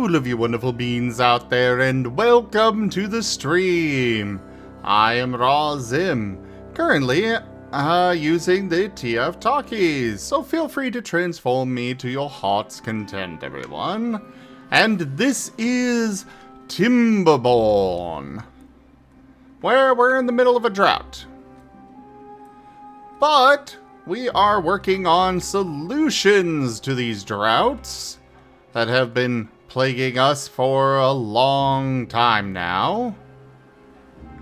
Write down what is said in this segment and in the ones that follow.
all of you wonderful beings out there, and welcome to the stream. I am Raw Zim, currently using the TF Talkies, so feel free to transform me to your heart's content, everyone. And this is Timberborn, where we're in the middle of a drought. But we are working on solutions to these droughts that have been plaguing us for a long time now.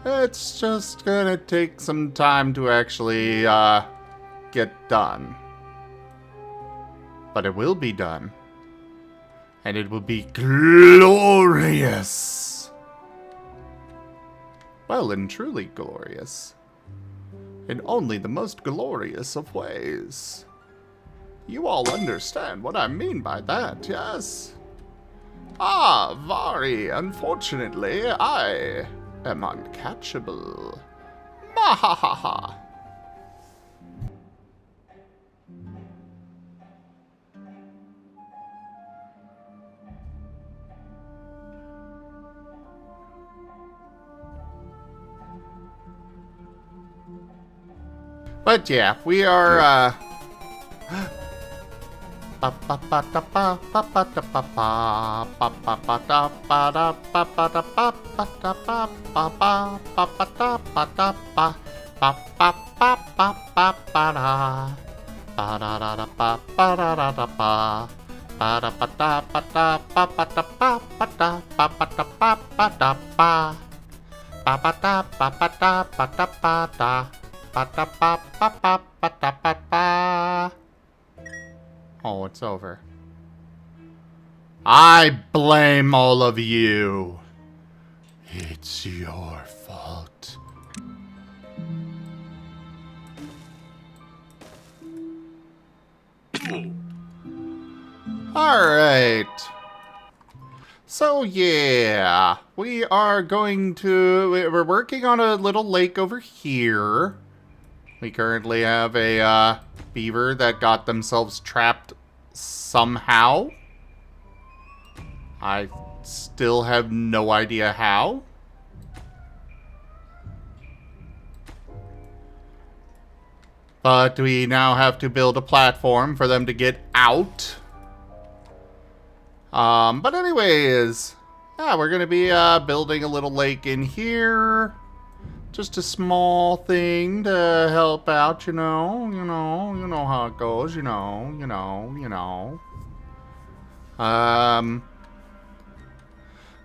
It's just gonna take some time to actually get done. But it will be done. And it will be glorious. Well and truly glorious. In only the most glorious of ways. You all understand what I mean by that, yes? Ah, Furry, unfortunately, I am uncatchable. Mahahaha. But yeah, we are, Oh, it's over. I blame all of you. It's your fault. Alright. So yeah, we are going to... We're working on a little lake over here. We currently have a beaver that got themselves trapped somehow. I still have no idea how. But we now have to build a platform for them to get out. But anyways, yeah, we're gonna be building a little lake in here. Just a small thing to help out, you know how it goes, you know.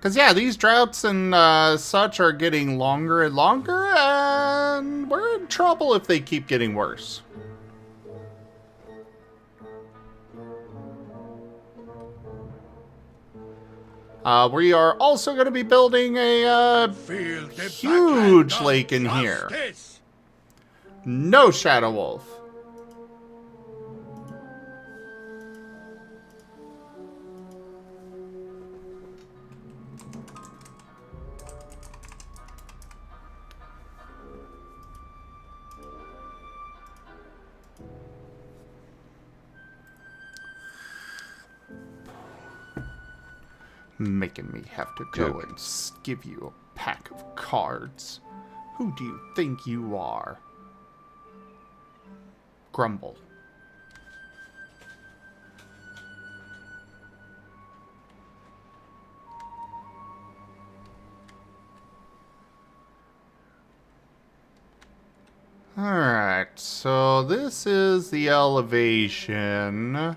Cause yeah, these droughts and such are getting longer and longer, and we're in trouble if they keep getting worse. We are also going to be building a huge lake in here. No Shadow Wolf. Making me have to go and give you a pack of cards. Who do you think you are? Grumble. Alright, so this is the elevation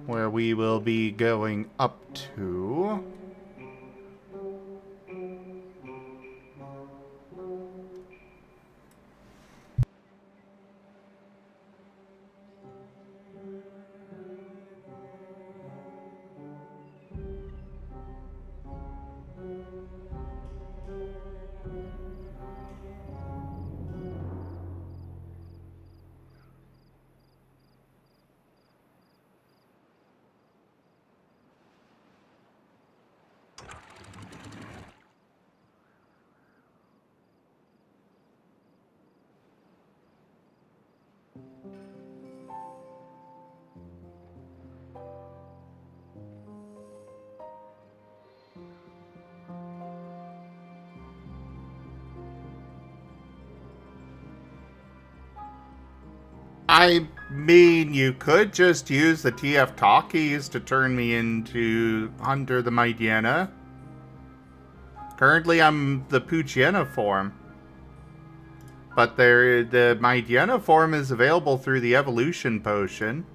where we will be going up to. I mean, you could just use the TF talkies to turn me into Hunter the Mydiana. Currently, I'm the Poochyena form. But the Mydiana form is available through the evolution potion.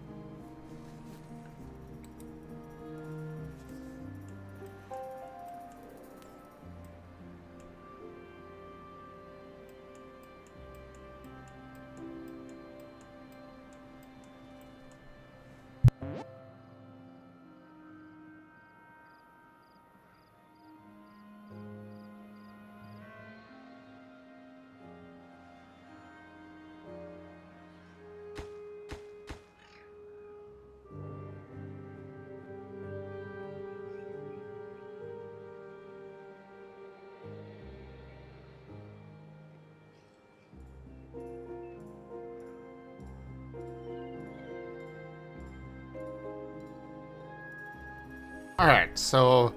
Alright, so...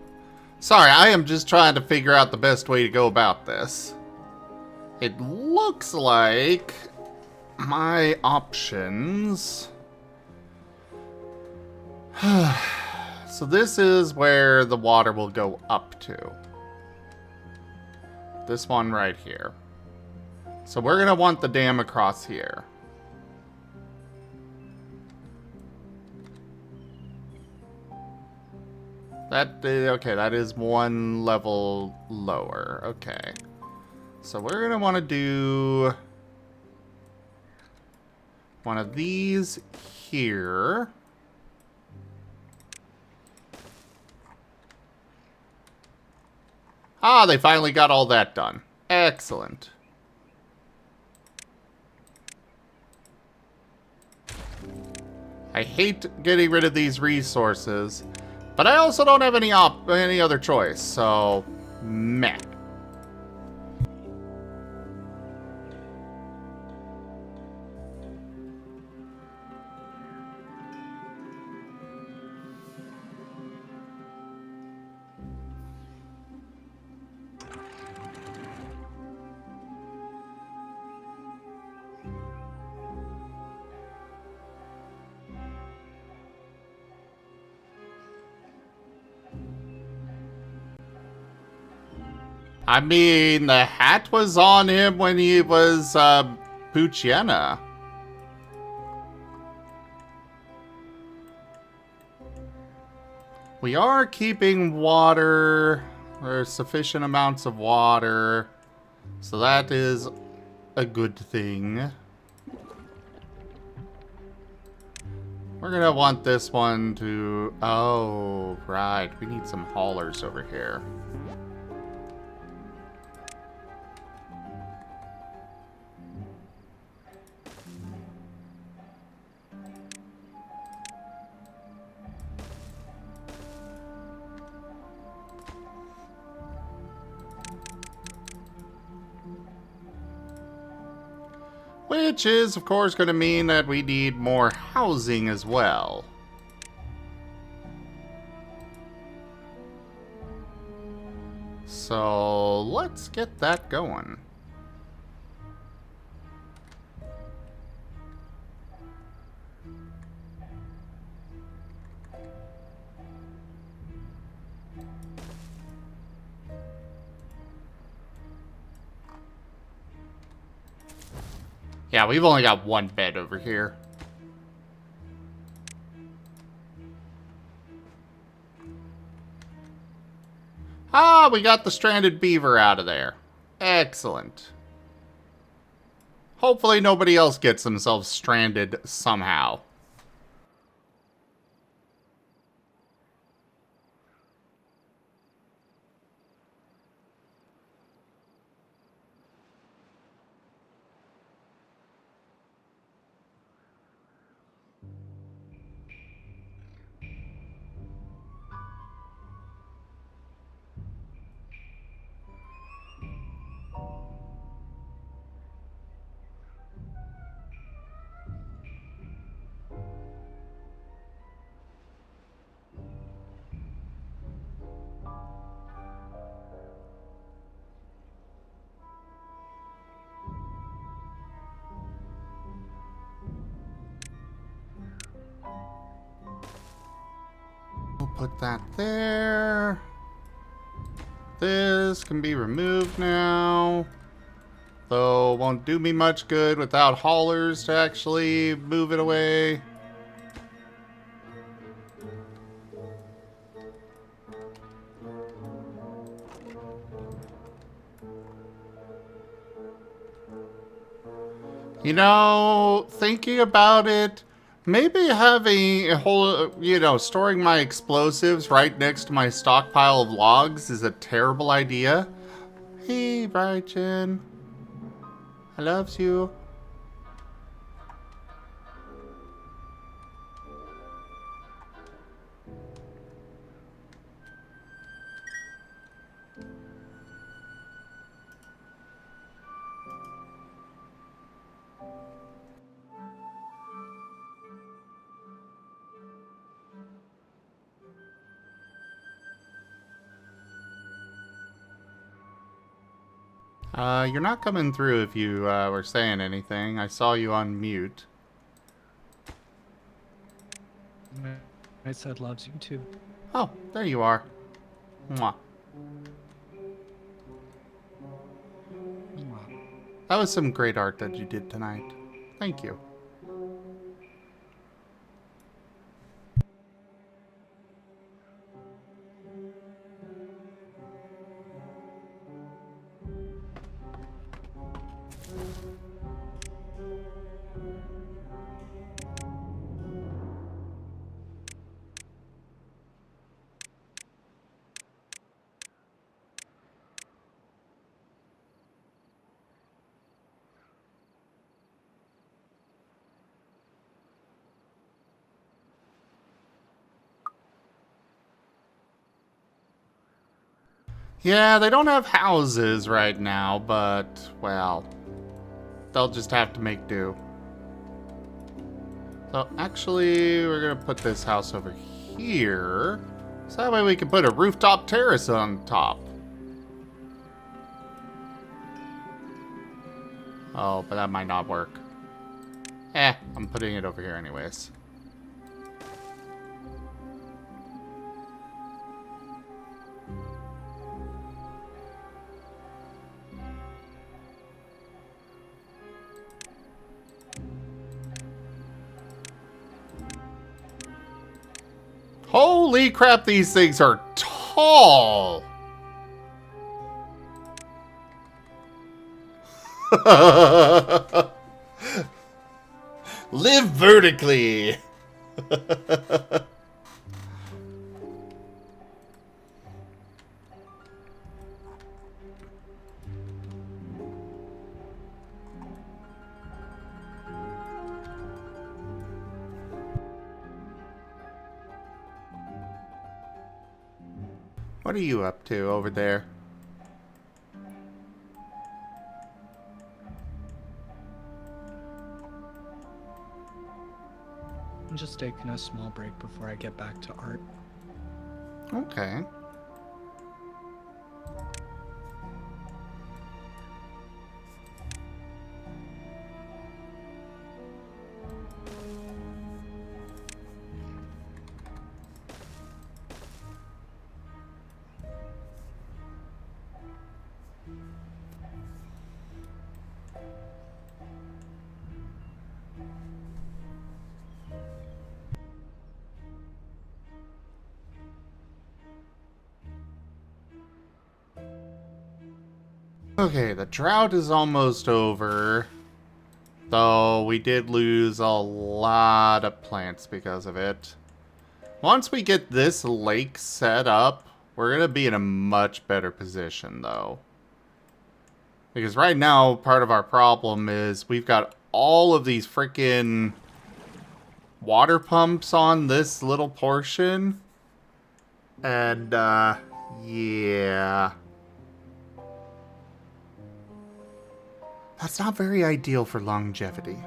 Sorry, I am just trying to figure out the best way to go about this. It looks like my options... So this is where the water will go up to. This one right here. So we're going to want the dam across here. Okay, that is one level lower. Okay. So we're going to want to do one of these here. Ah, they finally got all that done. Excellent. I hate getting rid of these resources, but I also don't have any other choice, so meh. I mean, the hat was on him when he was, Poochyena. We are keeping water. There's sufficient amounts of water. So that is a good thing. We're gonna want this one to... Oh, right. We need some haulers over here. Which is, of course, going to mean that we need more housing as well. So, let's get that going. Yeah, we've only got one bed over here. Ah, we got the stranded beaver out of there. Excellent. Hopefully nobody else gets themselves stranded somehow. put that there. This can be removed now. Though won't do me much good without haulers to actually move it away. You know, thinking about it, maybe having a whole, storing my explosives right next to my stockpile of logs is a terrible idea. Hey, Brighton. I loves you. You're not coming through if you were saying anything. I saw you on mute. I said loves you too. Oh, there you are. Mwah. Mwah. That was some great art that you did tonight. Thank you. Yeah, they don't have houses right now, but, well, they'll just have to make do. So, actually, we're gonna put this house over here. So that way we can put a rooftop terrace on top. Oh, but that might not work. I'm putting it over here anyways. Holy crap, these things are tall! Live vertically! What are you up to over there? I'm just taking a small break before I get back to art. Okay. Okay, the drought is almost over. Though we did lose a lot of plants because of it. Once we get this lake set up, we're going to be in a much better position, though. Because right now, part of our problem is we've got all of these freaking water pumps on this little portion. And, yeah. That's not very ideal for longevity.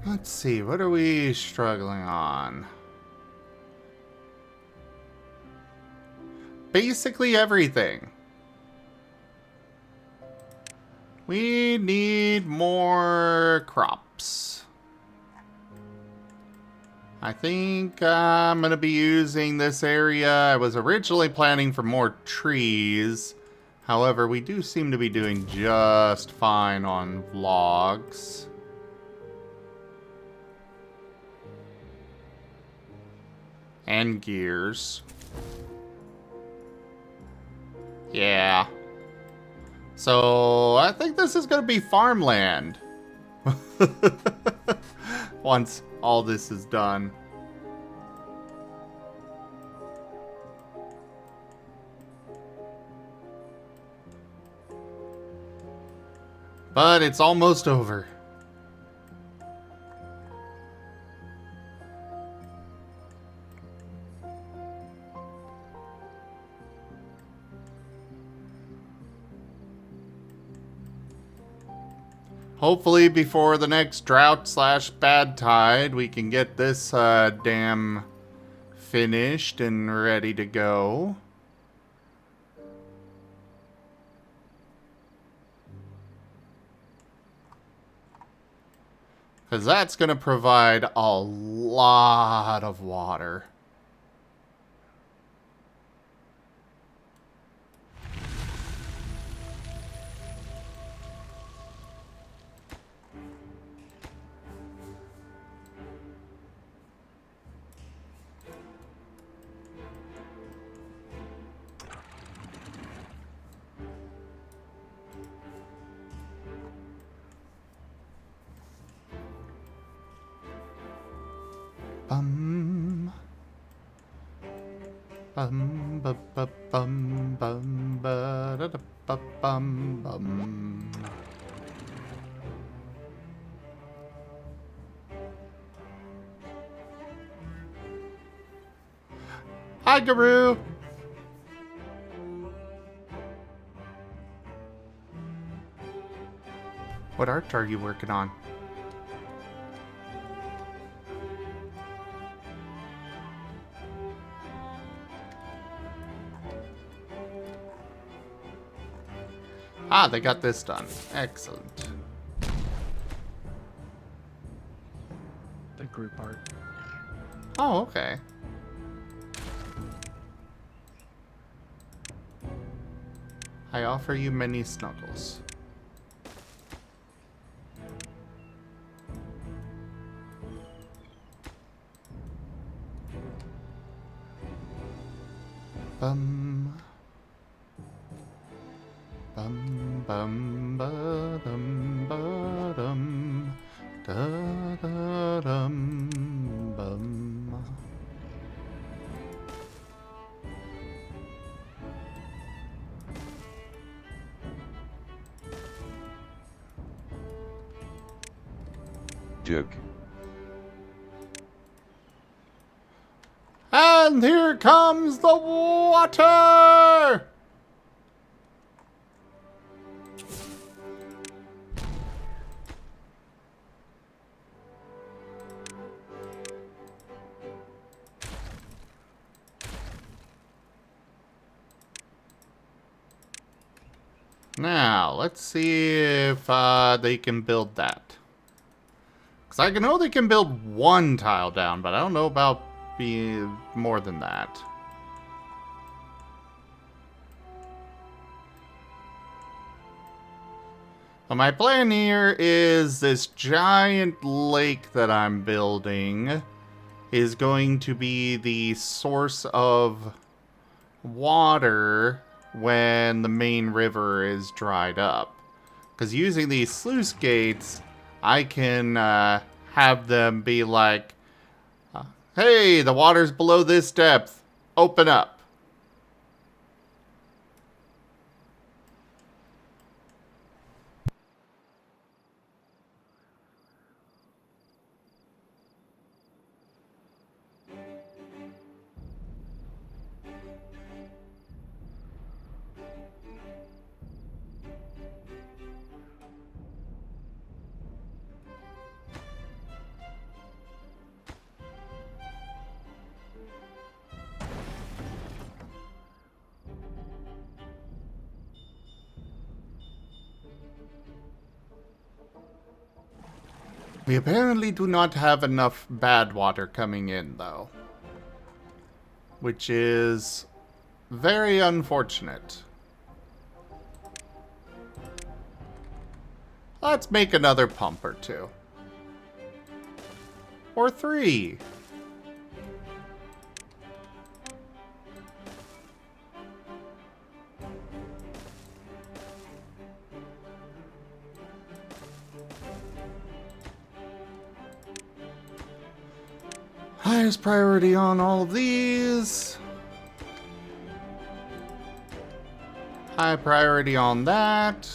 Let's see, what are we struggling on? Basically everything. We need more crops. I think I'm going to be using this area. I was originally planning for more trees. However, we do seem to be doing just fine on logs. And gears. Yeah. So, I think this is going to be farmland. Once all this is done. But it's almost over. Hopefully before the next drought / bad tide, we can get this dam finished and ready to go. Because that's going to provide a lot of water. Bum. Bum ba ba bum bum ba da da ba bum bum. Hi, Guru. What art are you working on? Ah, they got this done. Excellent. The group art. Oh, okay. I offer you many snuggles. Bum. Bum bum ba dum ba dum da da dum bum. Jug. And here comes the water! Now, let's see if they can build that. Because I know they can build one tile down, but I don't know about being more than that. Well, my plan here is this giant lake that I'm building is going to be the source of water when the main river is dried up. Because using these sluice gates, I can have them be like, hey, the water's below this depth. Open up. We apparently do not have enough bad water coming in, though. Which is very unfortunate. Let's make another pump or two. Or 3. Highest priority on all of these. High priority on that.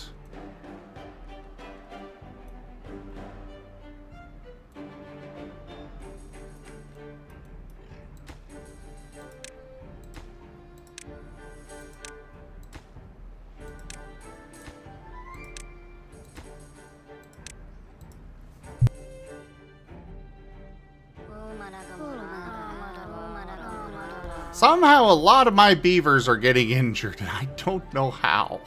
Somehow a lot of my beavers are getting injured, and I don't know how.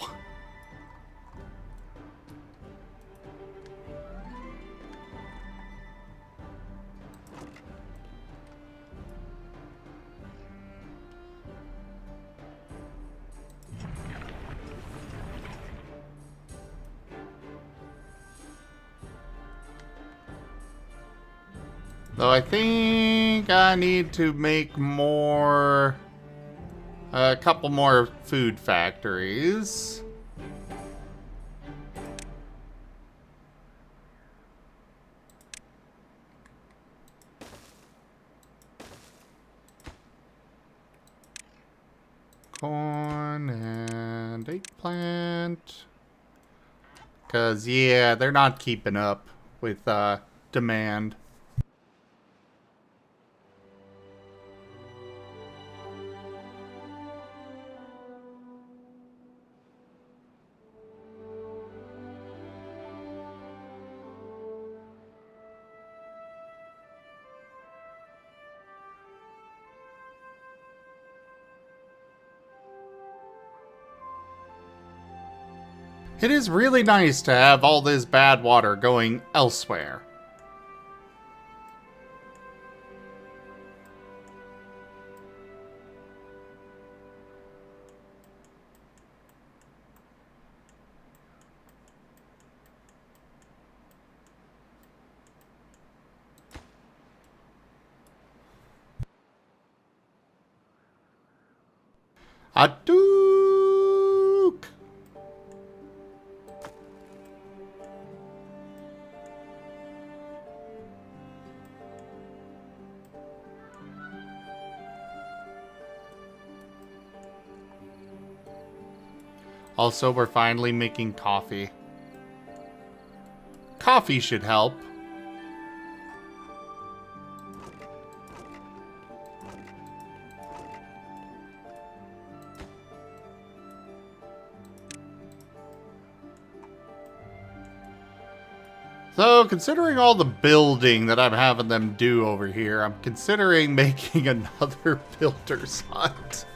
Though I think I need to make more... a couple more food factories. Corn and eggplant. Because, yeah, they're not keeping up with demand. It is really nice to have all this bad water going elsewhere. Adook! Also, we're finally making coffee. Coffee should help. So, considering all the building that I'm having them do over here, I'm considering making another builder's hut.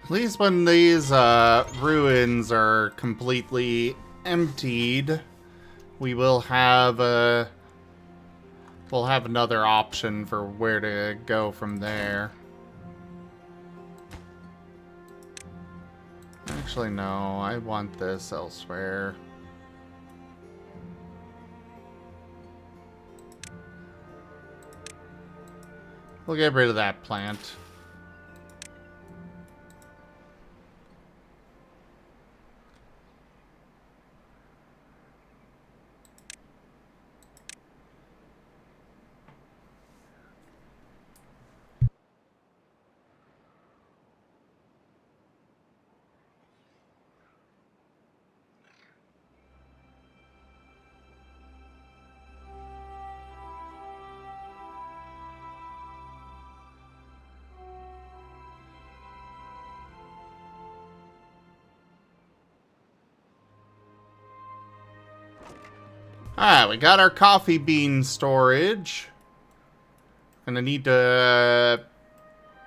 At least when these ruins are completely emptied, we will have we'll have another option for where to go from there. Actually, no, I want this elsewhere. We'll get rid of that plant. Alright, we got our coffee bean storage. Gonna need to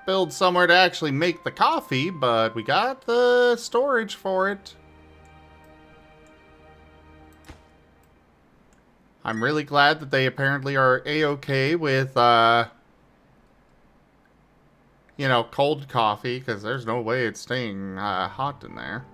build somewhere to actually make the coffee, but we got the storage for it. I'm really glad that they apparently are A-okay with, you know, cold coffee, because there's no way it's staying hot in there.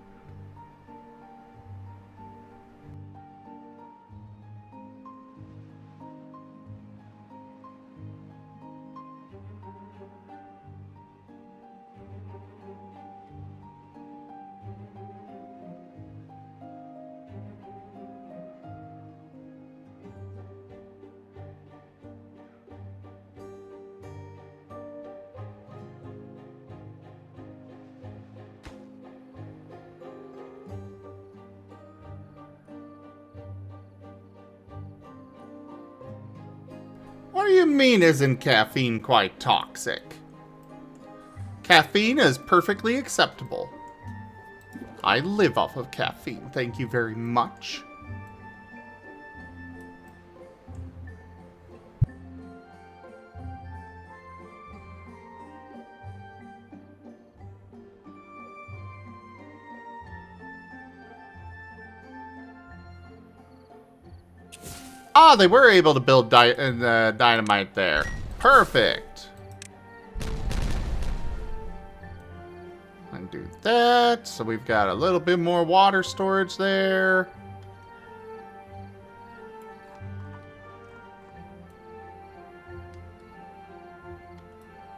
What do you mean, isn't caffeine quite toxic? Caffeine is perfectly acceptable. I live off of caffeine, thank you very much. Ah, they were able to build dynamite there. Perfect. Undo that. So we've got a little bit more water storage there.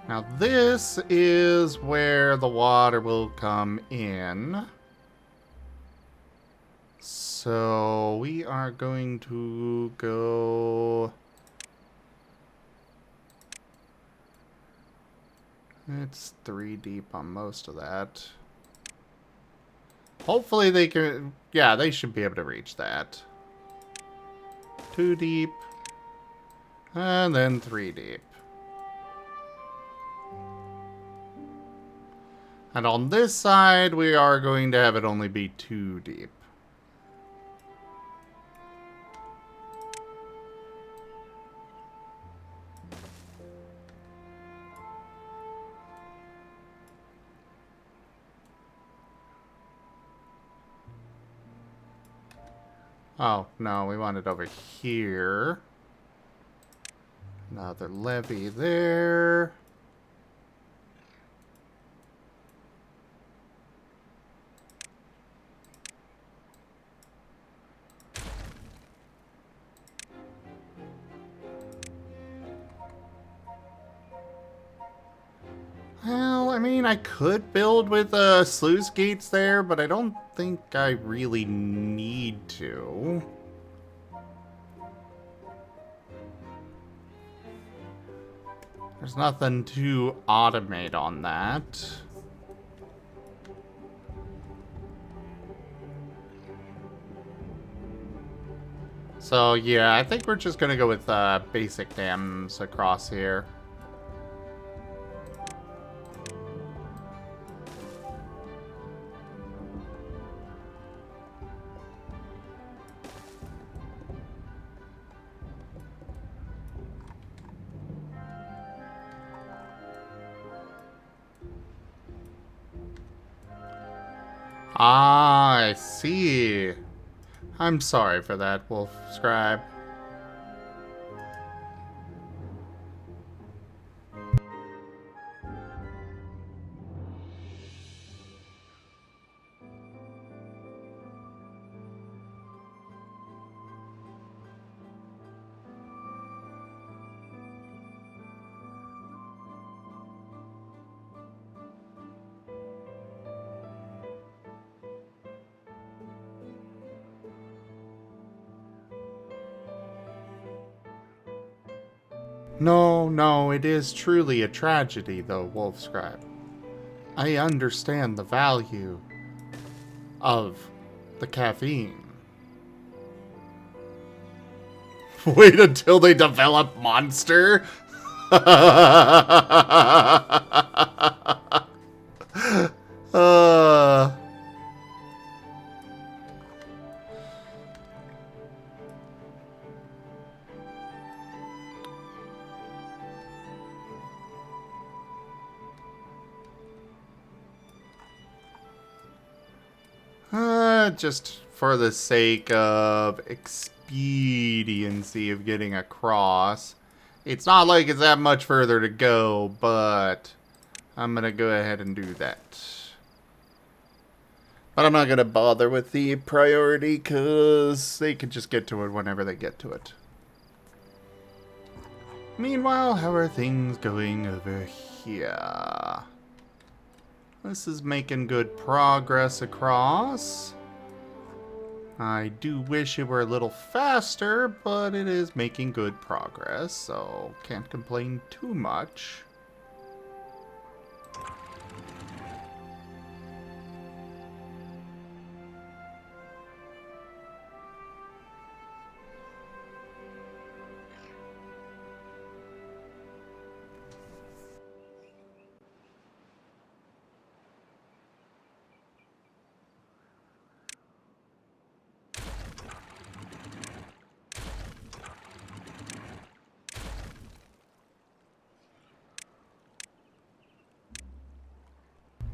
Now this is where the water will come in. So we are going to go... It's 3 deep on most of that. Hopefully they can... Yeah, they should be able to reach that. 2 deep. And then 3 deep. And on this side, we are going to have it only be 2 deep. Oh, no, we want it over here. Another levee there. Well, I mean, I could build with sluice gates there, but I don't think I really need to. There's nothing to automate on that. So, yeah, I think we're just gonna go with basic dams across here. Ah, I see. I'm sorry for that, Wolf Scribe. No, it is truly a tragedy, though, Wolf Scribe. I understand the value of the caffeine. Wait until they develop Monster? just for the sake of expediency of getting across. It's not like it's that much further to go, but I'm gonna go ahead and do that. But I'm not gonna bother with the priority, because they can just get to it whenever they get to it. Meanwhile, how are things going over here? This is making good progress across. I do wish it were a little faster, but it is making good progress, so can't complain too much.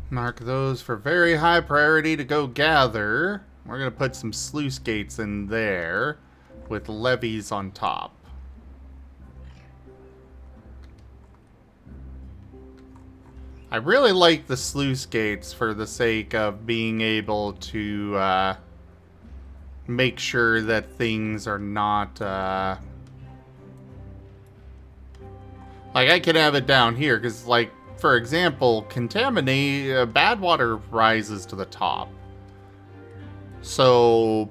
Mark those for very high priority to go gather. We're going to put some sluice gates in there with levees on top. I really like the sluice gates for the sake of being able to make sure that things are not... like, I can have it down here, because, like, for example, bad water rises to the top. So,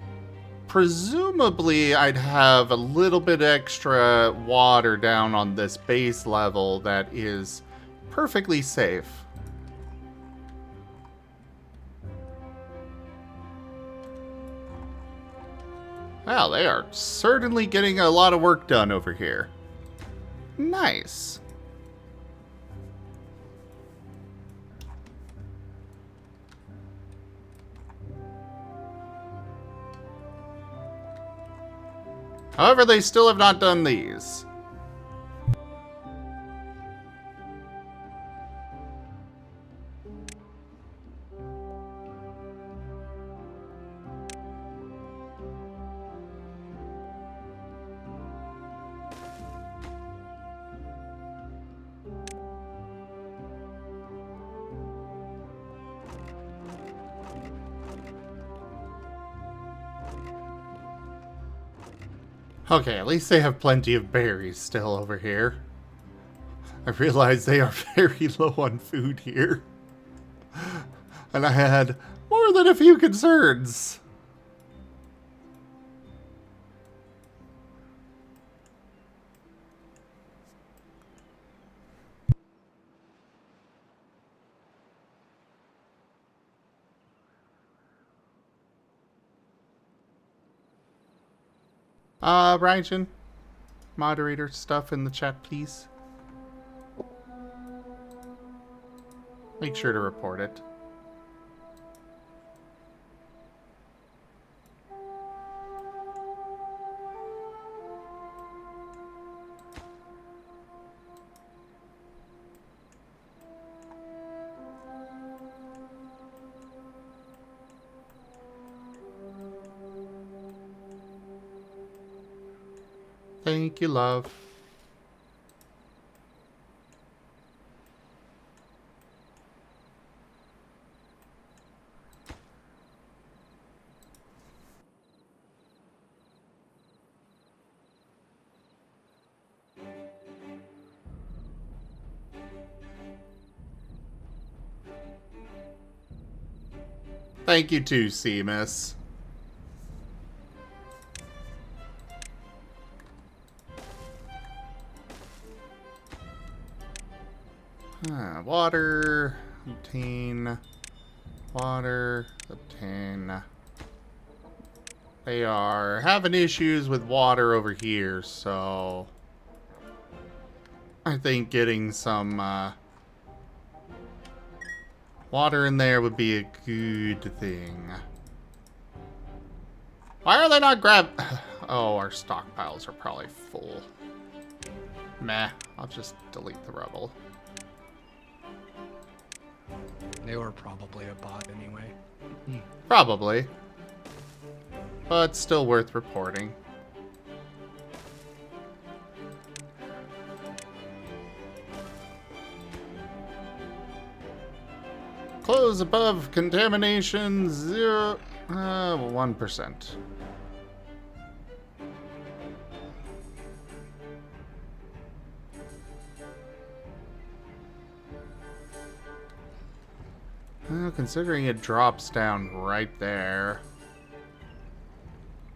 presumably, I'd have a little bit extra water down on this base level that is perfectly safe. Well, they are certainly getting a lot of work done over here. Nice. However, they still have not done these. Okay, at least they have plenty of berries still over here. I realize they are very low on food here. And I had more than a few concerns. Ryan, moderator stuff in the chat, please. Make sure to report it. Thank you, love. Thank you too, Seamus. Water, obtain, water, obtain. They are having issues with water over here, so I think getting some water in there would be a good thing. Why are they not Oh, our stockpiles are probably full. Meh, I'll just delete the rubble. They were probably a bot anyway. Probably. but still worth reporting. Close above contamination 1%. Well, considering it drops down right there,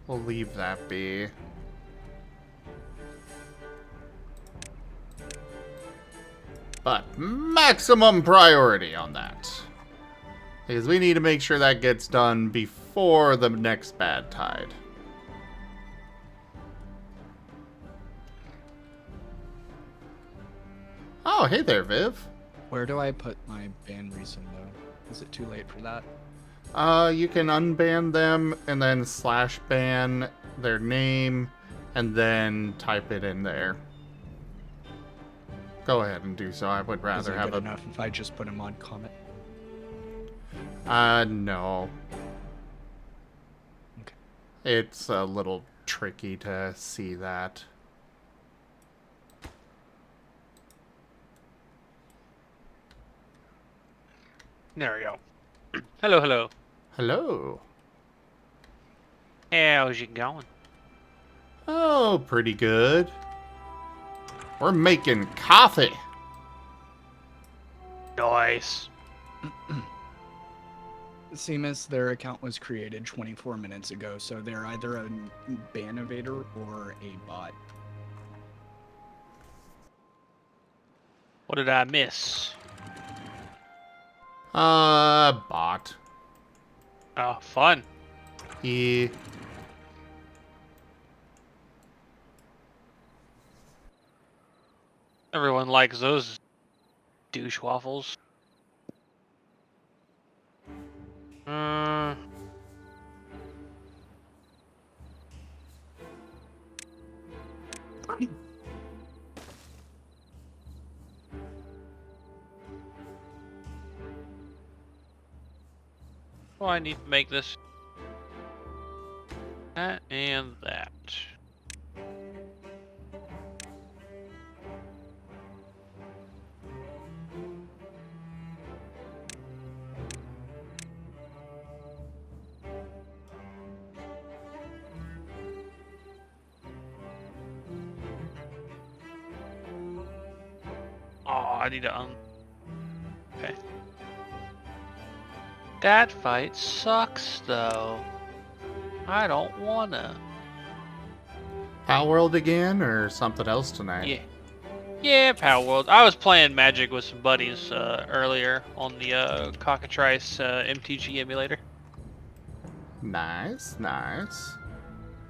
we'll leave that be. But maximum priority on that. Because we need to make sure that gets done before the next bad tide. Oh, hey there, Viv. Where do I put my ban reason though? Is it too late for that? You can unban them and then /ban their name and then type it in there. Go ahead and do so. I would rather have enough if I just put him on comment. No. Okay. It's a little tricky to see that. There we go. Hello, hello. Hello. How's it going? Oh, pretty good. We're making coffee. Nice. Seamus, their account was created 24 minutes ago, so they're either a ban evader or a bot. What did I miss? Bot. Oh, fun. Yeah. Everyone likes those douche waffles. Oh, I need to make this. That and that. Oh, I need to Okay. That fight sucks, though. I don't wanna. Power World again or something else tonight? Yeah. Yeah, Power World. I was playing Magic with some buddies earlier on the Cockatrice MTG emulator. Nice, nice.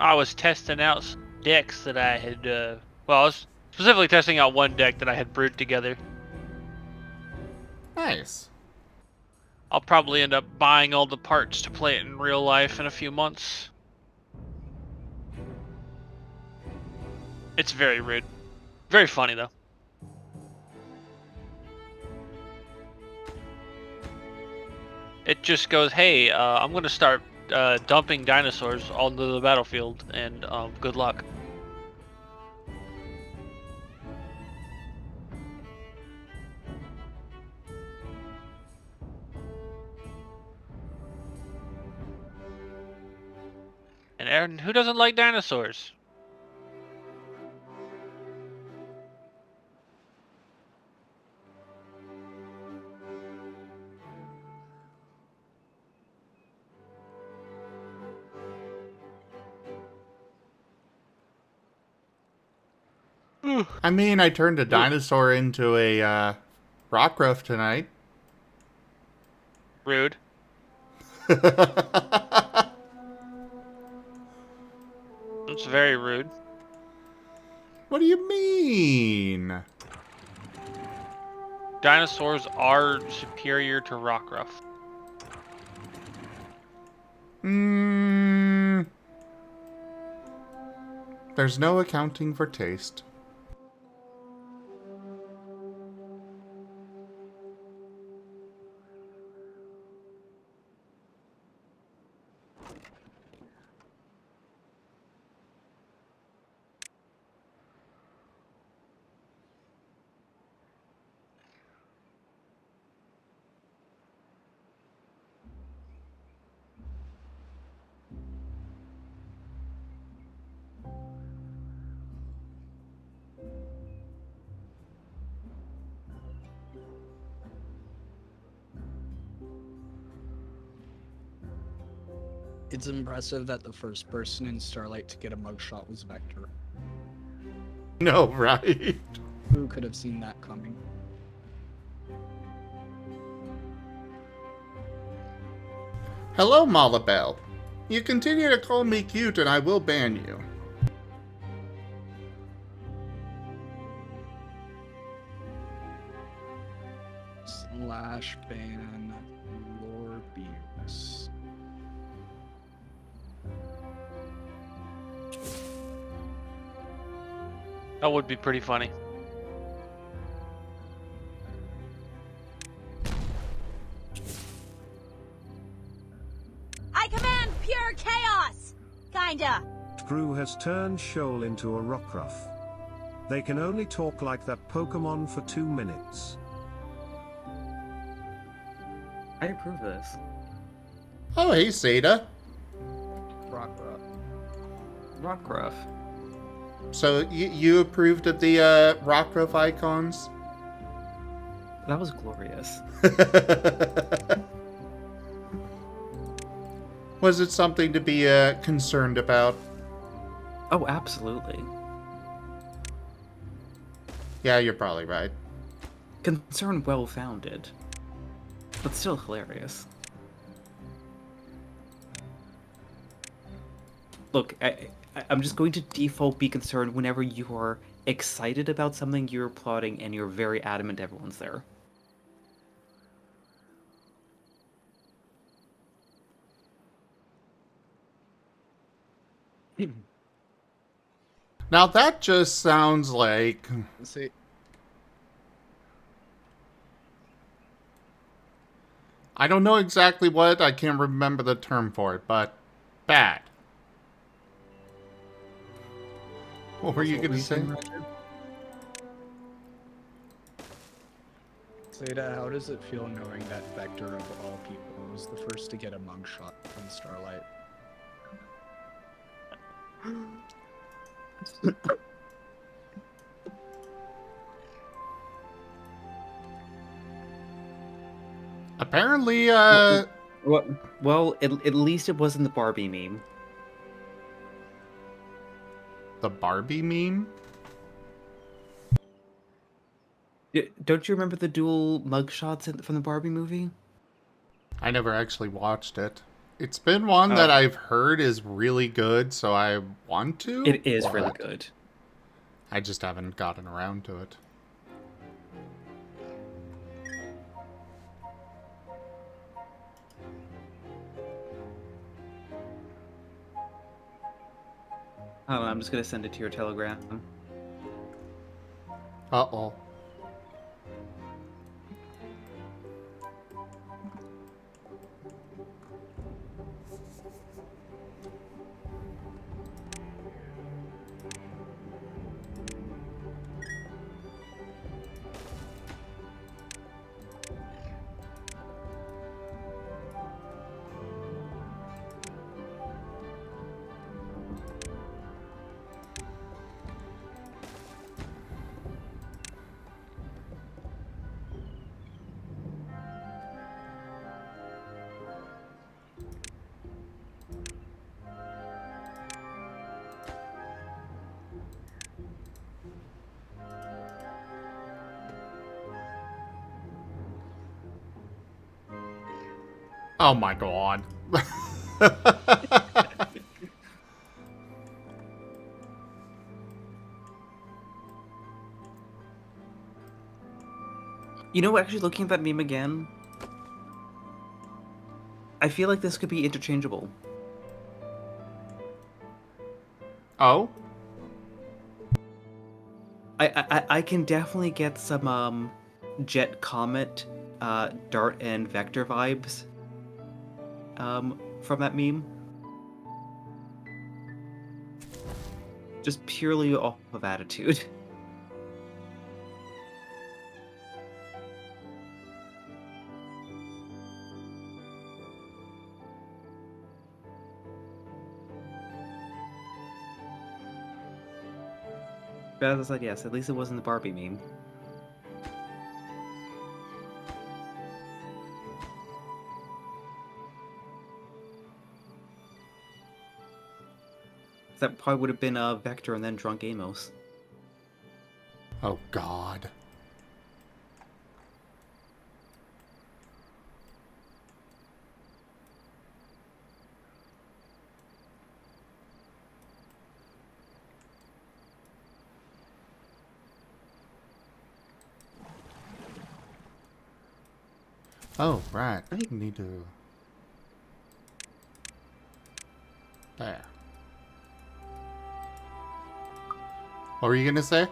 I was testing out some decks that I had, well, I was specifically testing out one deck that I had brewed together. Nice. I'll probably end up buying all the parts to play it in real life in a few months. It's very rude. Very funny, though. It just goes, hey, I'm going to start dumping dinosaurs onto the battlefield, and good luck. And Aaron, who doesn't like dinosaurs? I mean, I turned a dinosaur into a Rockruff tonight. Rude. It's very rude. What do you mean? Dinosaurs are superior to Rockruff. There's no accounting for taste. It's impressive that the first person in Starlight to get a mugshot was Vector. No, right? Who could have seen that coming? Hello, Malabelle. You continue to call me cute and I will ban you. Slash ban Lorbeus. That would be pretty funny. I command pure chaos! Kinda. Screw has turned Shoal into a Rockruff. They can only talk like that Pokemon for 2 minutes. I approve of this. Oh, hey, Seda. Rockruff. So, you approved of the Rockruff icons? That was glorious. Was it something to be concerned about? Oh, absolutely. Yeah, you're probably right. Concern well-founded. But still hilarious. Look, I'm just going to default be concerned whenever you are excited about something you're applauding and you're very adamant everyone's there. Now that just sounds like... See, I don't know exactly what, I can't remember the term for it, but bad. What were you going to say? Zeta, how does it feel knowing that Vector of all people was the first to get a mugshot from Starlight? Apparently, Well, at least it wasn't the Barbie meme. the Barbie meme? Don't you remember the dual mugshots from the Barbie movie? I never actually watched it. It's been one that I've heard is really good, so I want to. It is really but good. I just haven't gotten around to it. Hold on, I'm just gonna send it to your Telegram. Uh-oh. Oh my god. You know, actually looking at that meme again, I feel like this could be interchangeable. Oh? I can definitely get some Jet Comet, Dart and Vector vibes from that meme. Just purely off of attitude. But as I said, yes, at least it wasn't the Barbie meme. That probably would have been Vector and then Drunk Amos. Oh, God. Oh, right. I need to... There. What were you gonna say?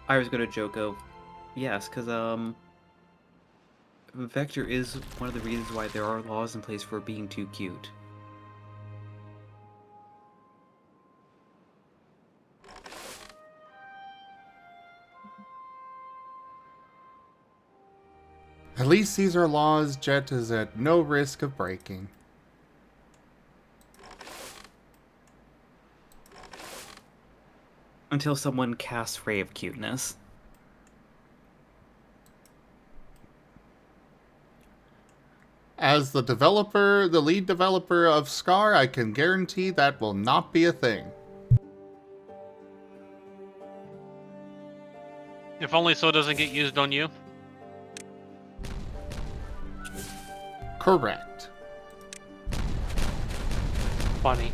I was gonna joke of, yes, because Vector is one of the reasons why there are laws in place for being too cute. At least these are laws Jet is at no risk of breaking. Until someone casts Ray of Cuteness. As the developer, the lead developer of Scar, I can guarantee that will not be a thing. If only so it doesn't get used on you. Correct. Funny.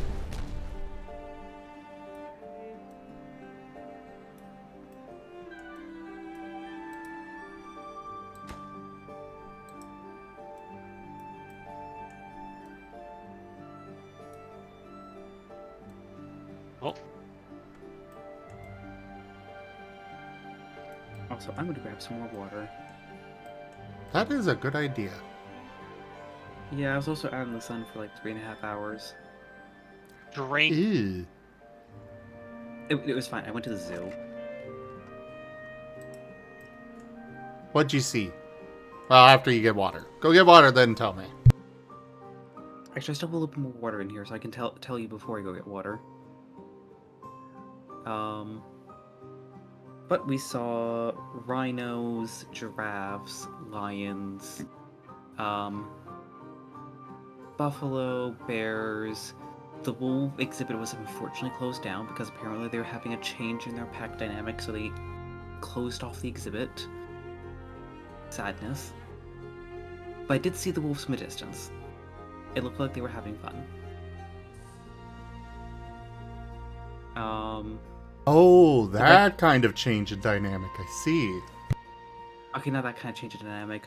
Oh, Also, I'm gonna grab some more water. That is a good idea. Yeah, I was also out in the sun for like 3.5 hours. drink. Ew. It was fine. I went to the zoo. What'd you see? Well, after you get water. Go get water, then tell me. Actually, I still have a little bit more water in here, so I can tell you before I go get water. But we saw rhinos, giraffes, lions, buffalo, bears. The wolf exhibit was unfortunately closed down because apparently they were having a change in their pack dynamic, so they closed off the exhibit. Sadness. But I did see the wolves from a distance. It looked like they were having fun. Oh, that kind of change in dynamic. I see. Okay, now that kind of changed the dynamic.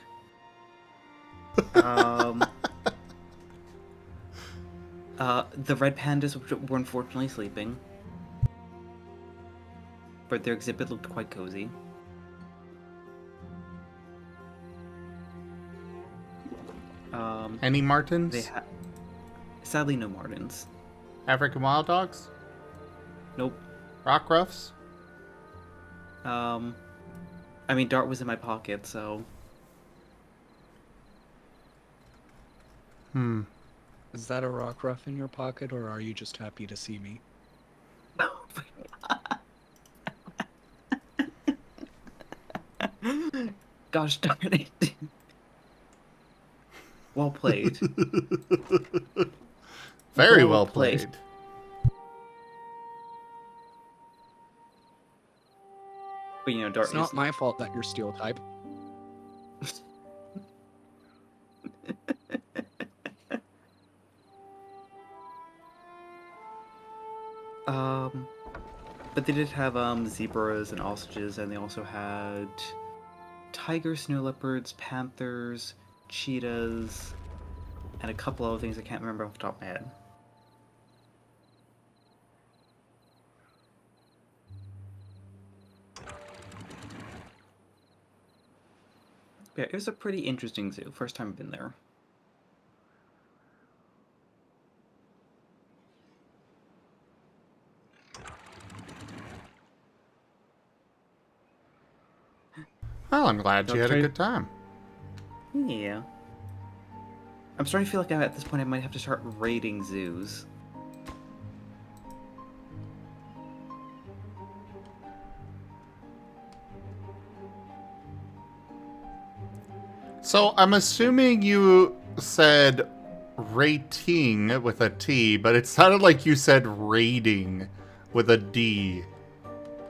The red pandas were unfortunately sleeping. But their exhibit looked quite cozy. Any Martens? Sadly, no Martens. African wild dogs? Nope. Rock ruffs? I mean, Dart was in my pocket, so... Is that a rock ruff in your pocket, or are you just happy to see me? Gosh darn it. Well played. Very well played. But you know, Dart It's not my fault that you're steel type. But they did have zebras and ostriches, and they also had tigers, snow leopards, panthers, cheetahs, and a couple other things I can't remember off the top of my head. Yeah, it was a pretty interesting zoo. First time I've been there. Well, I'm glad you had a Okay. good time. Yeah. I'm starting to feel like at this point I might have to start raiding zoos. So, I'm assuming you said rating with a T, but it sounded like you said rating with a D.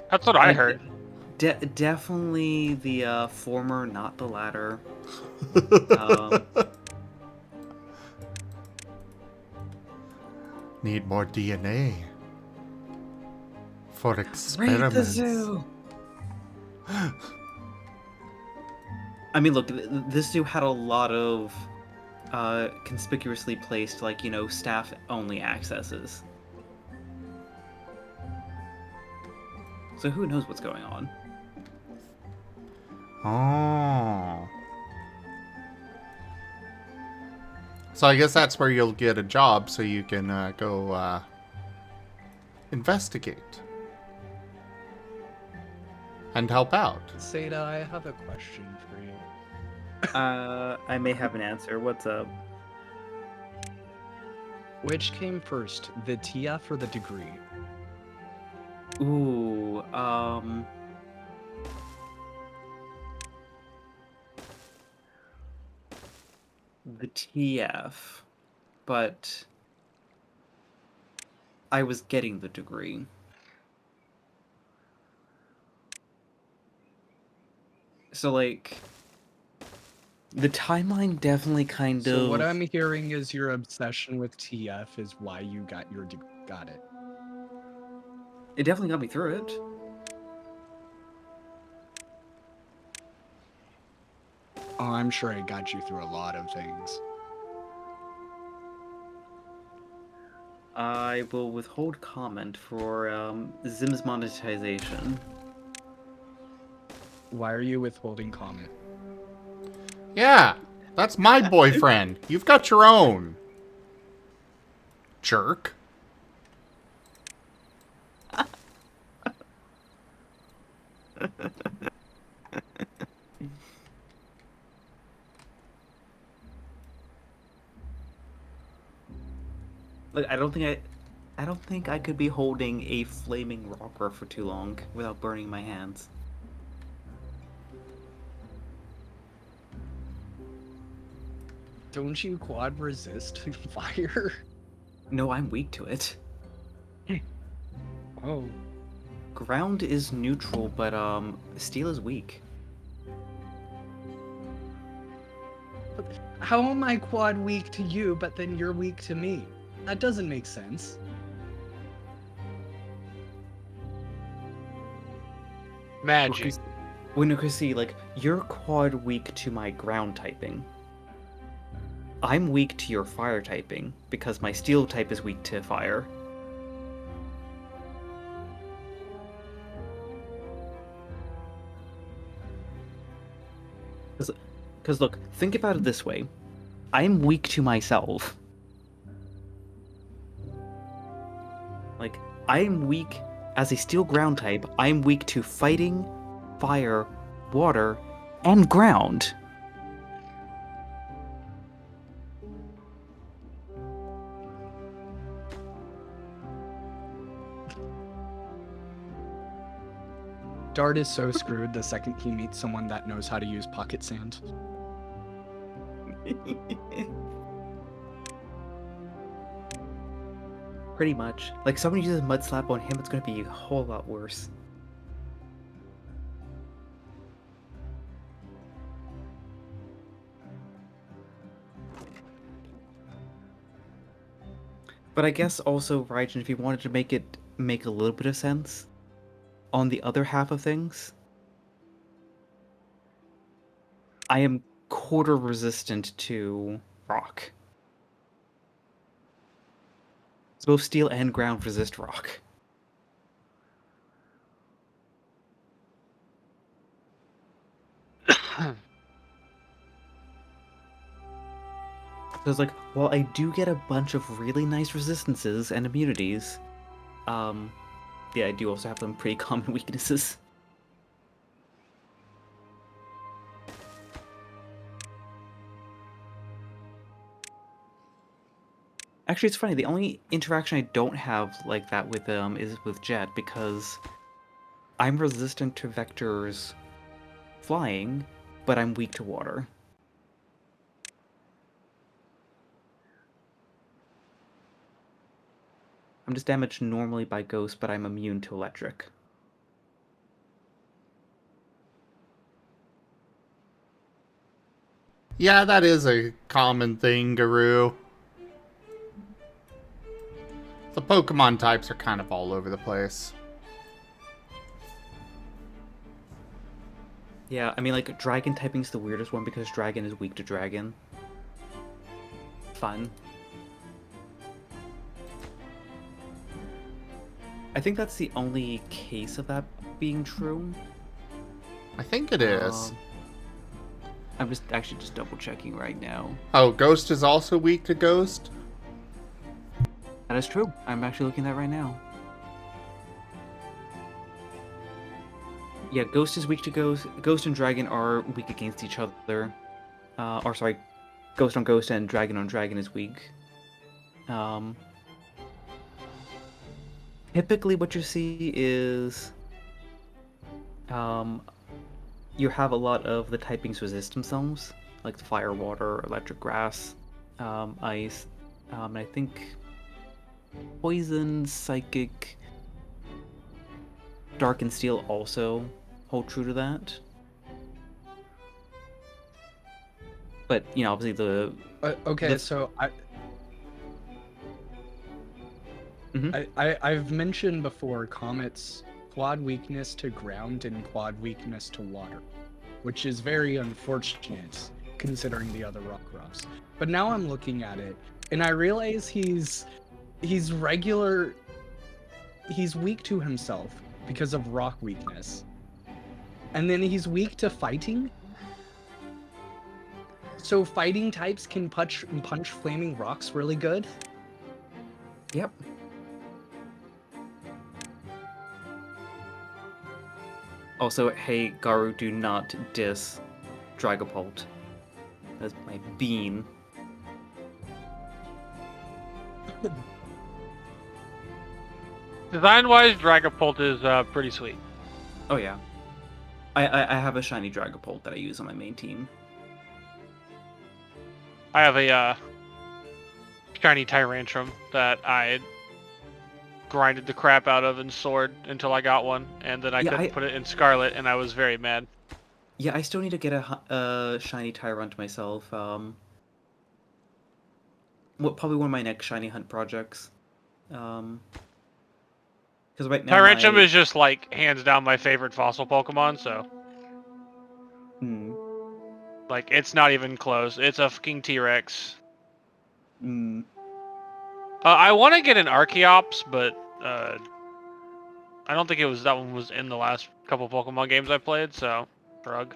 That's what I heard. Definitely the former, not the latter. Need more DNA for Raid experiments. the zoo. I mean, look, this zoo had a lot of conspicuously placed, like, you know, staff-only accesses. So who knows what's going on? Oh. So I guess that's where you'll get a job so you can go investigate. And help out. Seda, I have a question for you. I may have an answer. What's up? Which came first, the TF or the degree? Ooh, the TF, but I was getting the degree. So, like, the timeline definitely kind of... So what I'm hearing is your obsession with TF is why you got your got it. It definitely got me through it. Oh, I'm sure it got you through a lot of things. I will withhold comment for Zim's monetization. Why are you withholding comment? Yeah, that's my boyfriend. You've got your own. Jerk. Look, I don't think I could be holding a flaming rocker for too long without burning my hands. Don't you quad resist fire? No, I'm weak to it. Oh. Ground is neutral, but steel is weak. How am I quad weak to you, but then you're weak to me? That doesn't make sense. Magic. Well, no, cause see, like, you're quad weak to my ground typing. I'm weak to your fire typing, because my steel type is weak to fire. Because look, think about it this way. I'm weak to myself. Like, I'm weak as a steel ground type. I'm weak to fighting, fire, water, and ground. Dart is so screwed the second he meets someone that knows how to use pocket sand. Pretty much. Like, someone uses mud slap on him, it's gonna be a whole lot worse. But I guess also, Raijin, if you wanted to make it make a little bit of sense, on the other half of things, I am quarter resistant to rock. So both steel and ground resist rock. Because, like, while I do get a bunch of really nice resistances and immunities, yeah, I do also have some pretty common weaknesses. Actually, it's funny, the only interaction I don't have like that with is with Jet, because I'm resistant to vectors flying, but I'm weak to water. I'm just damaged normally by ghost, but I'm immune to electric. Yeah, that is a common thing, Guru. The Pokemon types are kind of all over the place. Yeah, I mean, like, dragon typing's the weirdest one because dragon is weak to dragon. Fun. I think that's the only case of that being true. I think it is. I'm just double checking right now. Oh, Ghost is also weak to Ghost? That is true. I'm actually looking at that right now. Yeah, Ghost is weak to Ghost. Ghost and Dragon are weak against each other. Or sorry, Ghost on Ghost and Dragon on Dragon is weak. Typically what you see is you have a lot of the typings resist themselves, like the fire, water, electric, grass, ice, and I think poison, psychic, dark, and steel also hold true to that. But, you know, obviously Okay, the- so Mhm. I've mentioned before Comet's quad weakness to ground and quad weakness to water, which is very unfortunate considering the other Rockruffs. But now I'm looking at it, and I realize he's weak to himself because of rock weakness. And then he's weak to fighting. So fighting types can punch flaming rocks really good. Yep. Also, hey, Garu, do not diss Dragapult. That's my bean. Design-wise, Dragapult is pretty sweet. Oh yeah. I have a shiny Dragapult that I use on my main team. I have a shiny Tyrantrum that I grinded the crap out of in Sword until I got one, and then I couldn't put it in Scarlet, and I was very mad. Yeah, I still need to get a shiny Tyrant myself. Probably one of my next shiny hunt projects. Because right now Tyrantrum is just like hands down my favorite fossil Pokemon, so like it's not even close. It's a fucking T-Rex. I want to get an Archeops, but I don't think that one was in the last couple Pokemon games I played, so shrug.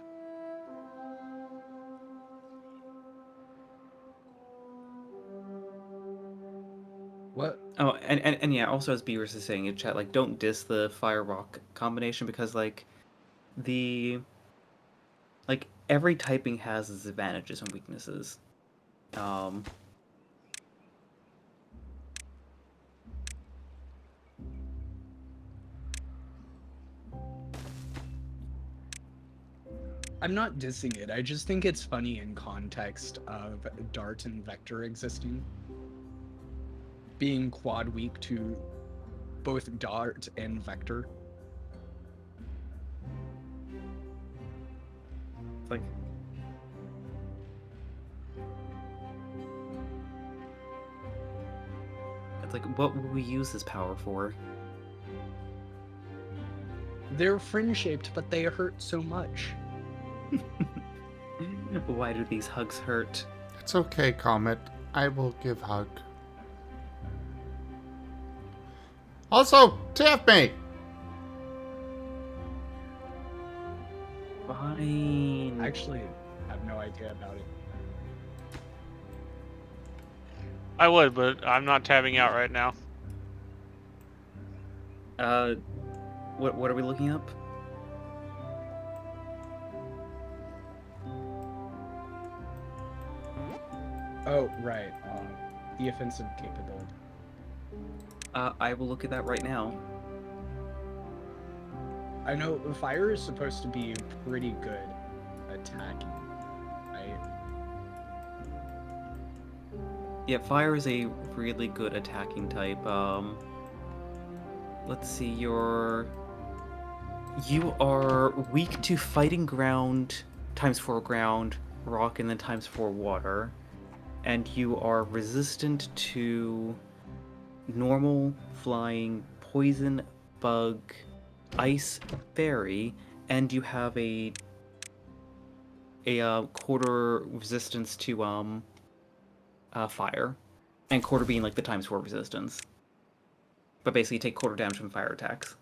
What? Oh, and yeah, also as Beavers is saying in chat, like, don't diss the Fire Rock combination because, like, every typing has its advantages and weaknesses. I'm not dissing it. I just think it's funny in context of Dart and Vector existing. Being quad weak to both Dart and Vector. Like, it's like, what would we use this power for? They're friend-shaped, but they hurt so much. Why do these hugs hurt? It's okay, Comet. I will give hug. Also, TF me! Fine. Actually, I have no idea about it. I would, but I'm not tabbing out right now. What are we looking up? Oh, right. The offensive capability. I will look at that right now. I know fire is supposed to be pretty good attacking, right? Yeah, fire is a really good attacking type. let's see, you are weak to fighting ground, times 4 ground, rock, and then times 4 water. And you are resistant to normal, flying, poison, bug, ice, fairy, and you have a quarter resistance to fire, and quarter being like the times 4 resistance. But basically, you take quarter damage from fire attacks.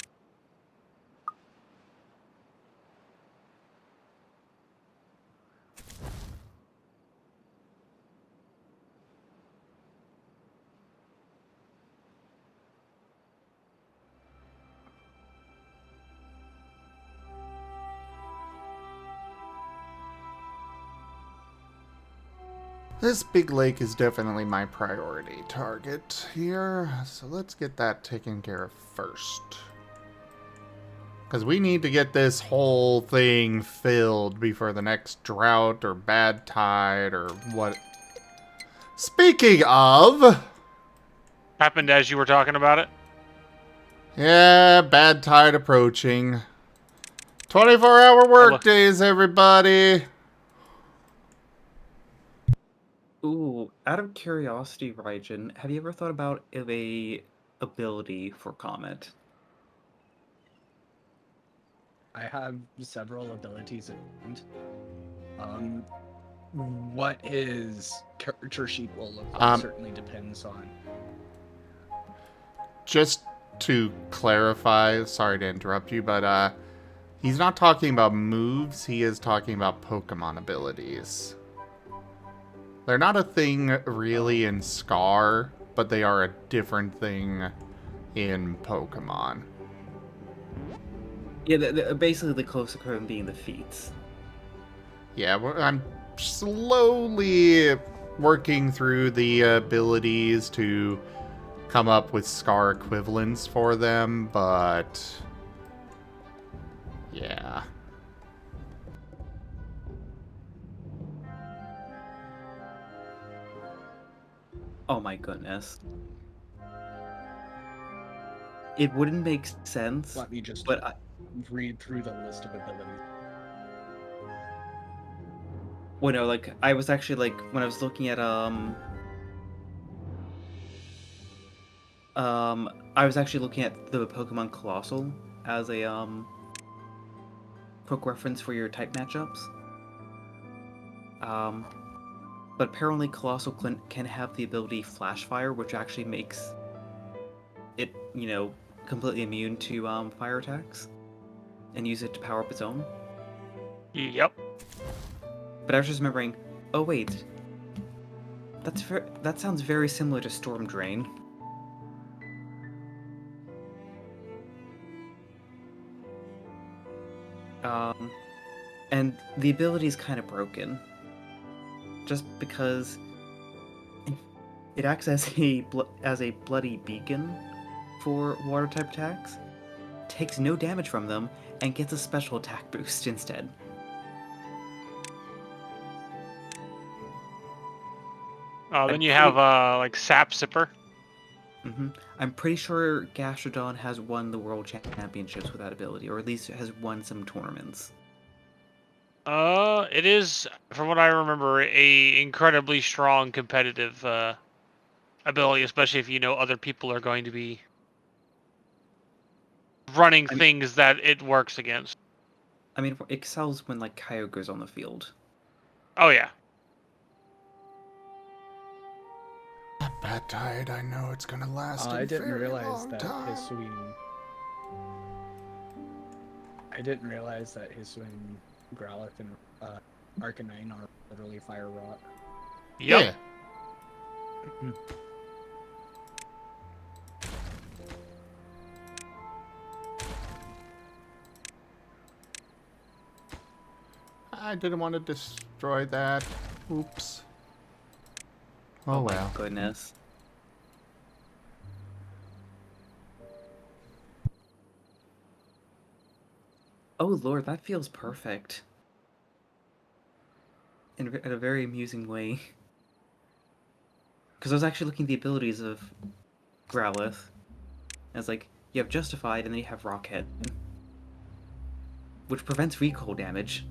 This big lake is definitely my priority target here, so let's get that taken care of first. Because we need to get this whole thing filled before the next drought or bad tide or what. Speaking of... Happened as you were talking about it? Yeah, bad tide approaching. 24-hour work days, everybody! Ooh, out of curiosity, Raijin, have you ever thought about a ability for Comet? I have several abilities in mind. What his character sheet will look like certainly depends on. Just to clarify, sorry to interrupt you, but he's not talking about moves, he is talking about Pokemon abilities. They're not a thing really in Scar, but they are a different thing in Pokemon. Yeah, basically the close equivalent being the feats. Yeah, I'm slowly working through the abilities to come up with Scar equivalents for them, but yeah. Oh my goodness. It wouldn't make sense, Let me just but read through the list of abilities. well, no, like, I was actually, like, when I was looking at, I was actually looking at the Pokemon Colossal as a, quick reference for your type matchups. But apparently Colossal can have the ability Flash Fire, which actually makes it, you know, completely immune to, fire attacks, and use it to power up its own. Yep. But I was just remembering, oh wait, that sounds very similar to Storm Drain. And the ability is kind of broken, just because it acts as a bloody beacon for water type attacks, takes no damage from them, and gets a special attack boost instead. Oh, then you have like Sap Sipper. I'm pretty sure Gastrodon has won the World Championships with that ability, or at least has won some tournaments. It is, from what I remember, a incredibly strong competitive ability, especially if you know other people are going to be running things that it works against. I mean, it excels when like Kyogre's on the field. Oh yeah. Bad tide, I know it's gonna last I a didn't very realize long that time. I didn't realize that Hisuian, Growlithe, and Arcanine are literally Fire Rock. Yep. Yeah. I didn't want to destroy that. Oops. Oh well. My goodness. Oh lord, that feels perfect. In a very amusing way. Because I was actually looking at the abilities of Growlithe. And it's like, You have Justified, and then you have Rockhead, which prevents recoil damage.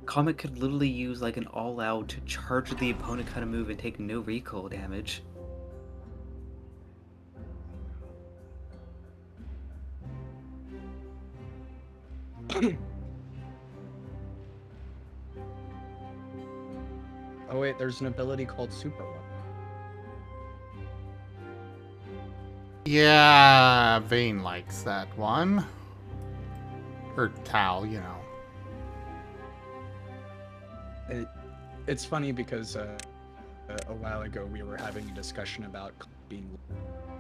Comet could literally use like an all-out to charge the opponent kind of move and take no recoil damage. Oh wait, there's an ability called Super One. Yeah, Vane likes that one. Or Tal, you know. It's funny because a while ago we were having a discussion about being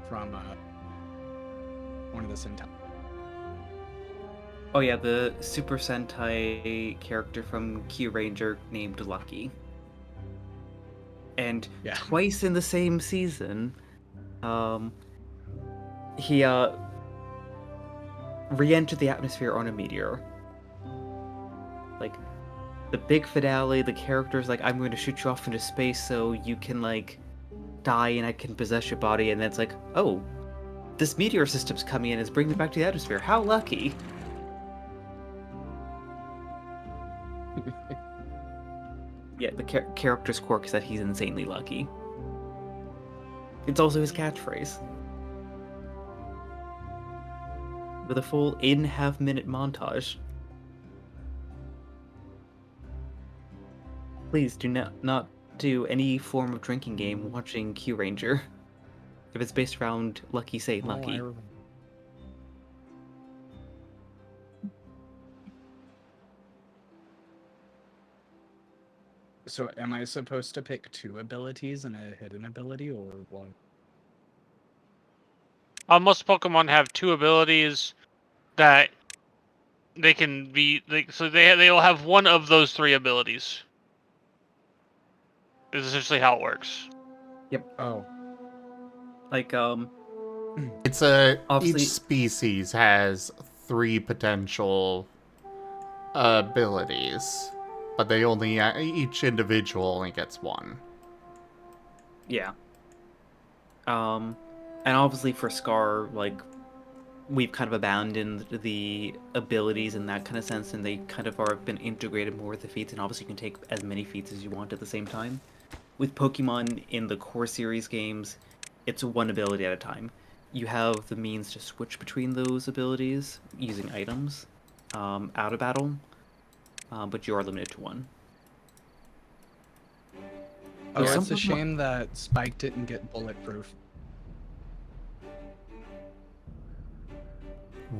from one of the Sentai. Oh yeah, the Super Sentai character from Q Ranger named Lucky. And Yeah. twice in the same season, he re-entered the atmosphere on a meteor. Like, the big finale, the character's like, I'm going to shoot you off into space so you can, like, die and I can possess your body, and then it's like, oh, this meteor system's coming in and is bringing me back to the atmosphere. How lucky! Yeah, the character's quirk is that he's insanely lucky. It's also his catchphrase. With a full in-half-minute montage. Please do not do any form of drinking game watching Q Ranger. If it's based around Lucky saying Oh, lucky. I remember. So am I supposed to pick 2 abilities and a hidden ability, or 1? Most Pokemon have 2 abilities that they can be so they'll have one of those 3 abilities. Is essentially how it works. Yep. Oh. Like, It's obviously, each species has 3 potential abilities, but they only each individual only gets 1. yeah. And obviously for Scar, like, we've kind of abandoned the abilities in that kind of sense, and they kind of are been integrated more with the feats, and obviously you can take as many feats as you want at the same time. With Pokemon in the core series games, it's 1 ability at a time. You have the means to switch between those abilities using items out of battle, but you are limited to 1. Oh, Yeah, it's some a shame that Spike didn't get bulletproof.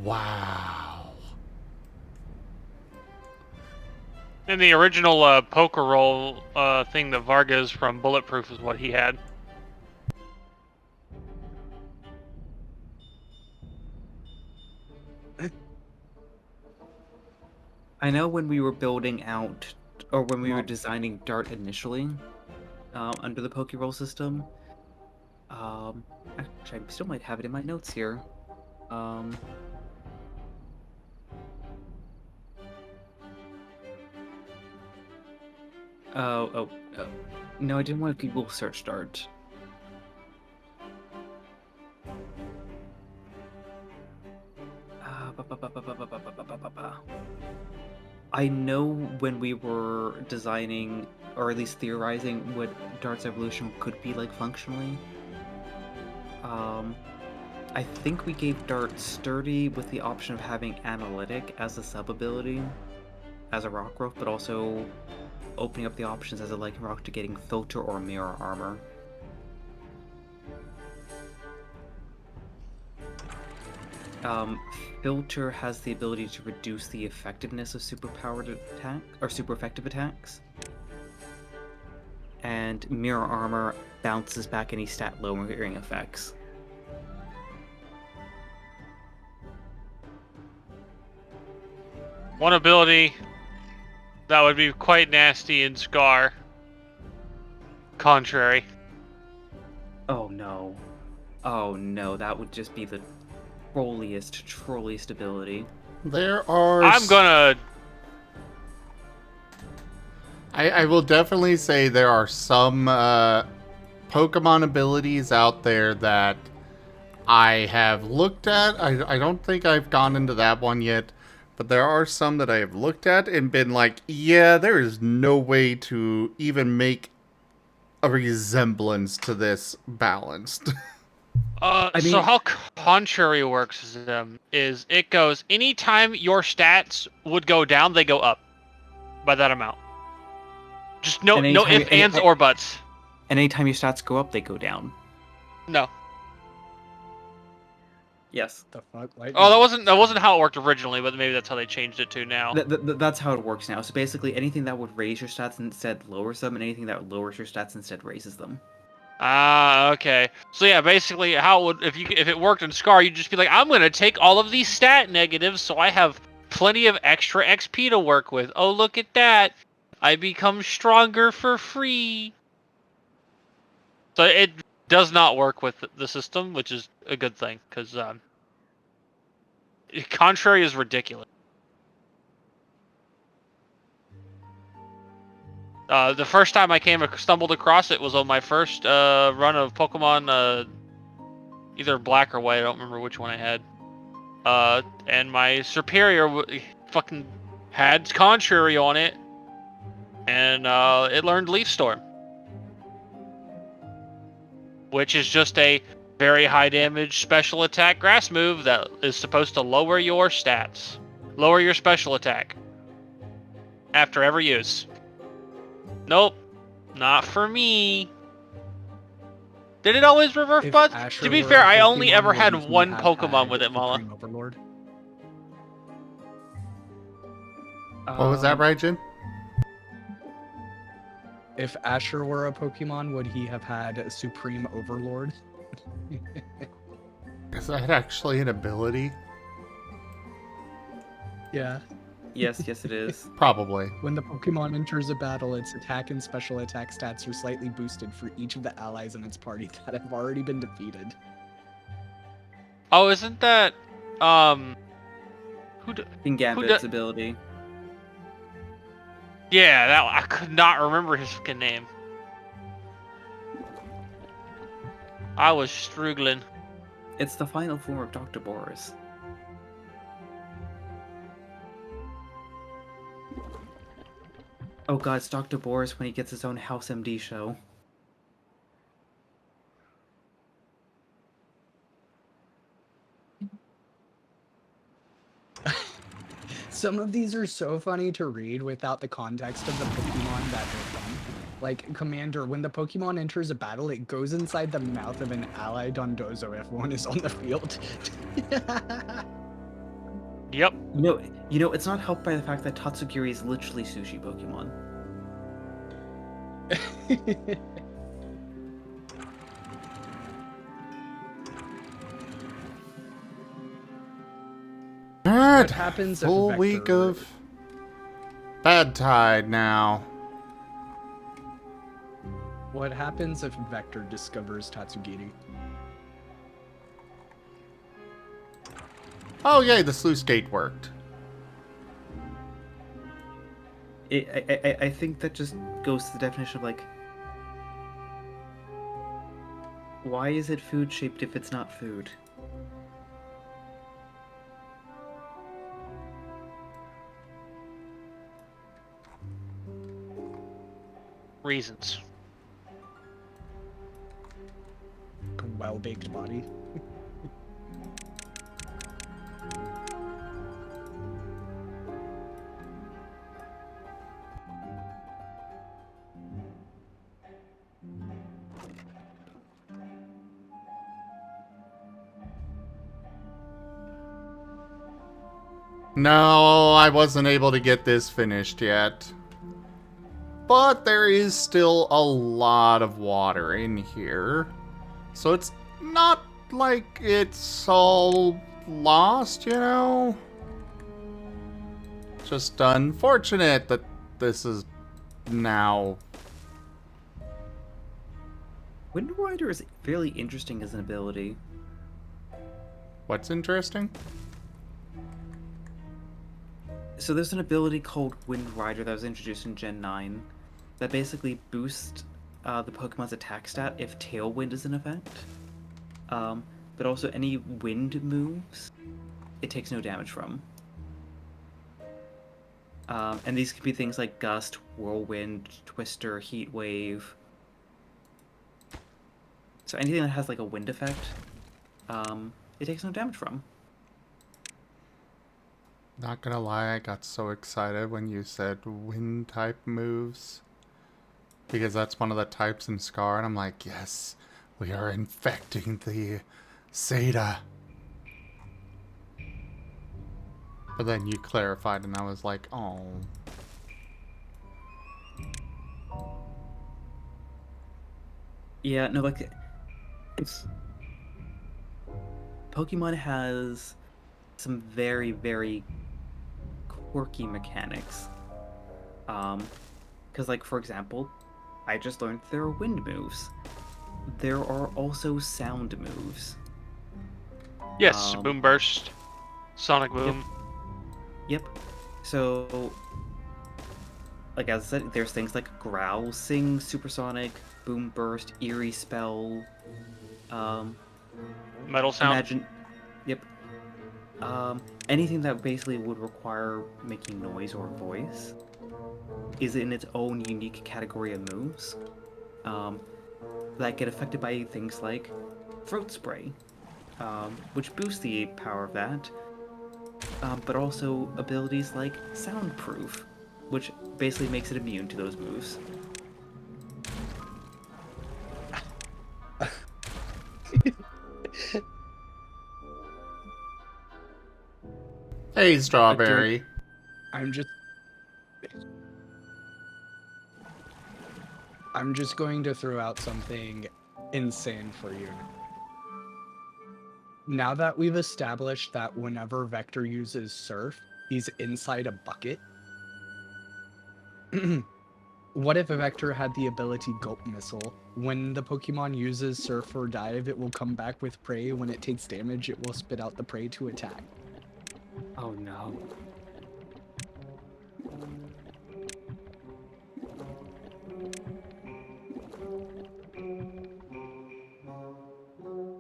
Wow. In the original poker roll thing, the Vargas from Bulletproof is what he had. I know when we were building out, or when we were Well- designing Dart initially, under the Pokeroll system, actually, I still might have it in my notes here. No, I didn't want to Google search Dart. I know when we were designing, or at least theorizing, what Dart's evolution could be like functionally. I think we gave Dart Sturdy with the option of having Analytic as a sub-ability, as a rock growth, but also opening up the options as a Lycan Rock to getting Filter or Mirror Armor. Filter has the ability to reduce the effectiveness of super-powered attack, or super-effective attacks. And Mirror Armor bounces back any stat lowering effects. One ability that would be quite nasty in Scar. Contrary. Oh no. Oh no, that would just be the trolliest ability. There are... I'm gonna... I will definitely say there are some Pokemon abilities out there that I have looked at. I don't think I've gone into that one yet, but there are some that I have looked at and been like, yeah, there is no way to even make a resemblance to this balanced. So how Contrary works is it goes anytime your stats would go down, they go up by that amount. Just no ifs, ands, or buts. And anytime your stats go up, they go down. No. Yes. The fuck? Oh, that wasn't how it worked originally, but maybe that's how they changed it to now. That's how it works now. So basically, anything that would raise your stats instead lowers them, and anything that lowers your stats instead raises them. Ah, okay. So yeah, basically, how it would if it worked in Scar, you'd just be like, I'm gonna take all of these stat negatives, so I have plenty of extra XP to work with. Oh, look at that! I become stronger for free. So it does not work with the system, which is a good thing, because Contrary is ridiculous. The first time I stumbled across it was on my first run of Pokemon, either Black or White. I don't remember which one I had. And my superior fucking had Contrary on it, and it learned Leaf Storm, which is just a very high damage special attack grass move that is supposed to lower your stats, lower your special attack after every use. Nope, not for me. Did it always reverse buds? To be fair, I only ever had one Pokemon with it, Mala. Overlord. What was that, Raijin? If Asher were a Pokemon, would he have had a Supreme Overlord? Is that actually an ability? Yeah. Yes, it is. Probably. When the Pokemon enters a battle, its attack and special attack stats are slightly boosted for each of the allies in its party that have already been defeated. Oh, isn't that In Gambit's ability. Yeah, that I could not remember his fucking name. I was struggling. It's the final form of Dr. Boris. Oh god, it's Dr. Boris when he gets his own House MD show. Some of these are so funny to read without the context of the Pokemon that they're from. Like, Commander, when the Pokemon enters a battle, it goes inside the mouth of an ally Dondozo if one is on the field. Yep. You know, it's not helped by the fact that Tatsugiri is literally sushi Pokemon. Alright, What happens if full Vector week of Bad Tide now. What happens if Vector discovers Tatsugiri? Oh yay, the sluice gate worked. I think that just goes to the definition of, like, why is it food shaped if it's not food? Reasons. A well-baked body. No, I wasn't able to get this finished yet. But there is still a lot of water in here. So it's not like it's all lost, you know? Just unfortunate that this is now... Wind Rider is fairly interesting as an ability. What's interesting? So there's an ability called Wind Rider that was introduced in Gen 9 that basically boosts the Pokemon's attack stat if Tailwind is in effect. But also any wind moves, it takes no damage from. And these could be things like Gust, Whirlwind, Twister, Heat Wave. So anything that has like a wind effect, it takes no damage from. Not gonna lie, I got so excited when you said wind type moves. Because that's one of the types in Scar, and I'm like, yes, we are infecting the Zeta. But then you clarified, and I was like, oh. Yeah, no, like, it's... Pokemon has some very, very quirky mechanics. Because, like, for example, I just learned there are wind moves. There are also sound moves. Yes, Boom Burst, Sonic Boom. Yep. So, like as I said, there's things like Growl, Sing, Supersonic, Boom Burst, Eerie Spell, Metal Sound. Imagine... Yep. Anything that basically would require making noise or voice is in its own unique category of moves that get affected by things like Throat Spray, which boosts the power of that, but also abilities like Soundproof, which basically makes it immune to those moves. Hey, Strawberry. I'm just going to throw out something insane for you. Now that we've established that whenever Vector uses Surf, he's inside a bucket. What if Vector had the ability Gulp Missile? When the Pokemon uses Surf or Dive, it will come back with prey. When it takes damage, it will spit out the prey to attack. Oh no.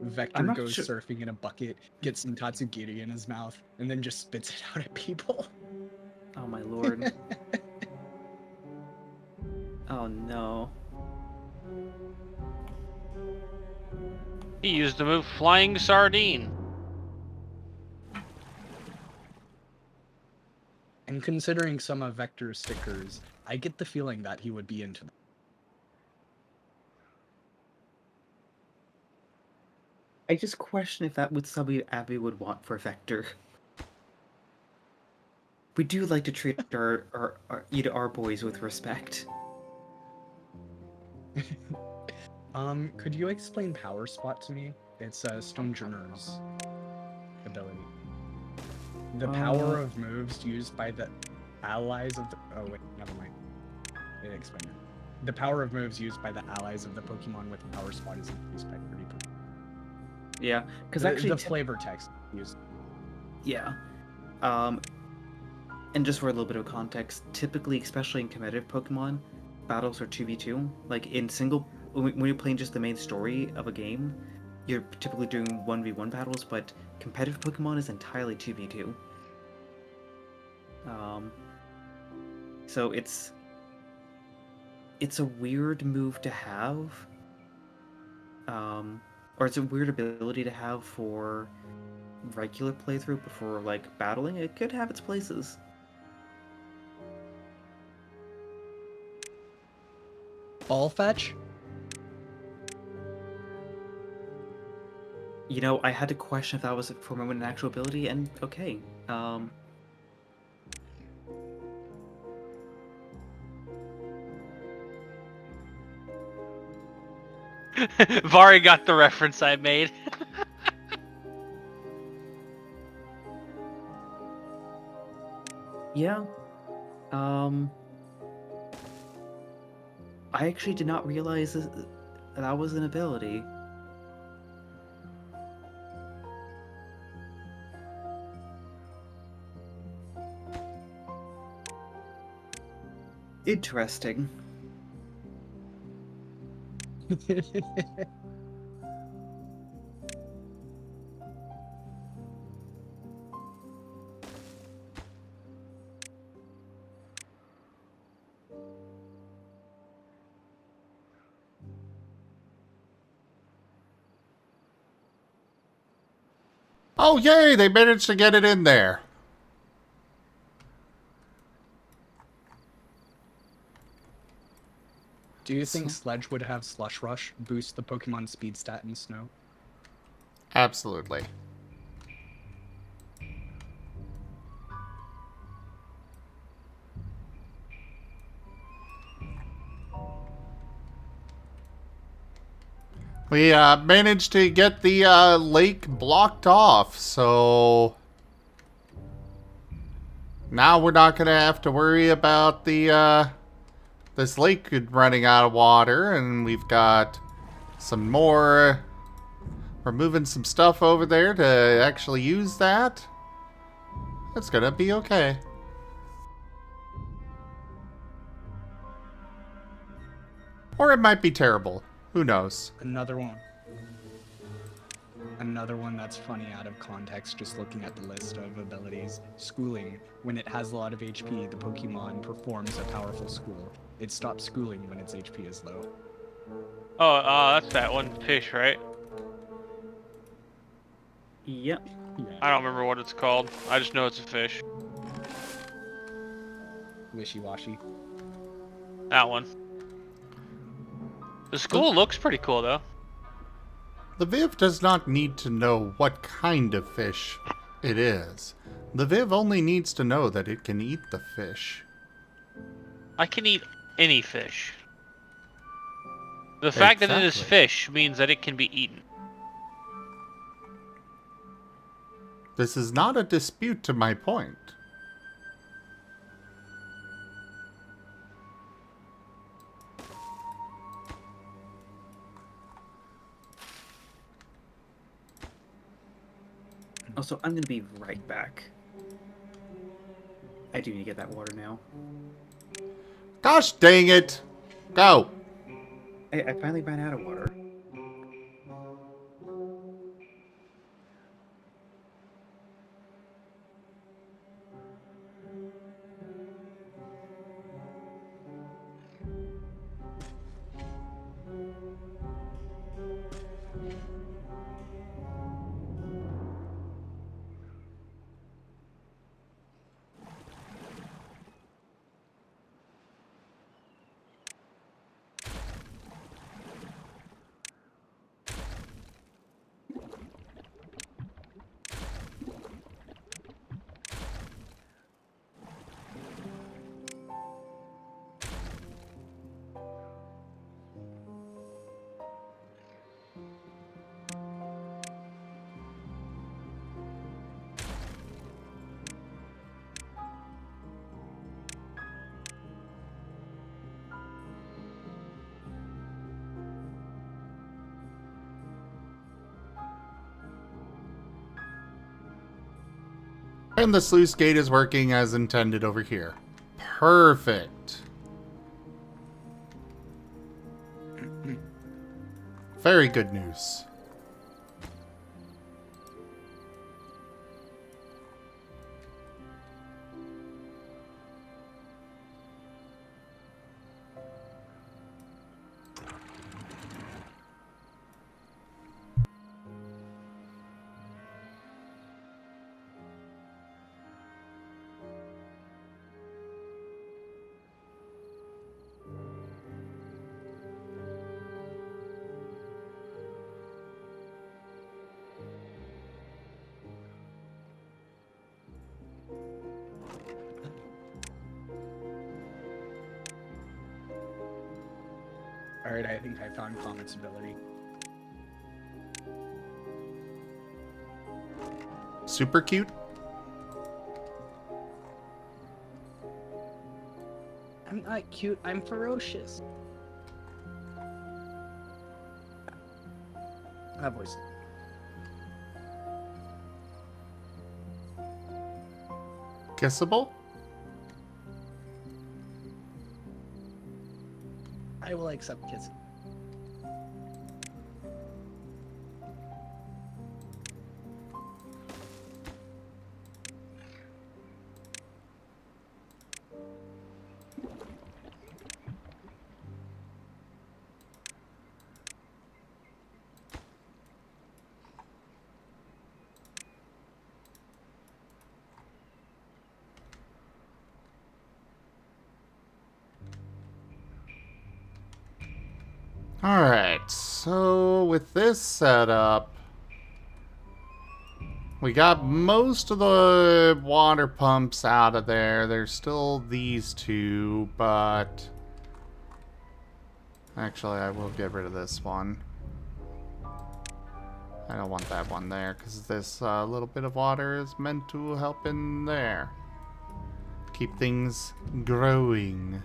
Vector I'm not goes sure- surfing in a bucket, gets some Tatsugiri in his mouth, and then just spits it out at people. Oh my lord. Oh no. He used the move Flying Sardine. And considering some of Vector's stickers, I get the feeling that he would be into them. I just question if that was something Abby would want for Vector. We do like to treat our boys with respect. Could you explain Power Spot to me? It's Stonejourner's ability. The power of moves used by the allies of the... Oh, wait, never mind. It explained it. The power of moves used by the allies of the Pokemon with Power Spot is increased by 30%. Yeah, because The actually... flavor text used. Yeah. And just for a little bit of context, typically, especially in competitive Pokemon, battles are 2v2. Like, in single... When you're playing just the main story of a game, you're typically doing 1v1 battles, but competitive Pokemon is entirely 2v2. So it's a weird move to have, or it's a weird ability to have for regular playthrough, but for like battling, it could have its places. Ball Fetch? You know, I had to question if that was for an actual ability, and okay. Vari got the reference I made. Yeah. I actually did not realize that was an ability. Interesting. Oh, yay! They managed to get it in there. Do you think Sledge would have Slush Rush boost the Pokemon speed stat in snow? Absolutely. We managed to get the lake blocked off, so now we're not going to have to worry about the this lake running out of water, and we've got some more. We're moving some stuff over there to actually use that. It's going to be okay. Or it might be terrible. Who knows? Another one. Another one that's funny out of context, just looking at the list of abilities. Schooling. When it has a lot of HP, the Pokemon performs a powerful school. It stops schooling when its HP is low. Oh, that's that one fish, right? Yep. Yeah. I don't remember what it's called. I just know it's a fish. Wishy-washy. That one. The school looks pretty cool, though. The Viv does not need to know what kind of fish it is. The Viv only needs to know that it can eat the fish. I can eat any fish. The fact that it is Exactly. fish means that it can be eaten. This is not a dispute to my point. Also, I'm gonna be right back. I do need to get that water now. Gosh dang it! Go! I finally ran out of water. And the sluice gate is working as intended over here. Perfect. Very good news. Alright, I think I found Comet's ability. Super cute. I'm not cute, I'm ferocious. That voice. Kissable? I will accept kissing. Alright, so with this setup, we got most of the water pumps out of there. There's still these two, but... Actually, I will get rid of this one. I don't want that one there, because this little bit of water is meant to help in there. Keep things growing.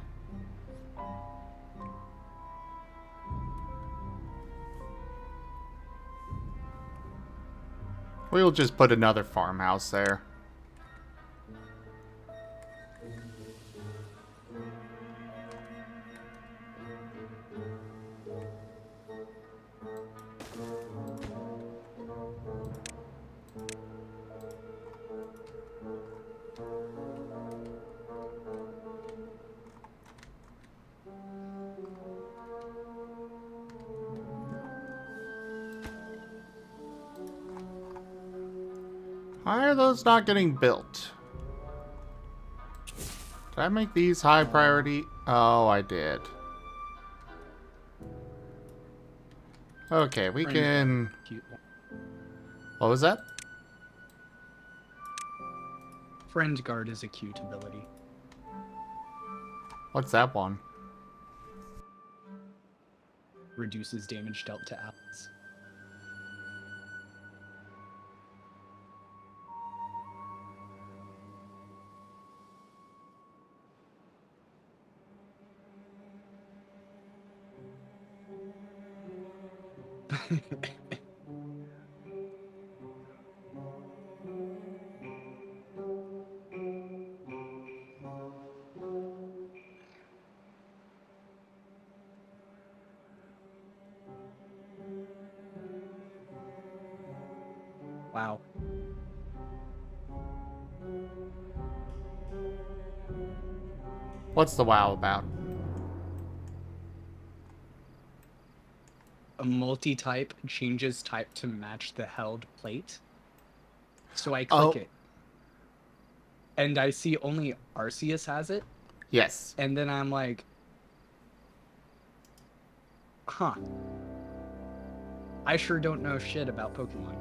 We'll just put another farmhouse there. Why are those not getting built? Did I make these high priority? Oh, I did. Okay, we can... Cute one. What was that? Friend Guard is a cute ability. What's that one? Reduces damage dealt to allies. Wow. What's the WoW about? A multi-type changes type to match the held plate. So I click it. And I see only Arceus has it. Yes. And then I'm like, huh. I sure don't know shit about Pokemon.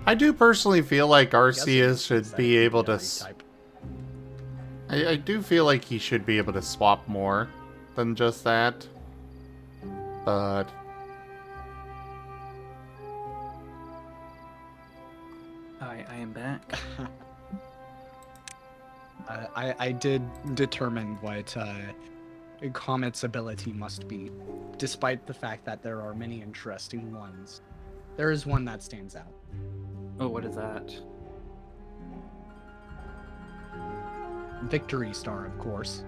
I do personally feel like I guess Arceus it's should that be able to... secondary type. I do feel like he should be able to swap more than just that. But... I am back. I did determine what Comet's ability must be, despite the fact that there are many interesting ones. There is one that stands out. Oh, what is that? Victory Star, of course.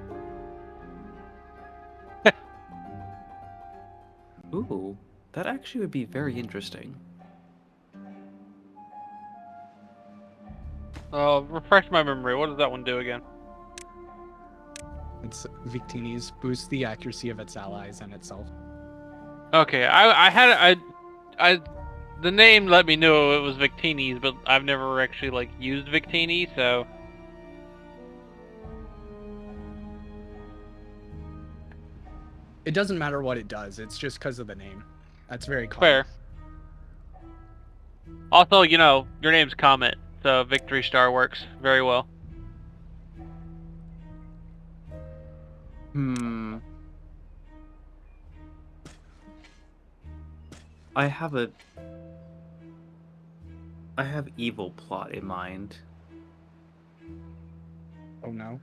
Ooh, that actually would be very interesting. Refresh my memory. What does that one do again? It's Victini's boosts the accuracy of its allies and itself. Okay, the name let me know it was Victini's, but I've never actually like used Victini, so. It doesn't matter what it does, it's just because of the name. That's very common. Fair. Also, you know, your name's Comet, so Victory Star works very well. I have evil plot in mind. Oh no.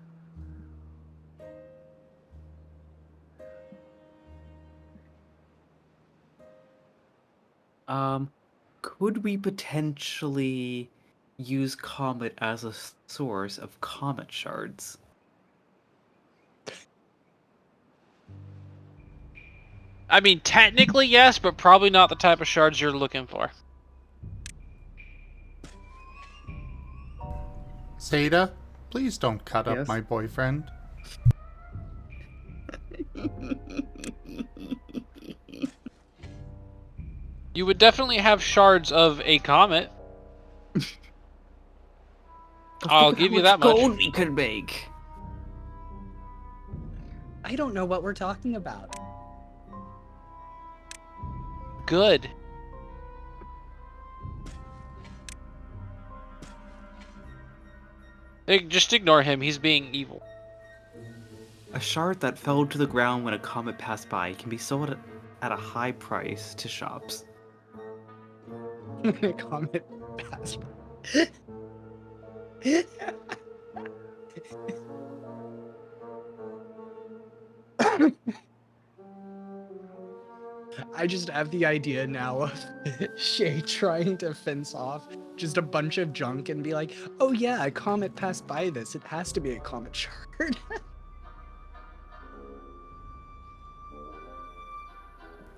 Could we potentially use Comet as a source of Comet shards? I mean, technically yes, but probably not the type of shards you're looking for. Zeta, please don't cut up Yes? my boyfriend. You would definitely have shards of a comet. I'll Look at give how you much that much. gold we could make. I don't know what we're talking about. Good. Just ignore him. He's being evil. A shard that fell to the ground when a comet passed by can be sold at a high price to shops. Comet pass. I just have the idea now of Shay trying to fence off just a bunch of junk and be like, oh yeah, a comet passed by this. It has to be a comet shard.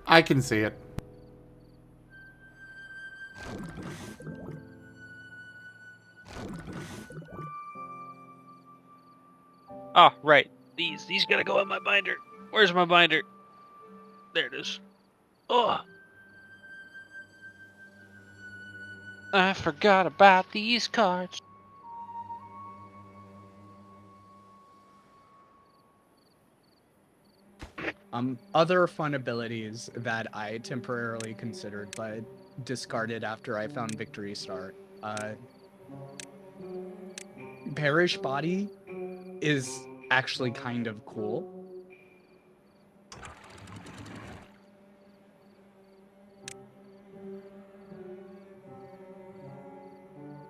I can see it. Ah, right. These gotta go in my binder. Where's my binder? There it is. Oh, I forgot about these cards. Other fun abilities that I temporarily considered but discarded after I found Victory Star. Perish Body is actually kind of cool.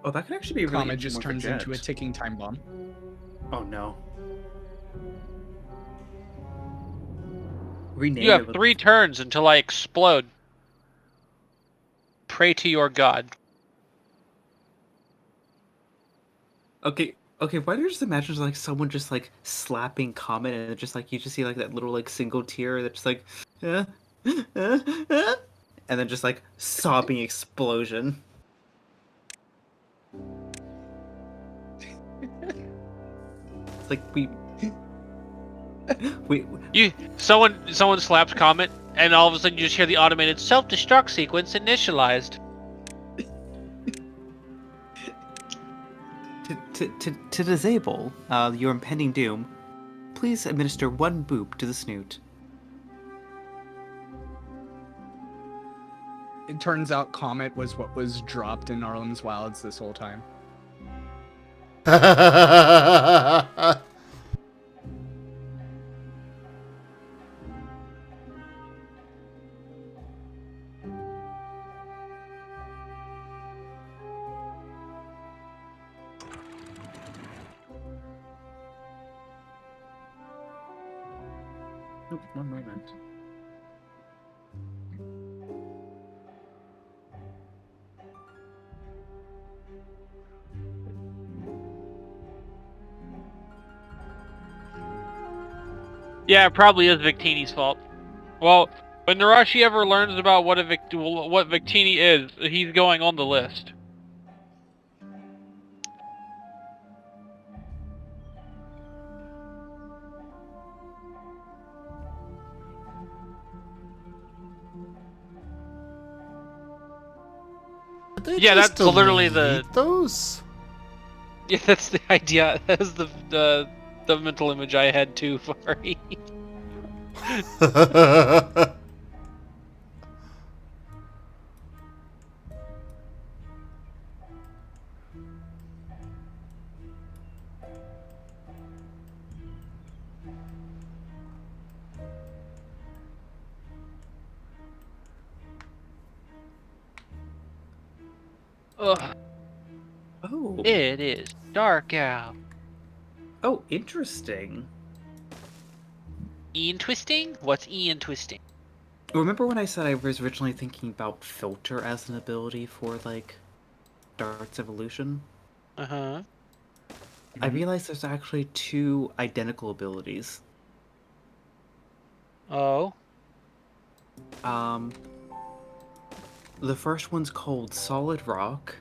Oh, that could actually be really Comet interesting just one for turns into a Jet. ticking time bomb. Oh no. Rename You it have with 3 turns until I explode. Pray to your god. Okay, why do you just imagine like someone just like slapping Comet and just like you just see like that little like single tear that's just like and then just like sobbing explosion. It's like Someone slaps Comet, and all of a sudden you just hear the automated self-destruct sequence initialized. To disable your impending doom, please administer 1 boop to the snoot. It turns out Comet was what was dropped in Arlen's Wilds this whole time. Oop, one moment. Yeah, it probably is Victini's fault. Well, when Narashi ever learns about what Victini is, he's going on the list. Did they Yeah, just that's literally the delete those? yeah, that's the idea. That was the mental image I had too, Furry. Ugh, Oh. it is dark out. Oh, interesting. Ian twisting? What's Ian twisting? Remember when I said I was originally thinking about filter as an ability for like Dart's evolution? Uh-huh. I realized there's actually 2 identical abilities. Oh. The first one's called Solid Rock.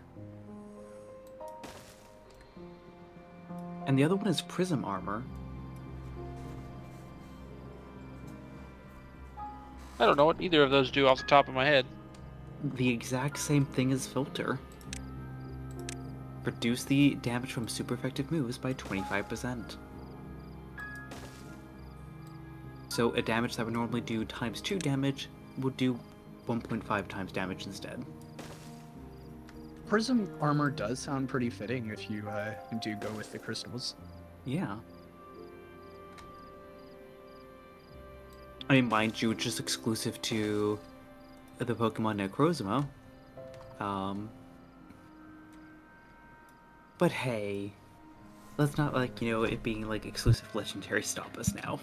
And the other one is Prism Armor. I don't know what either of those do off the top of my head. The exact same thing as Filter. Reduce the damage from super effective moves by 25%. So a damage that would normally do times 2 damage would do 1.5 times damage instead. Prism armor does sound pretty fitting if you do go with the crystals. Yeah. I mean, mind you, it's just exclusive to the Pokemon Necrozma. But hey, let's not, like, you know, it being, like, exclusive legendary stop us now.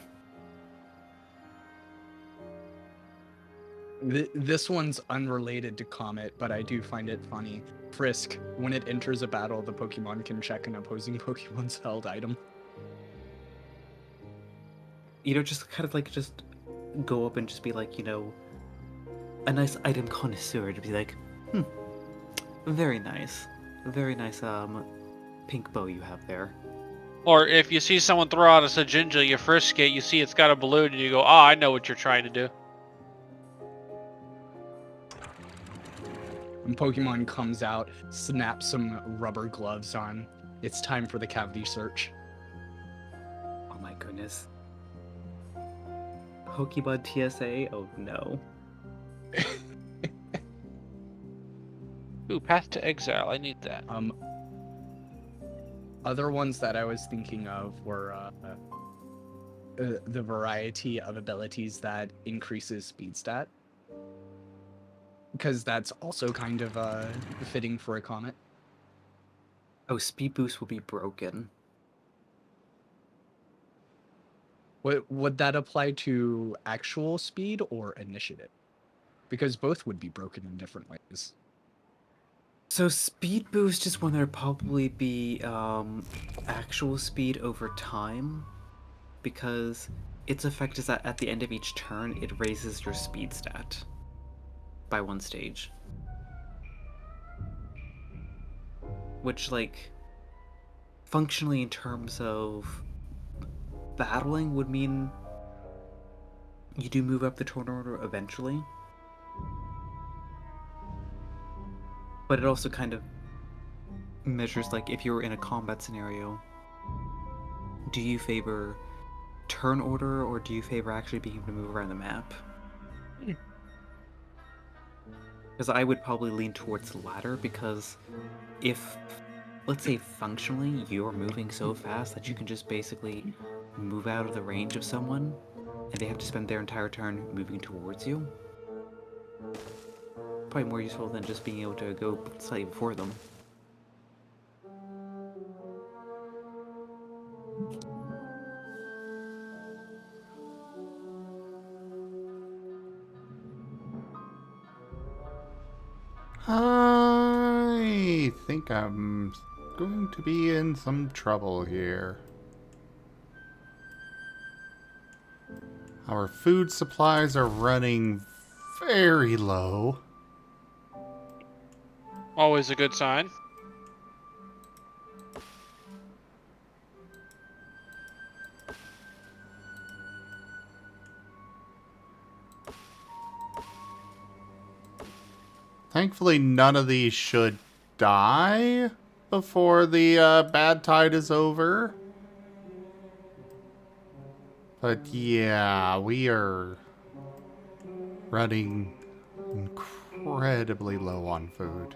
This one's unrelated to Comet, but I do find it funny. Frisk, when it enters a battle, the Pokemon can check an opposing Pokemon's held item. You know, just kind of, like, just go up and just be like, you know, a nice item connoisseur to be like, very nice. Very nice, pink bow you have there. Or if you see someone throw out a Sajinja, you frisk it, you see it's got a balloon, and you go, I know what you're trying to do. When Pokemon comes out, snap some rubber gloves on. It's time for the cavity search. Oh my goodness. Pokebud TSA? Oh no. Ooh, Path to Exile, I need that. Other ones that I was thinking of were the variety of abilities that increases speed stat. Because that's also kind of fitting for a Comet. Oh, Speed Boost will be broken. Would that apply to actual speed or initiative? Because both would be broken in different ways. So Speed Boost is when there'd probably be actual speed over time, because its effect is that at the end of each turn, it raises your speed stat by 1 stage. Which, like, functionally in terms of battling would mean you do move up the turn order eventually. But it also kind of measures, like, if you were in a combat scenario, do you favor turn order or do you favor actually being able to move around the map? Because I would probably lean towards the latter, because if, let's say, functionally you're moving so fast that you can just basically move out of the range of someone and they have to spend their entire turn moving towards you, probably more useful than just being able to go slightly before them. I think I'm going to be in some trouble here. Our food supplies are running very low. Always a good sign. Thankfully, none of these should die before the bad tide is over. But yeah, we are running incredibly low on food.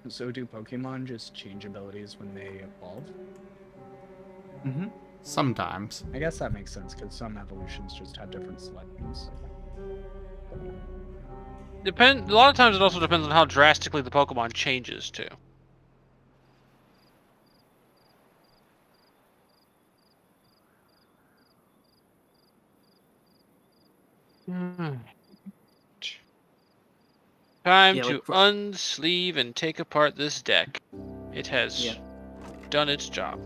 So do Pokemon just change abilities when they evolve? Mm-hmm. Sometimes. I guess that makes sense, because some evolutions just have different selections. A lot of times it also depends on how drastically the Pokemon changes, too. Time Yeah, to like unsleeve and take apart this deck. It has done its job.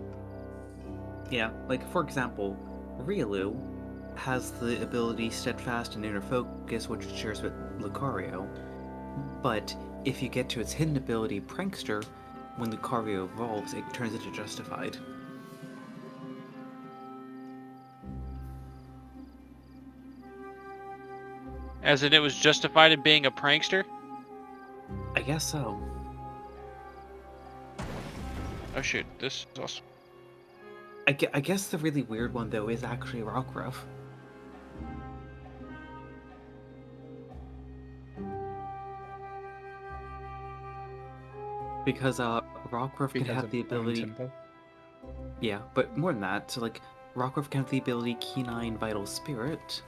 Yeah, like, for example, Riolu has the ability Steadfast and Inner Focus, which it shares with Lucario. But if you get to its hidden ability, Prankster, when Lucario evolves, it turns into Justified. As in, it was justified in being a prankster? I guess so. Oh shoot, this is awesome. I guess the really weird one, though, is actually Rockruff. Because Rockruff can Because have of the ability... tempo. Yeah, but more than that, so like, Rockruff can have the ability E29 Vital Spirit,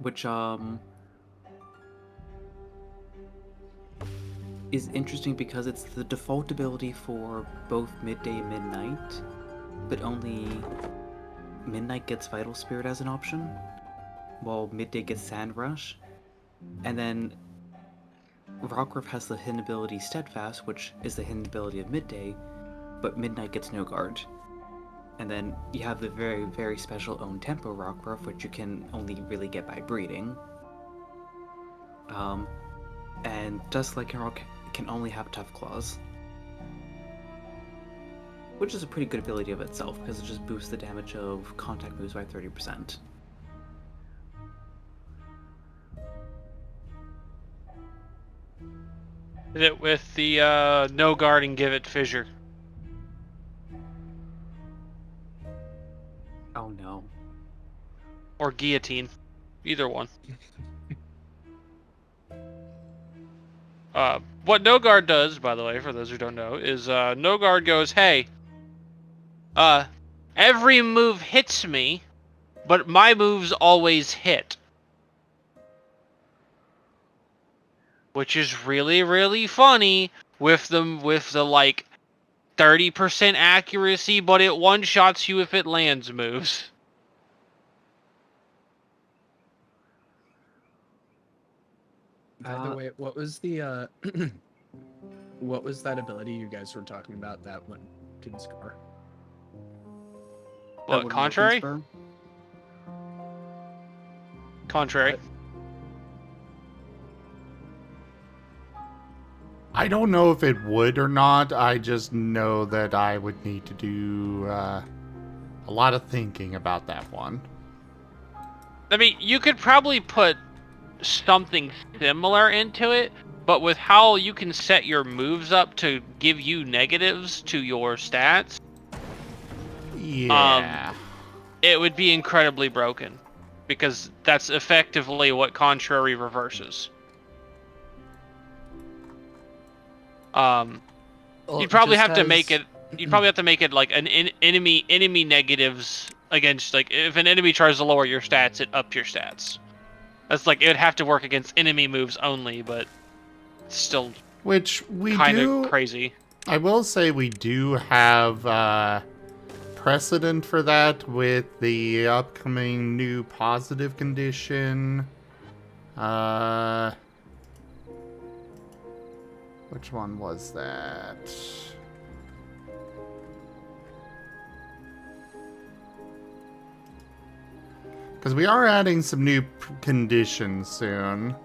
which is interesting because it's the default ability for both Midday and Midnight, but only Midnight gets Vital Spirit as an option, while Midday gets Sand Rush, and then Rockruff has the hidden ability Steadfast, which is the hidden ability of Midday, but Midnight gets no guard. And then you have the very, very special Own Tempo Rockruff, which you can only really get by breeding. And just like Rock can only have Tough Claws. Which is a pretty good ability of itself, because it just boosts the damage of contact moves by 30%. Hit it with the no guard and give it fissure. Oh no. Or guillotine. Either one. What no guard does, by the way, for those who don't know, is no guard goes, hey, every move hits me, but my moves always hit. Which is really, really funny with the like 30% accuracy, but it one-shots you if it lands moves. By the way, what was the what was that ability you guys were talking about that one can score? What, contrary? Spur? Contrary. I don't know if it would or not. I just know that I would need to do a lot of thinking about that one. I mean, you could probably put something similar into it, but with how you can set your moves up to give you negatives to your stats, Yeah. it would be incredibly broken, because that's effectively what contrary reverses. You'd probably have to make it. You'd probably have to make it like an enemy negatives against, like, if an enemy tries to lower your stats, it ups your stats. That's like, it would have to work against enemy moves only, but it's still Which we kind do. of crazy. I will say we do have precedent for that with the upcoming new positive condition. Which one was that? Because we are adding some new conditions soon.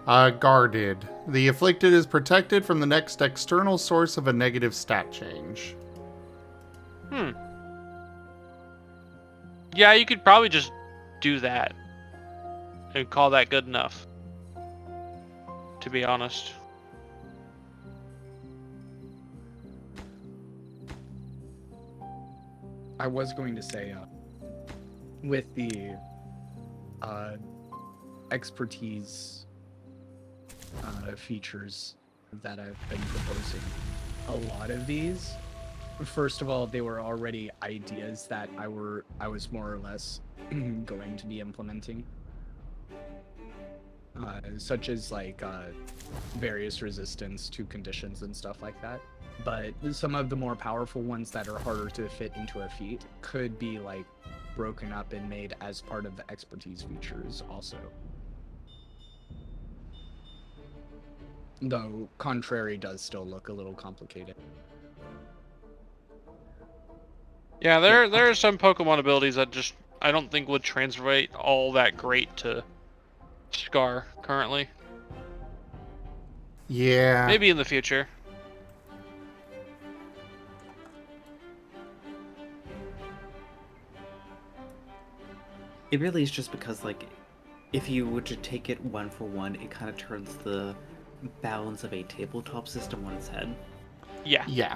Guarded. The afflicted is protected from the next external source of a negative stat change. Yeah, you could probably just do that and call that good enough, to be honest. I was going to say, with the expertise features that I've been proposing, a lot of these, first of all, they were already ideas that I was more or less going to be implementing, such as like various resistance to conditions and stuff like that. But some of the more powerful ones that are harder to fit into a feat could be like broken up and made as part of the expertise features also. Though contrary does still look a little complicated. Yeah, there are some Pokemon abilities that just I don't think would translate all that great to Scar currently. Yeah. Maybe in the future. It really is just because, like, if you were to take it one for one, it kind of turns the balance of a tabletop system on its head. Yeah. Yeah.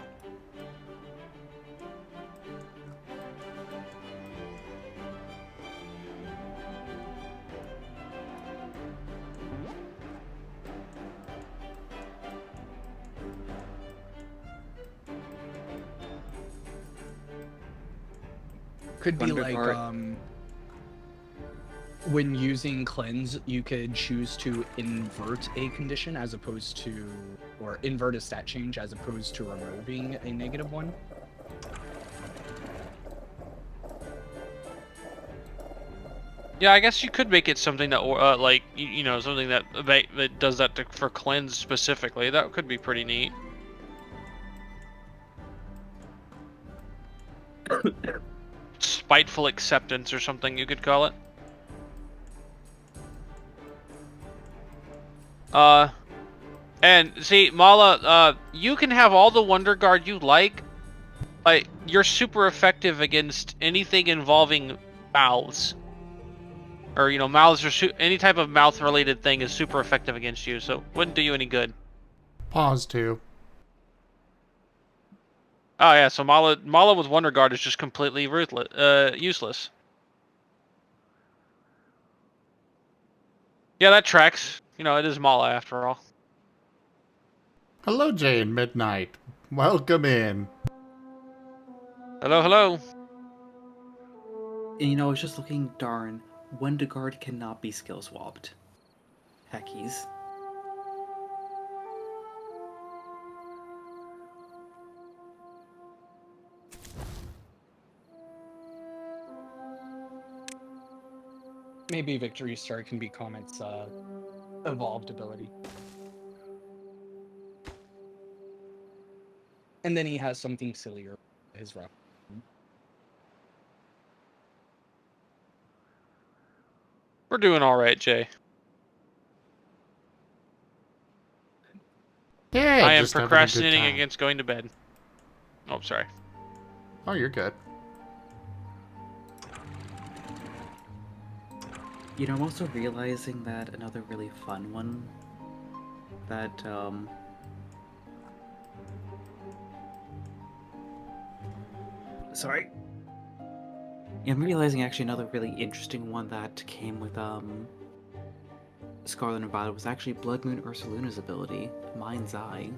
Could be Wonder like Guard. when using cleanse, you could choose to invert a condition as opposed to, or invert a stat change as opposed to removing a negative one. Yeah, I guess you could make it something that, like, you know, something that does that for cleanse specifically. That could be pretty neat. Spiteful acceptance or something you could call it. And see, Mala, you can have all the Wonder Guard you like. You're super effective against anything involving mouths. Or, you know, mouths or any type of mouth-related thing is super effective against you, so wouldn't do you any good. Pause too. Oh yeah, so Mala with Wonder Guard is just completely useless. Yeah, that tracks. You know, it is Mala after all. Hello, Jane Midnight. Welcome in. Hello, hello. And, you know, I was just looking, darn, Wonder Guard cannot be skill swapped. Heckies. Maybe Victory Star can be Comet's evolved ability. And then he has something sillier, his rock. We're doing all right, Jay. Yeah, I am just having a good procrastinating time. against going to bed. Oh, sorry. Oh, you're good. You know, I'm also realizing that another really fun one that, sorry. Yeah, I'm realizing actually another really interesting one that came with, Scarlet and Violet was actually Blood Moon Ursaluna's ability, Mind's Eye.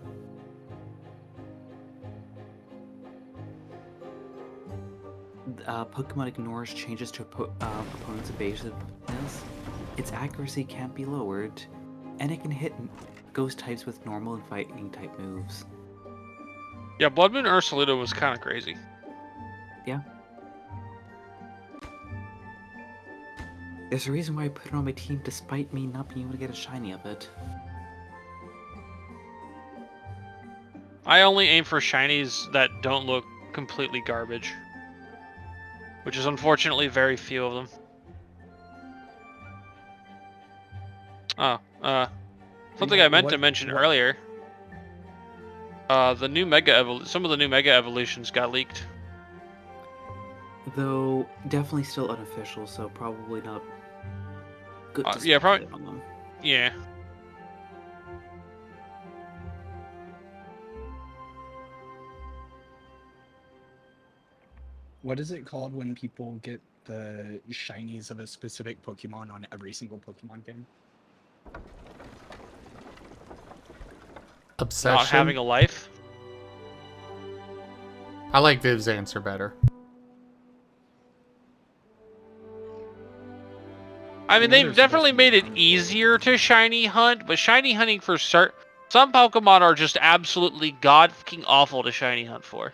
Pokemon ignores changes to opponent's evasiveness. Its accuracy can't be lowered, and it can hit ghost types with normal and fighting type moves. Yeah, Blood Moon Ursaluna was kind of crazy. Yeah. There's a reason why I put it on my team despite me not being able to get a shiny of it. I only aim for shinies that don't look completely garbage. Which is unfortunately very few of them. Oh, something I meant to mention earlier. The new some of the new Mega Evolutions got leaked. Though, definitely still unofficial, so probably not good to Yeah, probably. speculate on them. Yeah. What is it called when people get the shinies of a specific Pokemon on every single Pokemon game? Obsession. Not having a life. I like Viv's answer better. I mean, they've definitely made it easier to shiny hunt, but shiny hunting for some Pokemon are just absolutely god-fucking awful to shiny hunt for.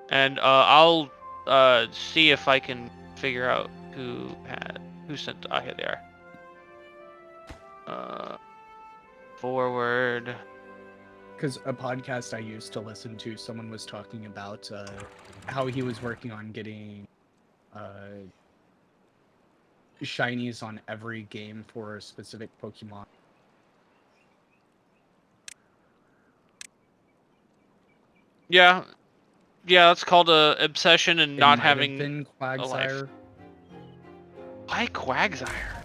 And I'll see if I can figure out who sent. Oh, here they are. Forward. Because a podcast I used to listen to, someone was talking about how he was working on getting shinies on every game for a specific Pokemon. Yeah, yeah, that's called a obsession and It not might have having been a life. Quagsire. Why Quagsire?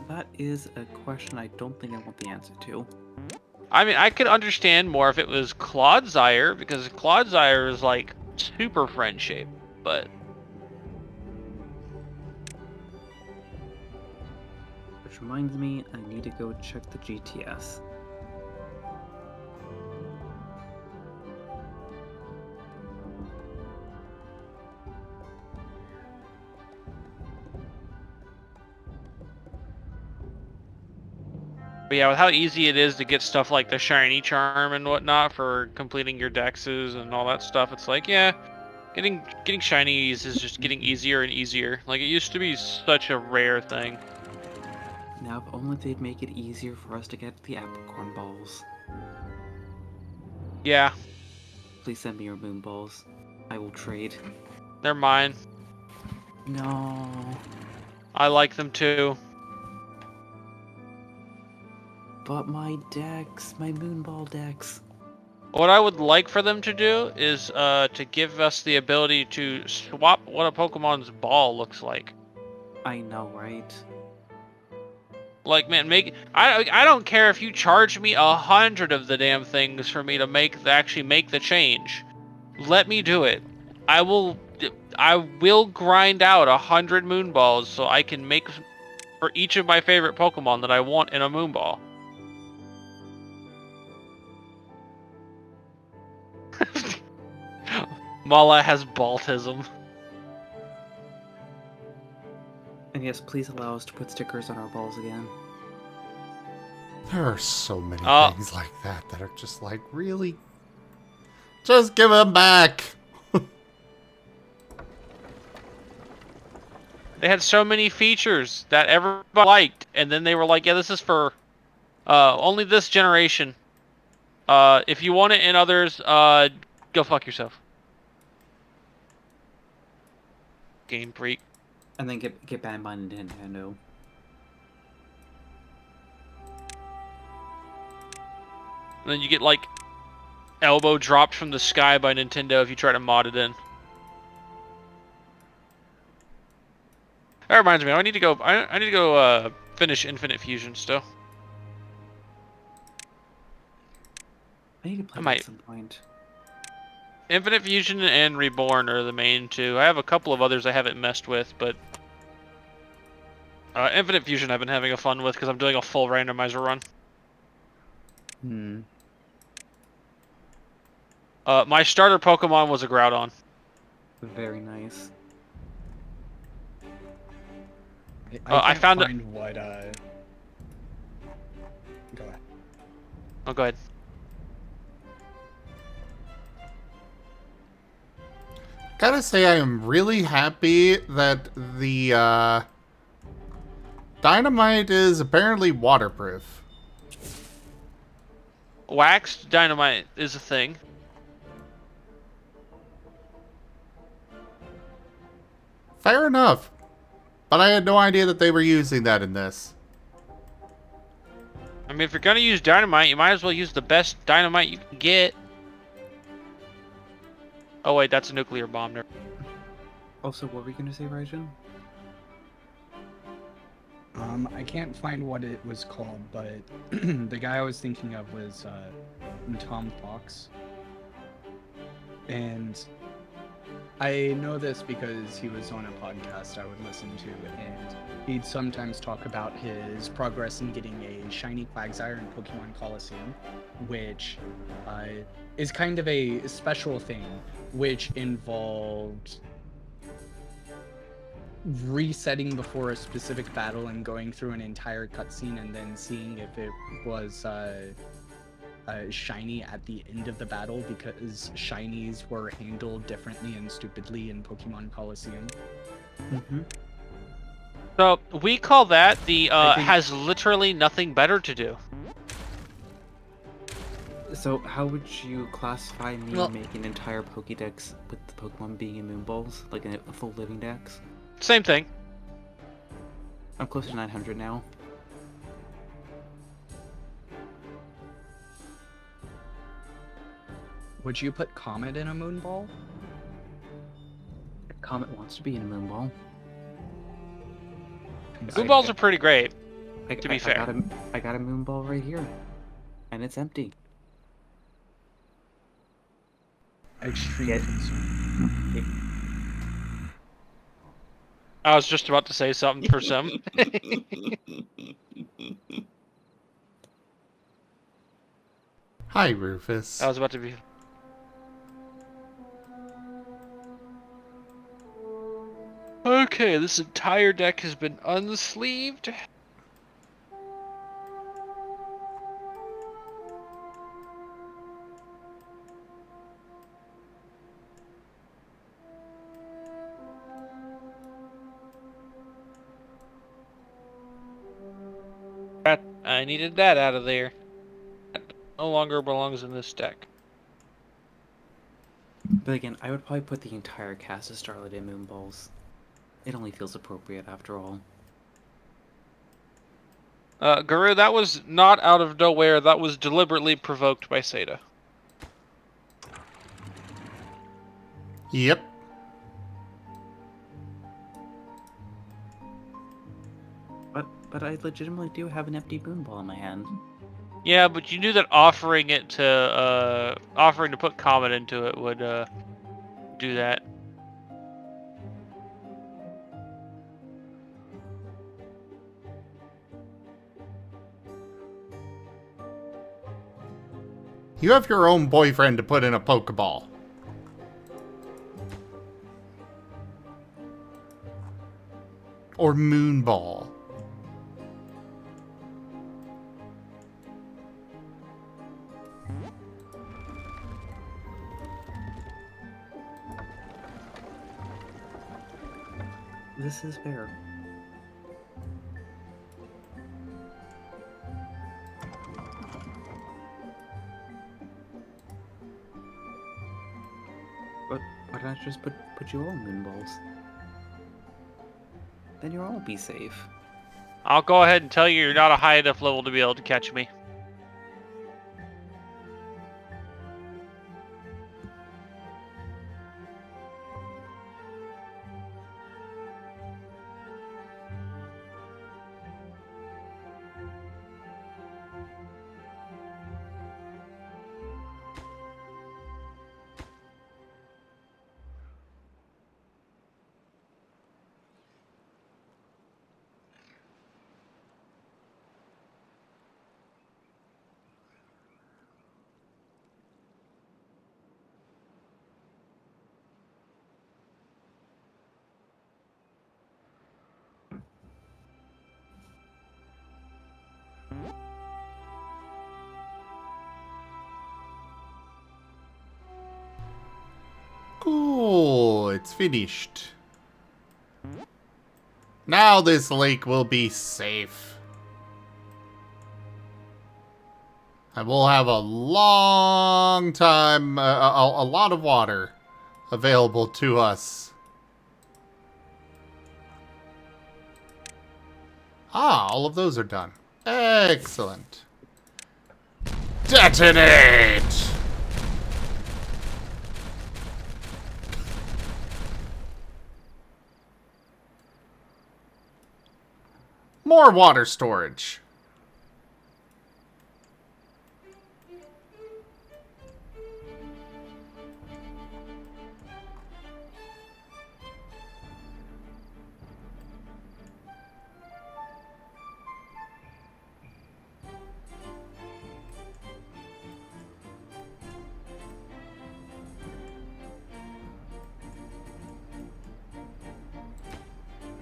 That is a question I don't think I want the answer to. I mean, I could understand more if it was Clodsire, because Clodsire is like super friend shape, but Which reminds me, I need to go check the GTS. yeah, with how easy it is to get stuff like the shiny charm and whatnot for completing your dexes and all that stuff, it's like, yeah, getting shinies is just getting easier and easier. Like, it used to be such a rare thing. Now, if only they'd make it easier for us to get the apricorn balls. Yeah, Please send me your moon balls. I will trade. they're mine. No. I like them too. But my decks, my moonball decks. What I would like for them to do is to give us the ability to swap what a Pokemon's ball looks like. I know, right? Like, man, I don't care if you charge me 100 of the damn things for me to actually make the change. Let me do it. I will grind out 100 Moonballs so I can make for each of my favorite Pokemon that I want in a Moonball. Mala has Baltism. And yes, please allow us to put stickers on our balls again. There are so many Oh. things like that that are just like, really? Just give them back! They had so many features that everybody liked, and then they were like, yeah, this is for only this generation. If you want it in others, go fuck yourself. Game freak. And then get banned by Nintendo. And then you get, like, elbow dropped from the sky by Nintendo if you try to mod it in. That reminds me, I need to go finish Infinite Fusion still. I need to play I that might. at some point. Infinite Fusion and Reborn are the main two. I have a couple of others I haven't messed with, but Infinite Fusion I've been having a fun with because I'm doing a full randomizer run. My starter Pokemon was a Groudon. Very nice. I found it. find what. Go ahead. Oh, go ahead. Gotta say, I am really happy that the dynamite is apparently waterproof. Waxed Dynamite is a thing. Fair enough. But I had no idea that they were using that in this. I mean, if you're gonna use Dynamite, you might as well use the best Dynamite you can get. Oh wait, that's a nuclear bomb. Also, what were we gonna say, Raijin? I can't find what it was called, but the guy I was thinking of was Tom Fox. And I know this because he was on a podcast I would listen to, and he'd sometimes talk about his progress in getting a shiny Quagsire in Pokemon Coliseum, which is kind of a special thing, which involved resetting before a specific battle and going through an entire cutscene and then seeing if it was shiny at the end of the battle, because shinies were handled differently and stupidly in Pokemon Coliseum. So we call that the I think- has literally nothing better to do. So how would you classify me Well- making an entire Pokédex with the Pokemon being in Moonballs? Like a full living dex? Same thing. I'm close to 900 now. Would you put Comet in a Moonball? If Comet wants to be in a Moonball. Moonballs are pretty great. To be fair. I got a Moonball right here. And it's empty. Extreme Yeah. concern. I was just about to say something for some. Hi, Rufus. I was about to be. Okay, this entire deck has been unsleeved. I needed that out of there. That no longer belongs in this deck. But again, I would probably put the entire cast of Starlight in Moonballs. It only feels appropriate after all. Guru, that was not out of nowhere. That was deliberately provoked by Seda. Yep. But I legitimately do have an empty Moonball in my hand. Yeah, but you knew that offering to put Comet into it would do that. You have your own boyfriend to put in a Pokeball. Or Moonball. This is fair. But why not just put your own Moonballs? Then you'll all be safe. I'll go ahead and tell you you're not a high enough level to be able to catch me. Cool, it's finished. Now this lake will be safe. And we'll have a long time, a lot of water available to us. Ah, all of those are done. Excellent. Detonate! More water storage.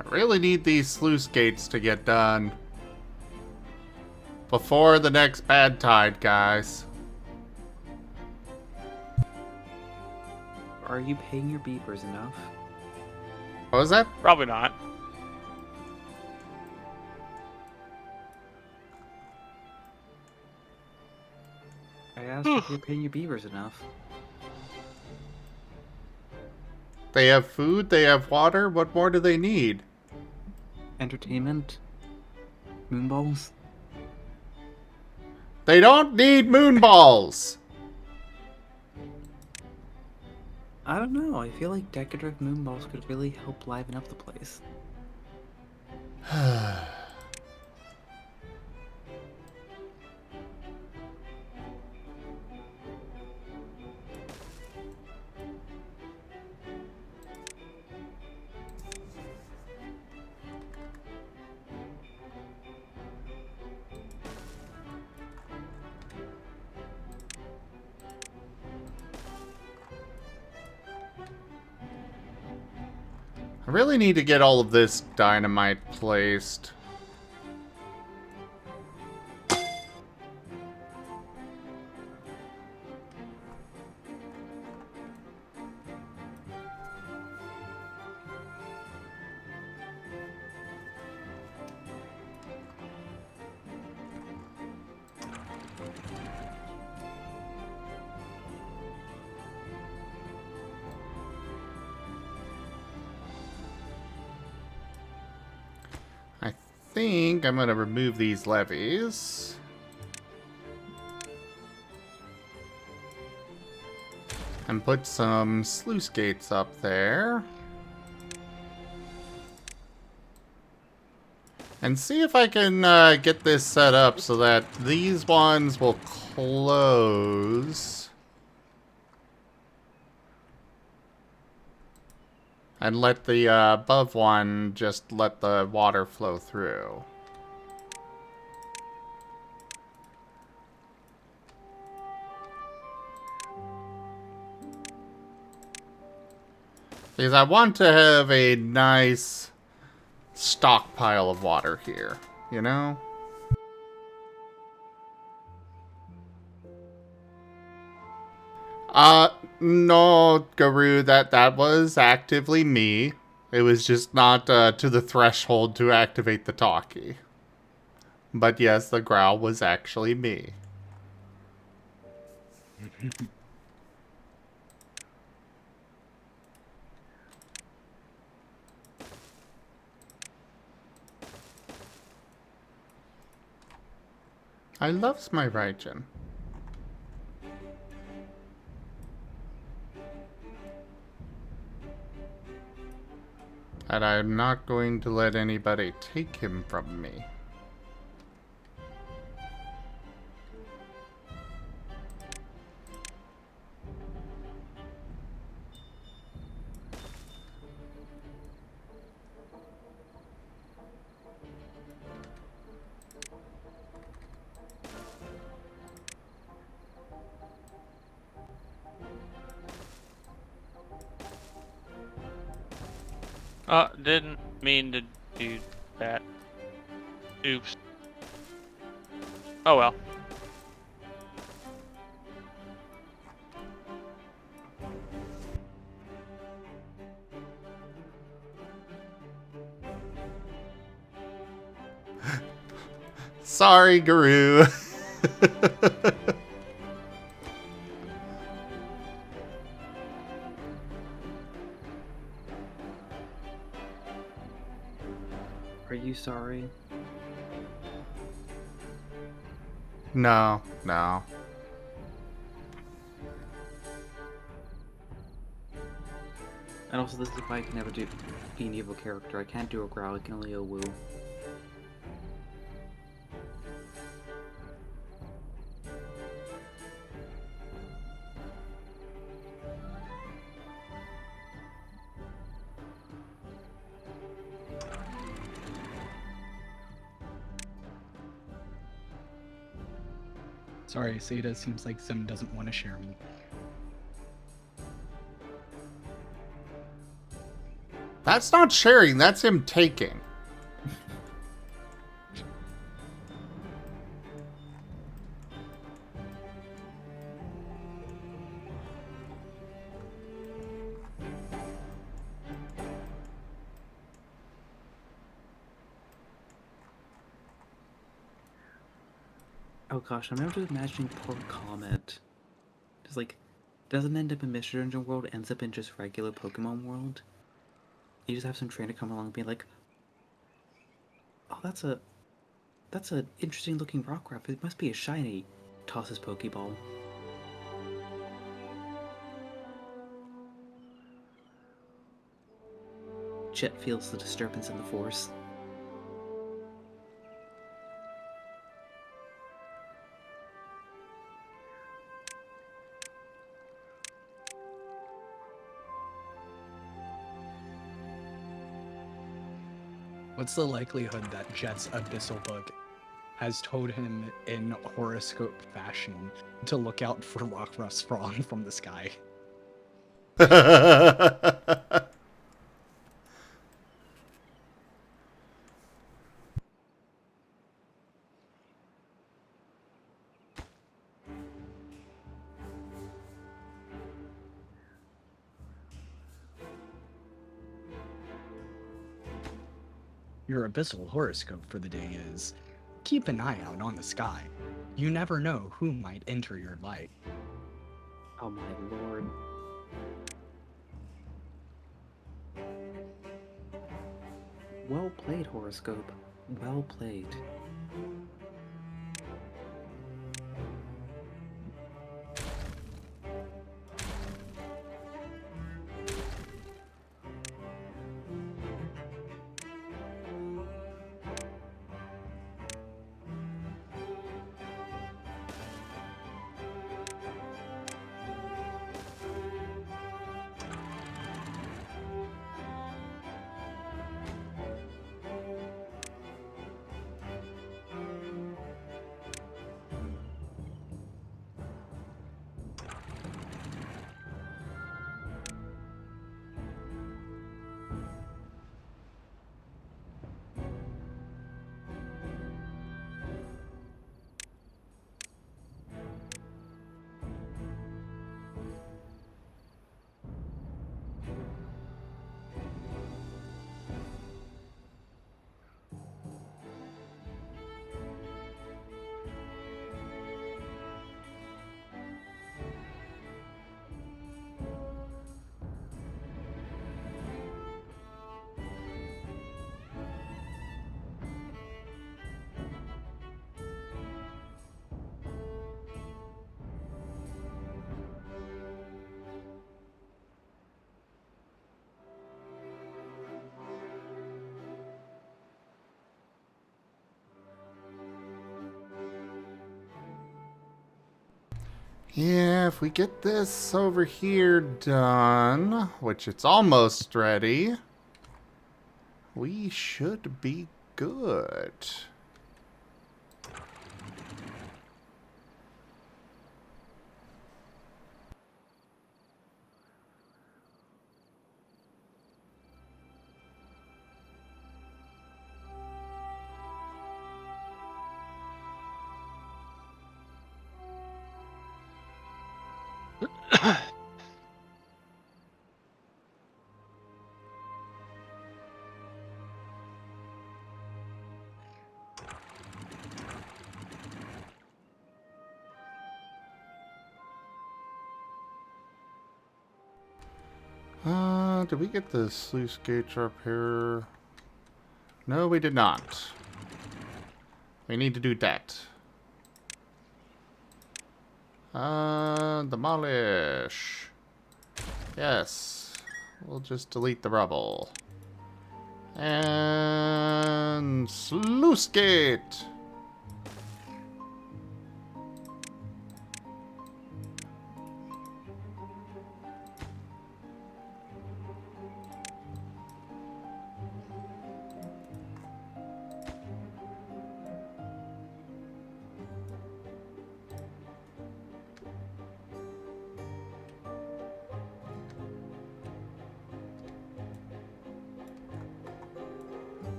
I really need these sluice gates to get done before the next bad tide, guys. Are you paying your beepers enough? What was that? Probably not. I asked for You're paying your beavers enough. They have food, they have water, what more do they need? Entertainment? Moonballs? They don't need moonballs! I don't know. I feel like decorative moonballs could really help liven up the place. I really need to get all of this dynamite placed. I think I'm going to remove these levees. And put some sluice gates up there. And see if I can get this set up so that these ones will close. And let the above one just let the water flow through. Because I want to have a nice stockpile of water here, you know? No, Guru, that was actively me. It was just not to the threshold to activate the talkie. But yes, the growl was actually me. I loves my Raijin. And I'm not going to let anybody take him from me. Didn't mean to do that. Oops. Oh well. Sorry, Guru. Are you sorry? No, no. And also, this is why I can never be an evil character. I can't do a growl, I can only a woo. Sorry, Seda, seems like Sim doesn't want to share me. That's not sharing, that's him taking. Oh gosh, I'm now just imagining poor Comet. Because, like, doesn't end up in Mystery Dungeon World, ends up in just regular Pokemon World. You just have some trainer come along and be like, oh, that's an interesting looking Rockruff. It must be a shiny. Tosses Pokeball. Chet feels the disturbance in the force. What's the likelihood that Jet's abyssal book has told him in horoscope fashion to look out for Rockruff's falling from the sky? Your abyssal horoscope for the day is, keep an eye out on the sky. You never know who might enter your light. Oh my lord. Well played, horoscope. Well played. Yeah, if we get this over here done, which it's almost ready, we should be good. Did we get the sluice gate repair? No, we did not. We need to do that. Demolish. Yes. We'll just delete the rubble. And sluice gate.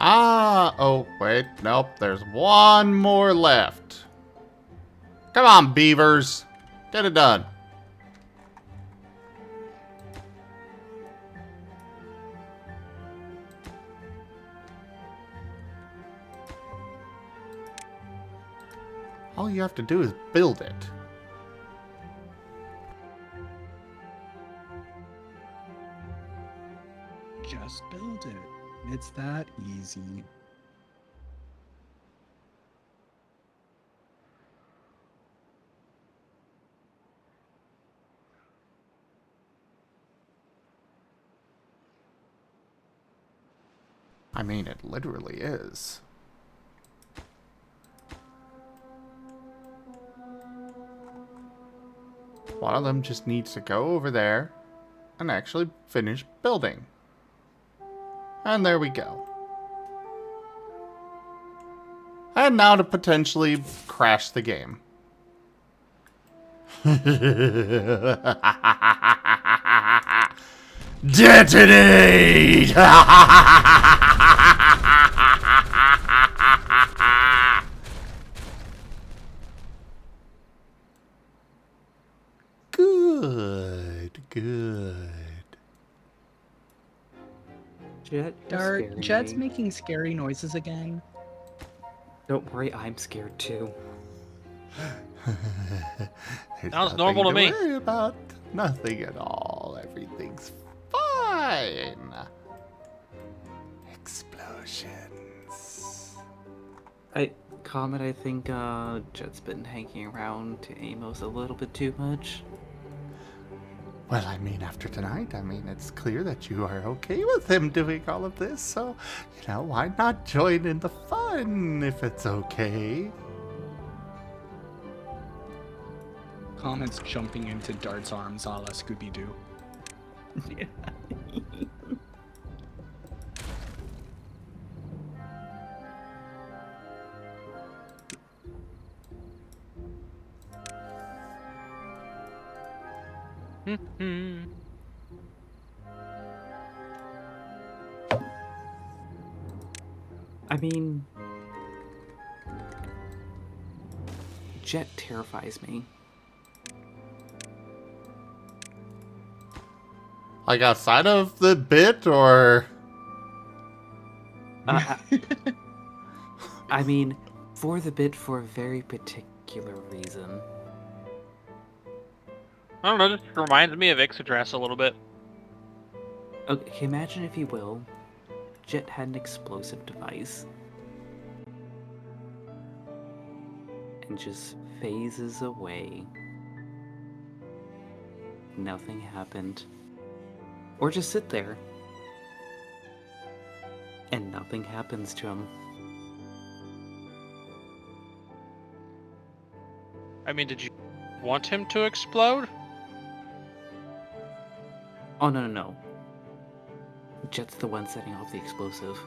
Oh, wait. Nope, there's one more left. Come on, beavers. Get it done. All you have to do is build it. Just build it. It's that easy. I mean, it literally is. One of them just needs to go over there and actually finish building. And there we go. And now to potentially crash the game. Detonate! Good, good. Jet, you're Dart, scaring Jet's me. making scary noises again. Don't worry, I'm scared too. There's Sounds nothing normal to me. worry about. Nothing at all. Everything's fine. Explosions. Comet, I think Jet's been hanging around to Amos a little bit too much. Well, I mean, after tonight, it's clear that you are okay with him doing all of this, so, why not join in the fun if it's okay? Comet's jumping into Dart's arms a la Scooby-Doo. Yeah. I mean, Jet terrifies me. Like outside of the bit, or? I mean, for the bit, for a very particular reason. I don't know, this reminds me of Ixodras a little bit. Okay, imagine if you will, Jet had an explosive device. And just phases away. Nothing happened. Or just sit there. And nothing happens to him. I mean, did you want him to explode? Oh, no. Jet's the one setting off the explosive.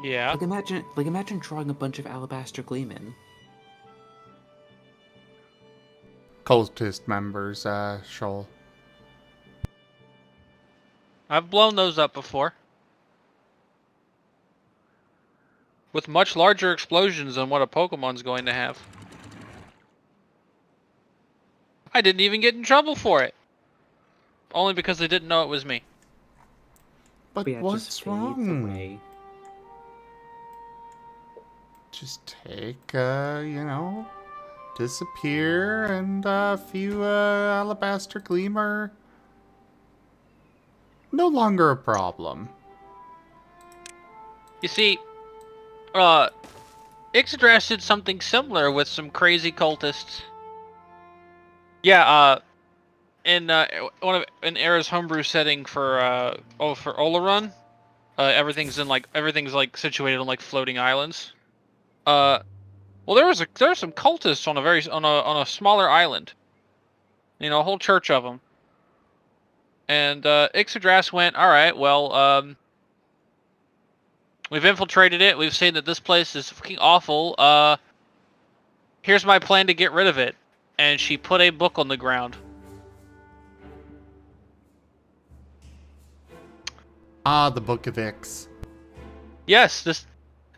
Yeah. Imagine drawing a bunch of alabaster gleemen. Cultist members, Shoal. I've blown those up before. With much larger explosions than what a Pokemon's going to have. I didn't even get in trouble for it. Only because they didn't know it was me. But Yeah, it just what's fades wrong? away. Just take, disappear, and a few alabaster gleamer. No longer a problem. You see, Ixodras did something similar with some crazy cultists. Yeah, in in Era's homebrew setting for Olarun, everything's like situated on like floating islands. Well, there were some cultists on a smaller island. A whole church of them. And Ixodras went, all right, well, we've infiltrated it. We've seen that this place is fucking awful. Here's my plan to get rid of it. And she put a book on the ground. Ah, the Book of Ix. Yes, this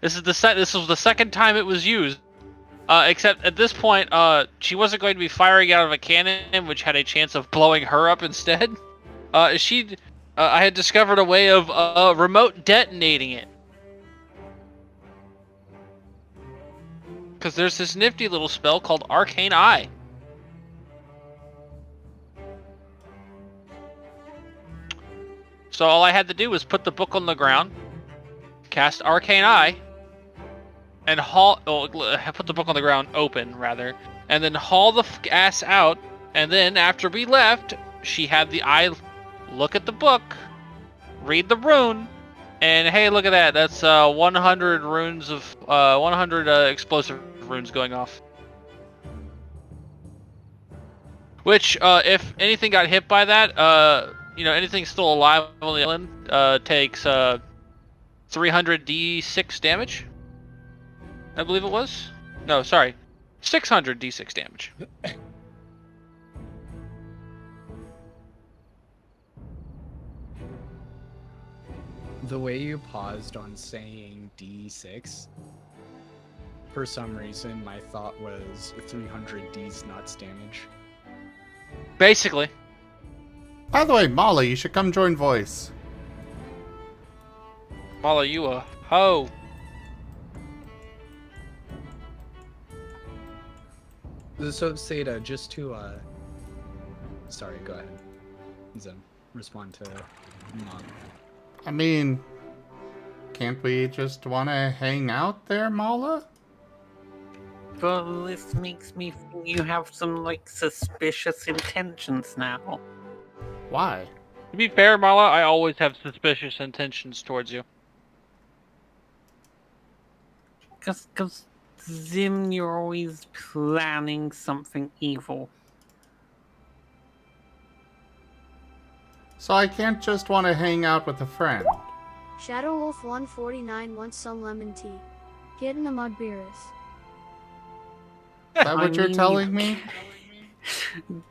was the second time it was used. Except at this point, she wasn't going to be firing out of a cannon, which had a chance of blowing her up instead. I had discovered a way of remote detonating it. Because there's this nifty little spell called Arcane Eye. So all I had to do was put the book on the ground, cast Arcane Eye, and put the book on the ground open, rather, and then haul the ass out, and then after we left, she had the eye look at the book, read the rune, and hey, look at that, that's 100 runes of 100 explosive runes going off. Which, if anything got hit by that, anything still alive on the island takes 300 d6 damage. I believe it was. No, sorry, 600 d6 damage. The way you paused on saying D6, for some reason, my thought was 300 D's nuts damage. Basically. By the way, Molly, you should come join voice. Mala, you a hoe. So, Seda, just to, sorry, go ahead. Zen, respond to Mom. I mean, can't we just want to hang out there, Mala? Well, this makes me think you have some, suspicious intentions now. Why? To be fair, Mala, I always have suspicious intentions towards you. Because, Zim, you're always planning something evil. So I can't just want to hang out with a friend. Shadow Wolf 149 wants some lemon tea. Get in the mud beers. Is that what you're telling me?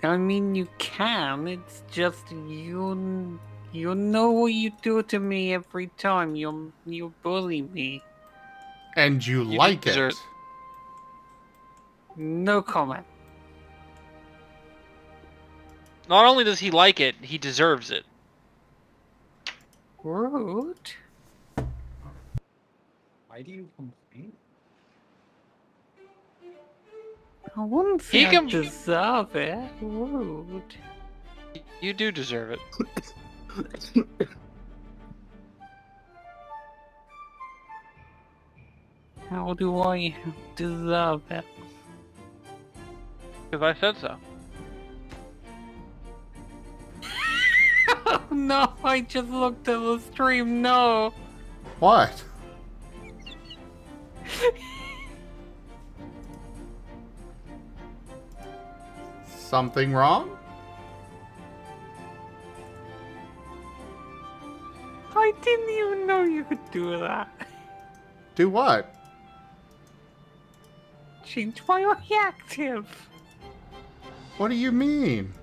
I mean, you can. It's just you know what you do to me every time. You bully me. And you like it. No comment. Not only does he like it, he deserves it. Rude. Why do you complain? I wouldn't say I deserve it. Rude. You do deserve it. How do I deserve it? Because I said so. No, I just looked at the stream, no! What? Something wrong? I didn't even know you could do that. Do what? Change my reactive. What do you mean?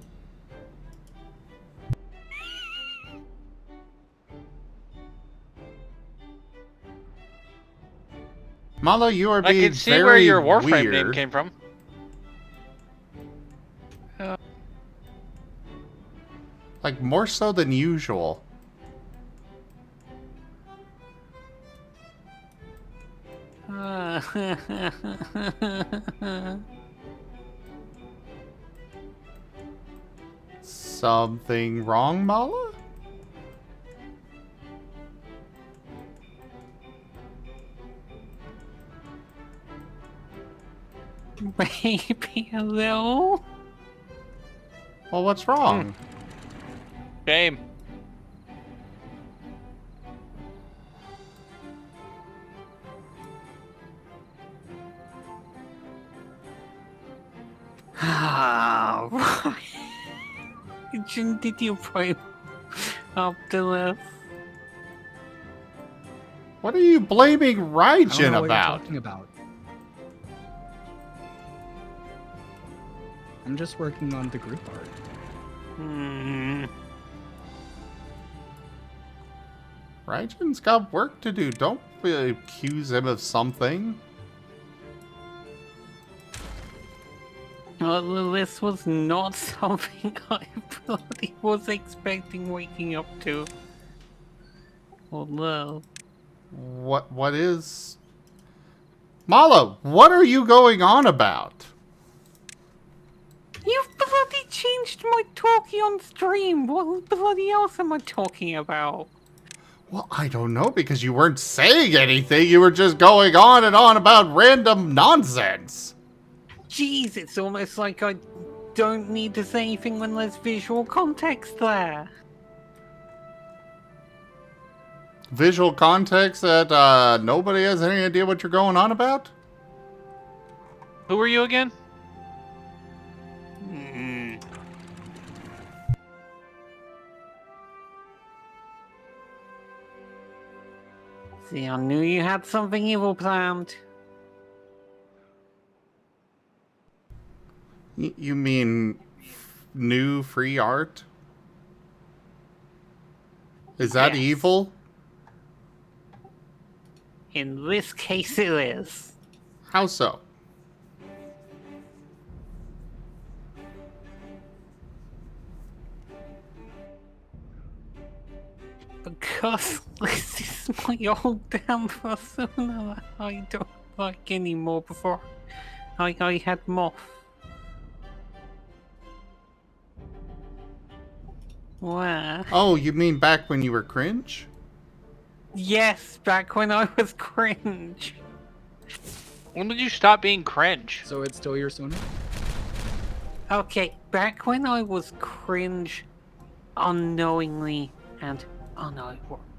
Mala, you are I being can see very where your Warframe weird. name came from. Like, more so than usual. Something wrong, Mala? Maybe a little. Well, what's wrong? Shame. Ah, did you point up the list? What are you blaming I don't Raijin know what you're about? talking about. I'm just working on the group art. Raijin's got work to do. Don't accuse him of something. Well, this was not something I bloody was expecting waking up to. Although... What is... Malo, what are you going on about? You've bloody changed my talkie on stream! What bloody else am I talking about? Well, I don't know, because you weren't saying anything. You were just going on and on about random nonsense. Jeez, it's almost like I don't need to say anything when there's visual context there. Visual context that nobody has any idea what you're going on about? Who are you again? See, I knew you had something evil planned. You mean new free art? Is that Yes. evil? In this case, it is. How so? Because this is my old damn persona that I don't like anymore before I had Moth. Where? Oh, you mean back when you were cringe? Yes, back when I was cringe. When did you stop being cringe? So it's still your Sona? Okay, back when I was cringe unknowingly and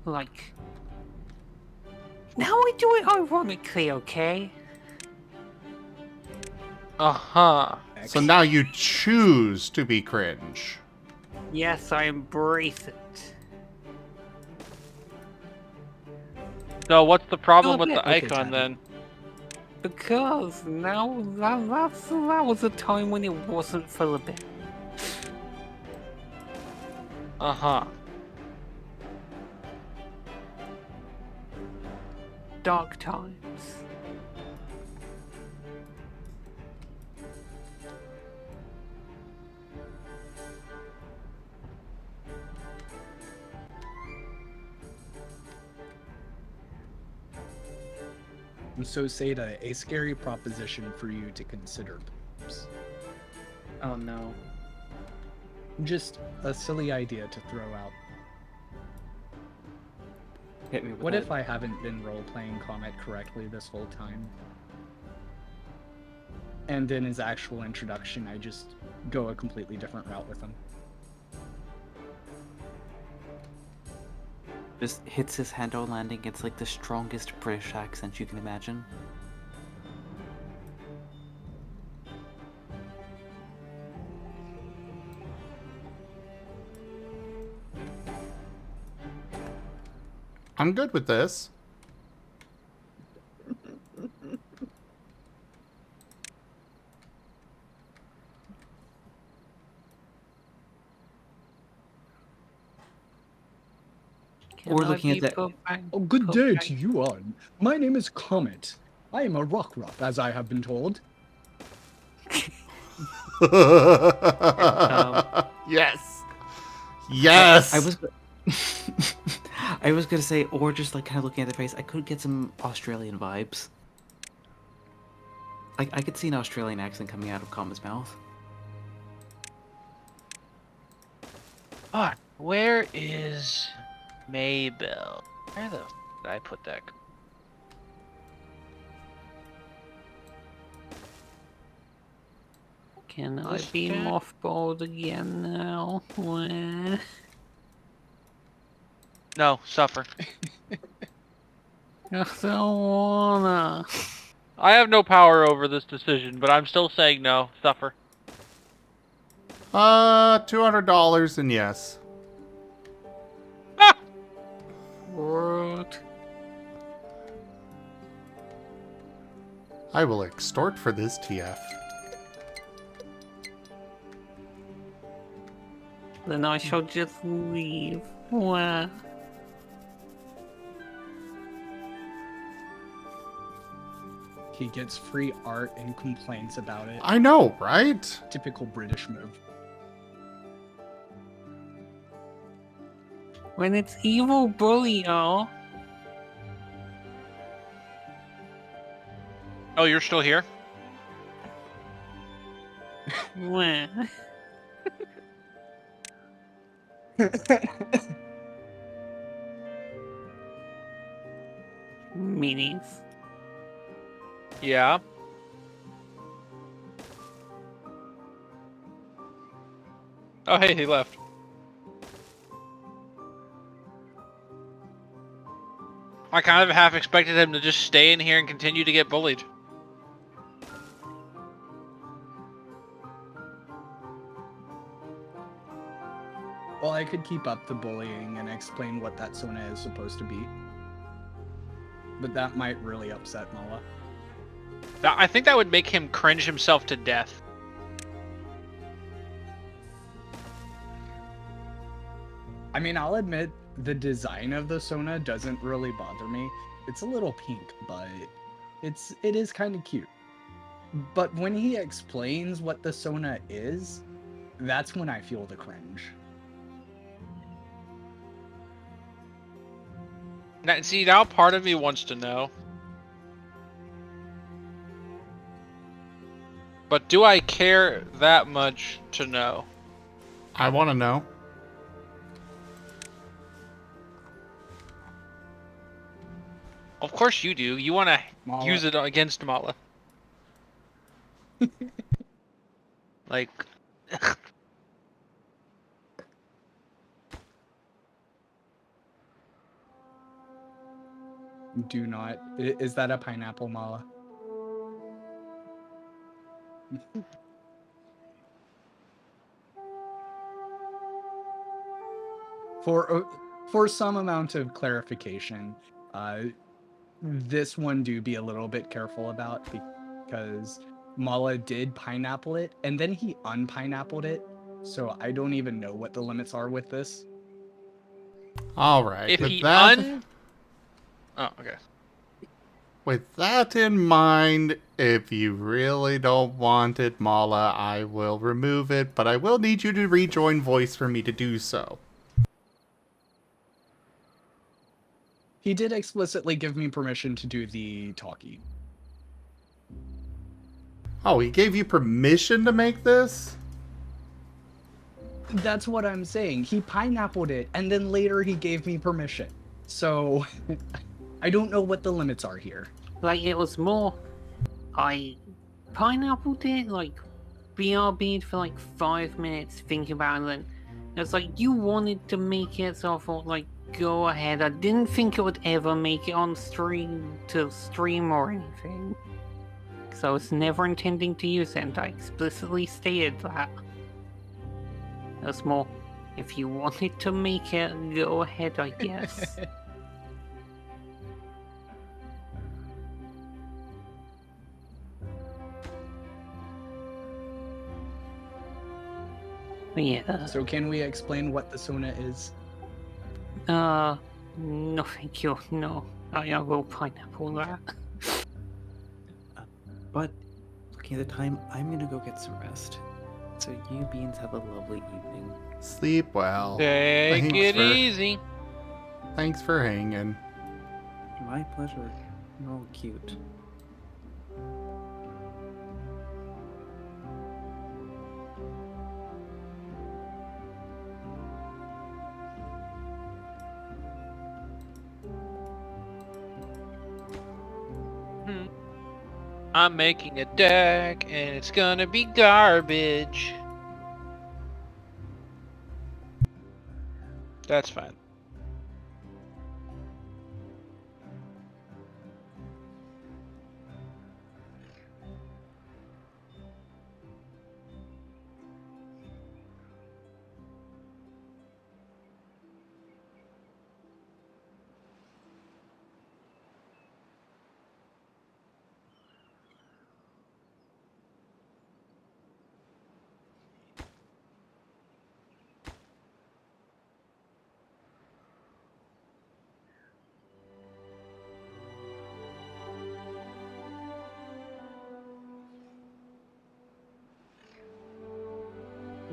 like... Now I do it ironically, okay? Uh-huh. So now you choose to be cringe. Yes, I embrace it. So what's the problem Oh, with yeah, the okay, icon Tiny. then? Because now that was a time when it wasn't for a bit. Uh-huh. Dark times. And so, Seda, a scary proposition for you to consider. Perhaps. Oh no. Just a silly idea to throw out. Hit me with What that. if I haven't been role-playing Comet correctly this whole time? And in his actual introduction, I just go a completely different route with him. Just hits his hand on landing. It's like the strongest British accent you can imagine. I'm good with this. Can We're I looking at be that- put back- Oh, good put day back- to you all. My name is Comet. I am a rock ruff, as I have been told. Yes. Yes. I was. I was gonna say, or just like kind of looking at the face, I could get some Australian vibes. I could see an Australian accent coming out of Comet's mouth. Fuck, where is Maybell? Where the f did I put that? Can I This be cat? mothballed again now? Where? No, suffer. I don't wanna. I have no power over this decision, but I'm still saying no, suffer. $200 and yes. What? I will extort for this TF. Then I shall just leave. Where? He gets free art and complains about it. I know, right? Typical British move. When it's evil bully, oh. Oh, you're still here? Mwah. Minis. Yeah. Oh, hey, he left. I kind of half expected him to just stay in here and continue to get bullied. Well, I could keep up the bullying and explain what that Sona is supposed to be. But that might really upset Mala. I think that would make him cringe himself to death. I mean, I'll admit the design of the Sona doesn't really bother me. It's a little pink, but it is kind of cute. But when he explains what the Sona is, that's when I feel the cringe. Now, see, now part of me wants to know. But do I care that much to know? I want to know. Of course you do. You want to Mala. use it against Mala. Like... Do not. Is that a pineapple, Mala? For some amount of clarification, this one do be a little bit careful about because Mala did pineapple it and then he unpineappled it, so I don't even know what the limits are with this. All right. If with he that, Oh, okay. with that in mind, if you really don't want it, Mala, I will remove it, but I will need you to rejoin voice for me to do so. He did explicitly give me permission to do the talkie. Oh, he gave you permission to make this? That's what I'm saying. He pineappled it and then later he gave me permission. So I don't know what the limits are here. Like, it was more... I pineappled it, like, BRB'd for like 5 minutes thinking about it, and it's like, you wanted to make it, so I thought, like, go ahead. I didn't think it would ever make it on stream or anything. Because I was never intending to use it, and I explicitly stated that. It was more, if you wanted to make it, go ahead, I guess. Yeah. So can we explain what the Sona is? No thank you, no. I will pineapple that. But looking at the time, I'm gonna go get some rest. So you beans have a lovely evening. Sleep well. Take Thanks it for- easy. Thanks for hanging. My pleasure. You're all cute. I'm making a deck, and it's gonna be garbage. That's fine.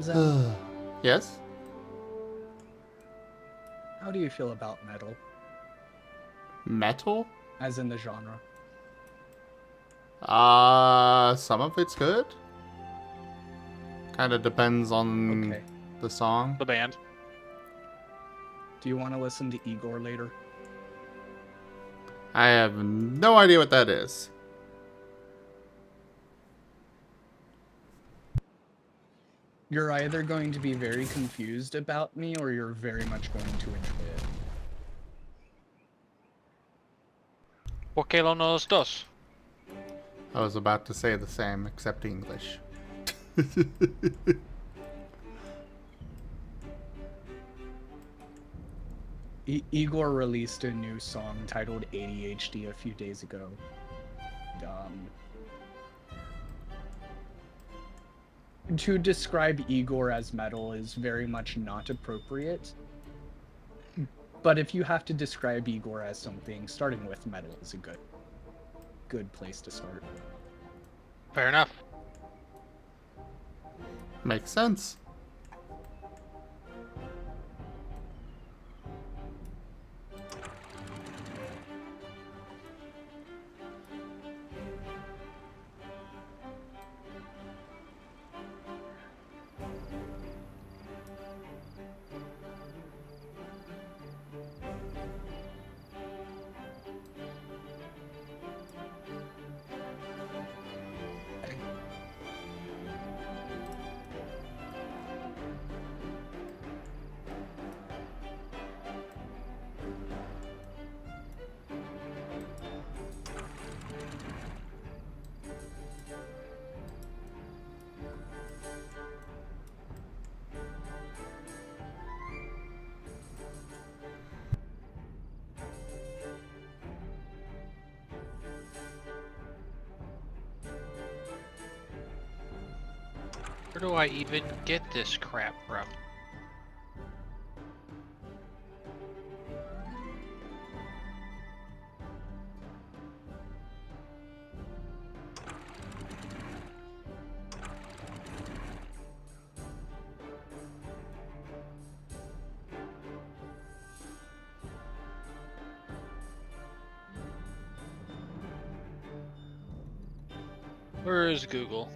Zen, Yes? how do you feel about metal, Metal? as in the genre? Some of it's good. Kind of depends on Okay. the song. The band. Do you want to listen to Igor later? I have no idea what that is. You're either going to be very confused about me, or you're very much going to enjoy it. ¿Por qué los dos? I was about to say the same, except English. Igor released a new song titled ADHD a few days ago. To describe Igor as metal is very much not appropriate. But if you have to describe Igor as something, starting with metal is a good place to start. Fair enough. Makes sense. Where do I even get this crap from? Where is Google?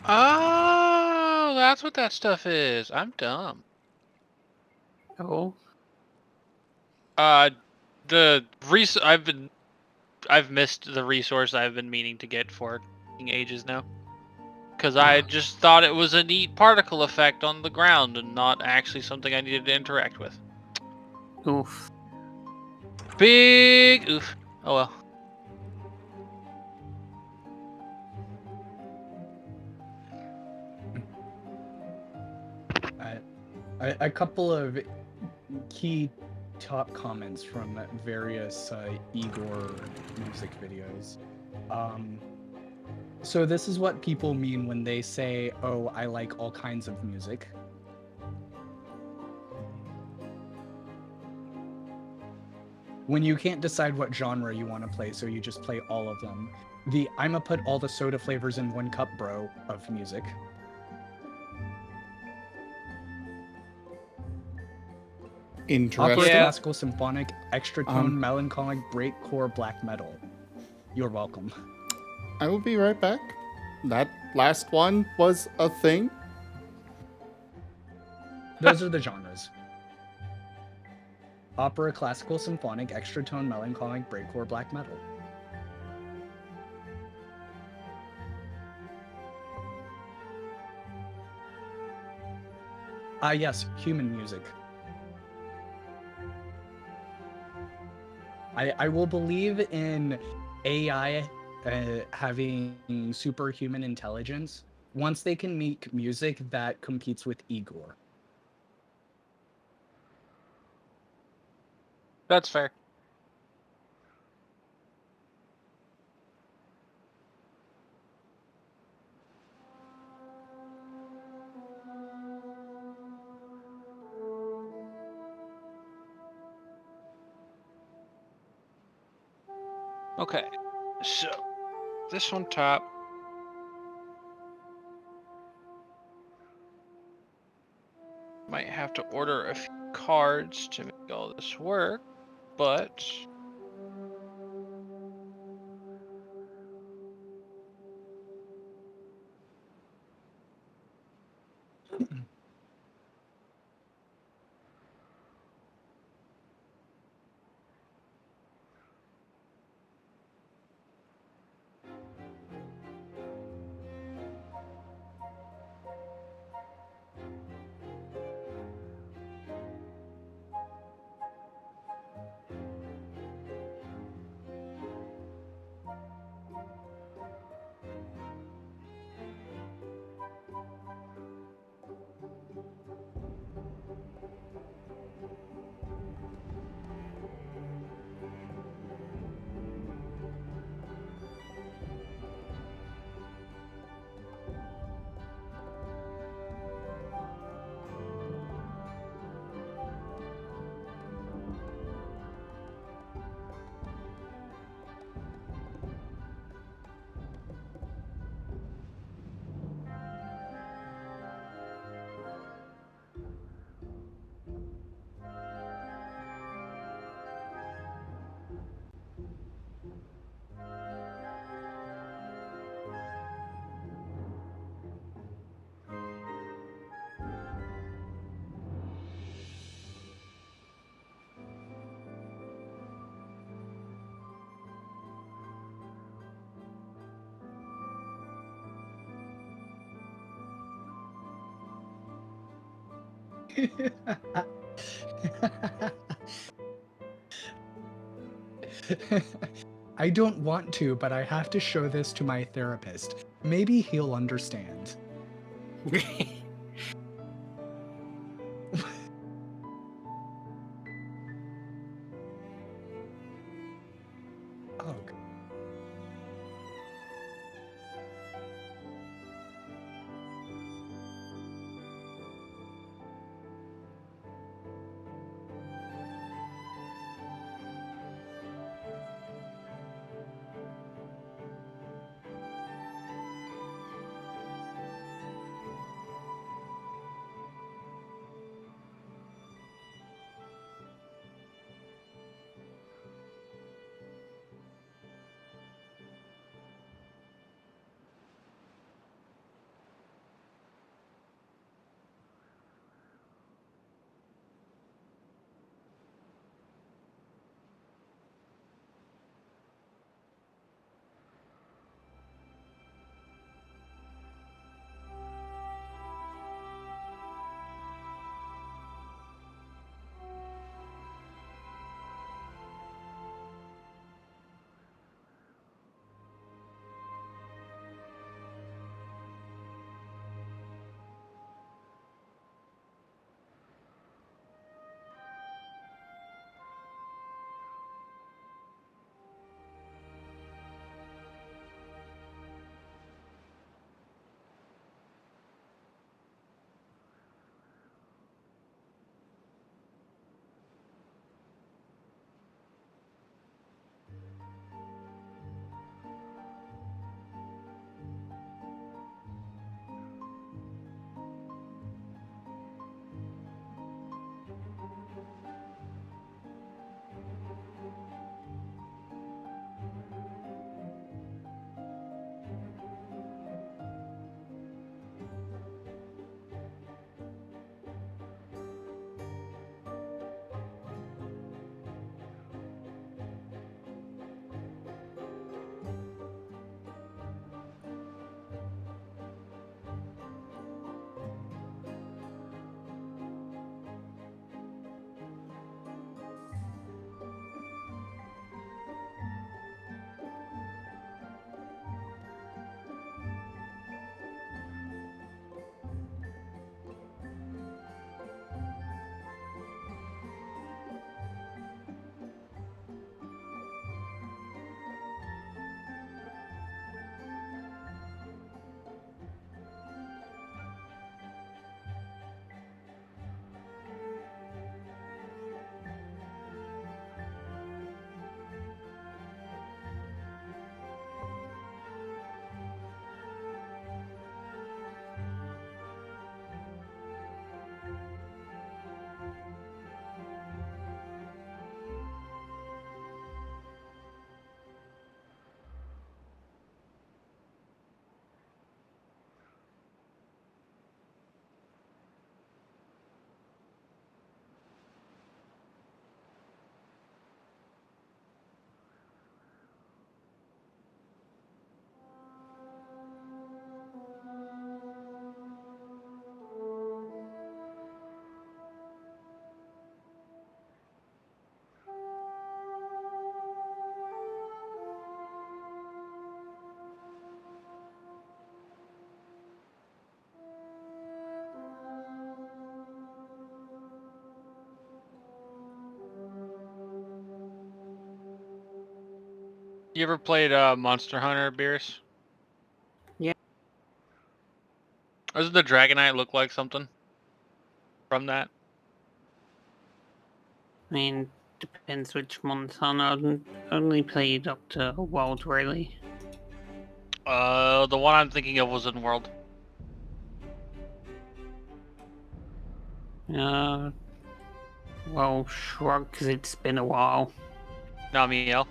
Oh, that's what that stuff is. I'm dumb. Oh. I've missed the resource I've been meaning to get for ages now. Because I just thought it was a neat particle effect on the ground and not actually something I needed to interact with. Oof. Big oof. Oh well. A couple of key top comments from various Igor music videos. So this is what people mean when they say, "Oh, I like all kinds of music." When you can't decide what genre you want to play, so you just play all of them. The "I'ma put all the soda flavors in one cup, bro" of music. Interesting. Opera, Yeah. classical, symphonic, extra tone, melancholic, breakcore, black metal. You're welcome. I will be right back. That last one was a thing. Those are the genres. Opera, classical, symphonic, extra tone, melancholic, breakcore, black metal. Yes, human music. I will believe in AI having superhuman intelligence once they can make music that competes with Igor. That's fair. Okay, so this on top. Might have to order a few cards to make all this work, but I don't want to, but I have to show this to my therapist. Maybe he'll understand. Oh, You ever played Monster Hunter, Beerus? Yeah. Doesn't the Dragonite look like something from that? I mean, depends which Montana. I only played up to World, really. The one I'm thinking of was in World. Well, shrug, because it's been a while. Namiel.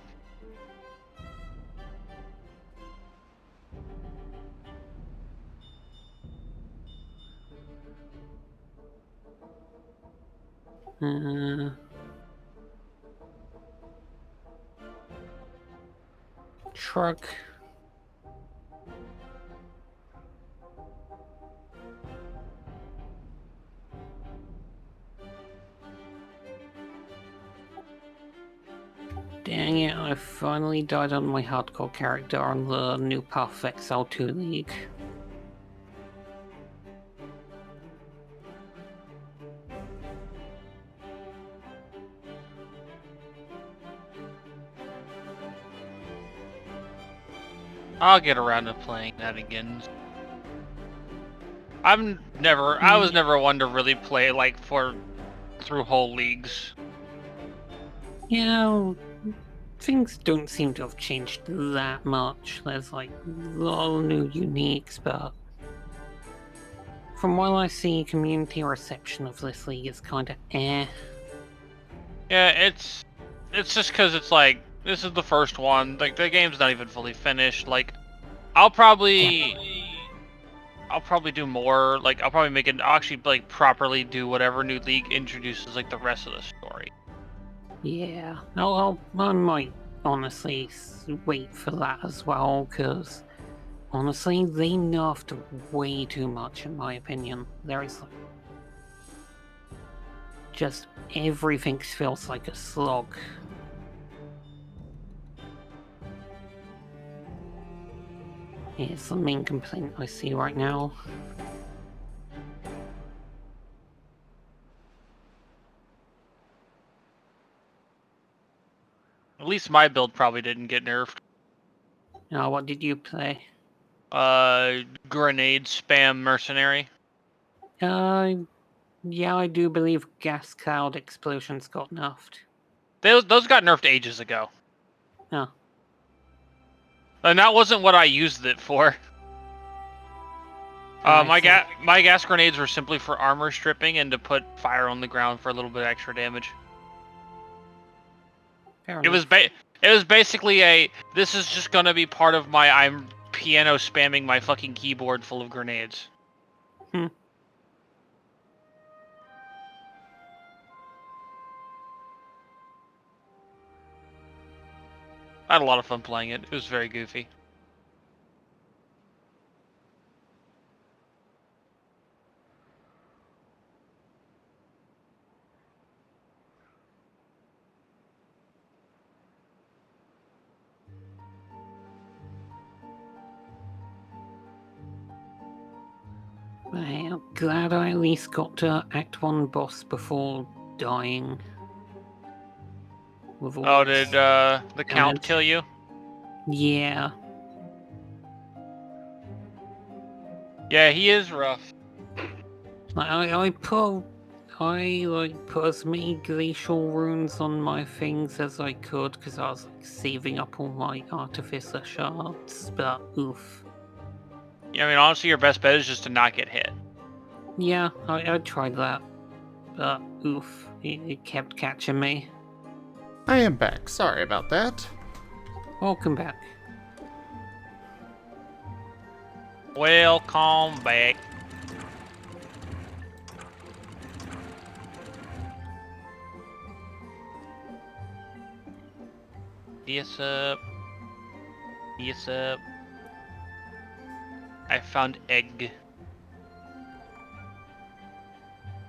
Shrug. Dang it, I finally died on my hardcore character on the new Path XL2 League. I'll get around to playing that again. I was never one to really play like through whole leagues. Yeah, things don't seem to have changed that much. There's like a lot of new uniques, but from what I see, community reception of this league is kind of eh. Yeah, it's just because it's like this is the first one. Like the game's not even fully finished. Like I'll probably do more. Like I'll probably make it. I'll actually like properly do whatever new league introduces like the rest of the story. Yeah, I might honestly wait for that as well, because honestly, they nerfed way too much in my opinion. There is like just everything feels like a slog. It's the main complaint I see right now. At least my build probably didn't get nerfed. Now, what did you play? Grenade spam mercenary. Yeah, I do believe gas cloud explosions got nerfed. Those got nerfed ages ago. Oh. And that wasn't what I used it for. My gas grenades were simply for armor stripping and to put fire on the ground for a little bit extra damage. Fair It enough. was basically this is just gonna be part of my I'm piano spamming my fucking keyboard full of grenades. Hmm. I had a lot of fun playing it. It was very goofy. I'm glad I at least got to Act 1 boss before dying. With all Oh, this did the Count damage. kill you? Yeah. Yeah, he is rough. Like, I put as many glacial runes on my things as I could because I was like saving up all my artificer shards, but oof. Yeah, I mean, honestly, your best bet is just to not get hit. Yeah, I tried that, but oof, it kept catching me. I am back. Sorry about that. Welcome back. Welcome back. Yes up. Yes up. I found egg.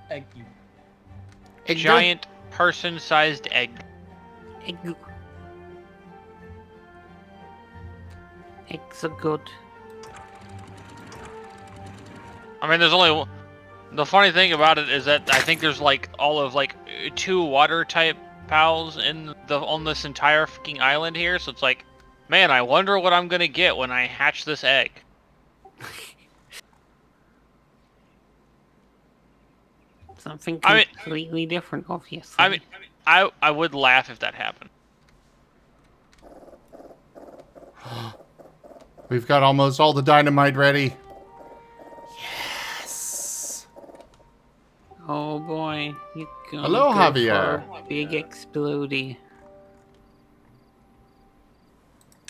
Egg you. Giant person-sized egg. Eggs are good. I mean, there's only the funny thing about it is that I think there's like all of like 2 water type pals on this entire fucking island here, so it's like Man, I wonder what I'm gonna get when I hatch this egg. Something I mean, completely different, obviously. I would laugh if that happened. We've got almost all the dynamite ready. Yes. Oh boy, you gonna Hello, go Javier. for a big explodey.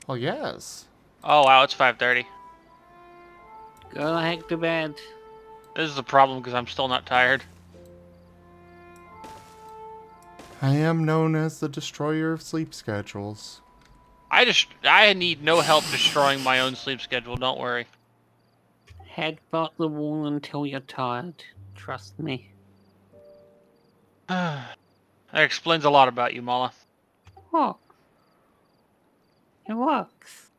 Well, yes. Oh wow, it's 5:30. Go the heck to bed. This is a problem because I'm still not tired. I am known as the destroyer of sleep schedules. I need no help destroying my own sleep schedule. Don't worry. Headbutt the wall until you're tired. Trust me. That explains a lot about you, Mala. What? It works.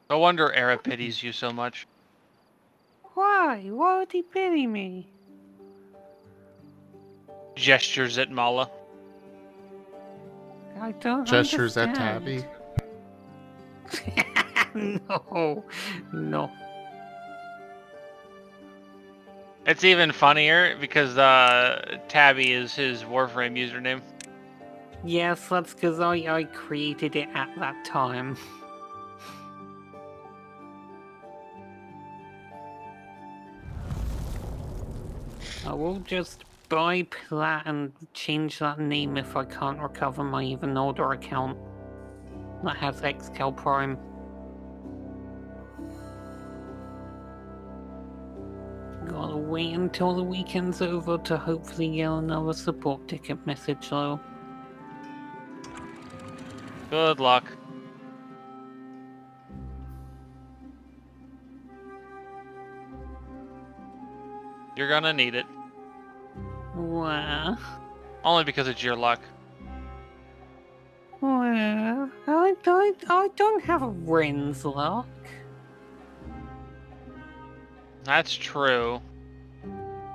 No wonder Era pities you so much. Why? Why would he pity me? Gestures at Mala. I don't Gestures at understand. Tabby. No. It's even funnier because Tabby is his Warframe username. Yes, that's because I created it at that time. I will just buy Plat and change that name if I can't recover my even older account that has Xcal Prime. Gotta wait until the weekend's over to hopefully get another support ticket message though. Good luck. You're gonna need it. Well, Only because it's your luck. I don't have a Ren's luck. That's true.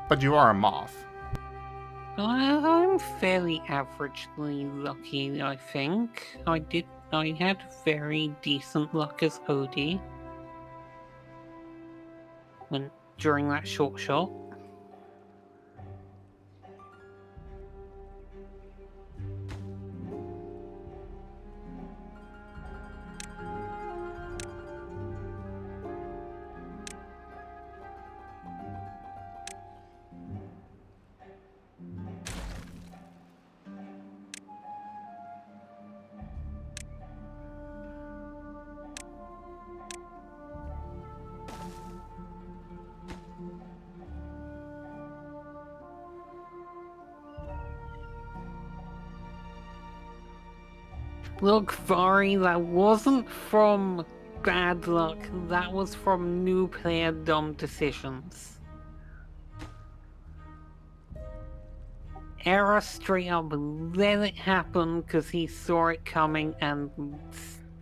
But you are a moth. I'm fairly averagely lucky, I think. I had very decent luck as Odie during that short shot. Look, Furry, that wasn't from bad luck, that was from new player dumb decisions. Era straight up let it happen because he saw it coming and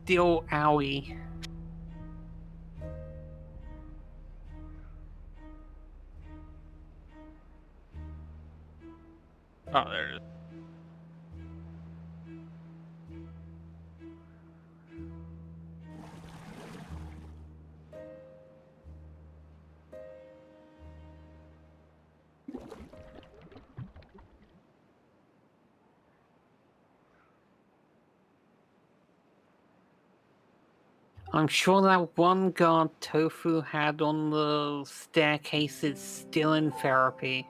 still owie. Oh, there it is. I'm sure that one guard Tofu had on the staircase is still in therapy.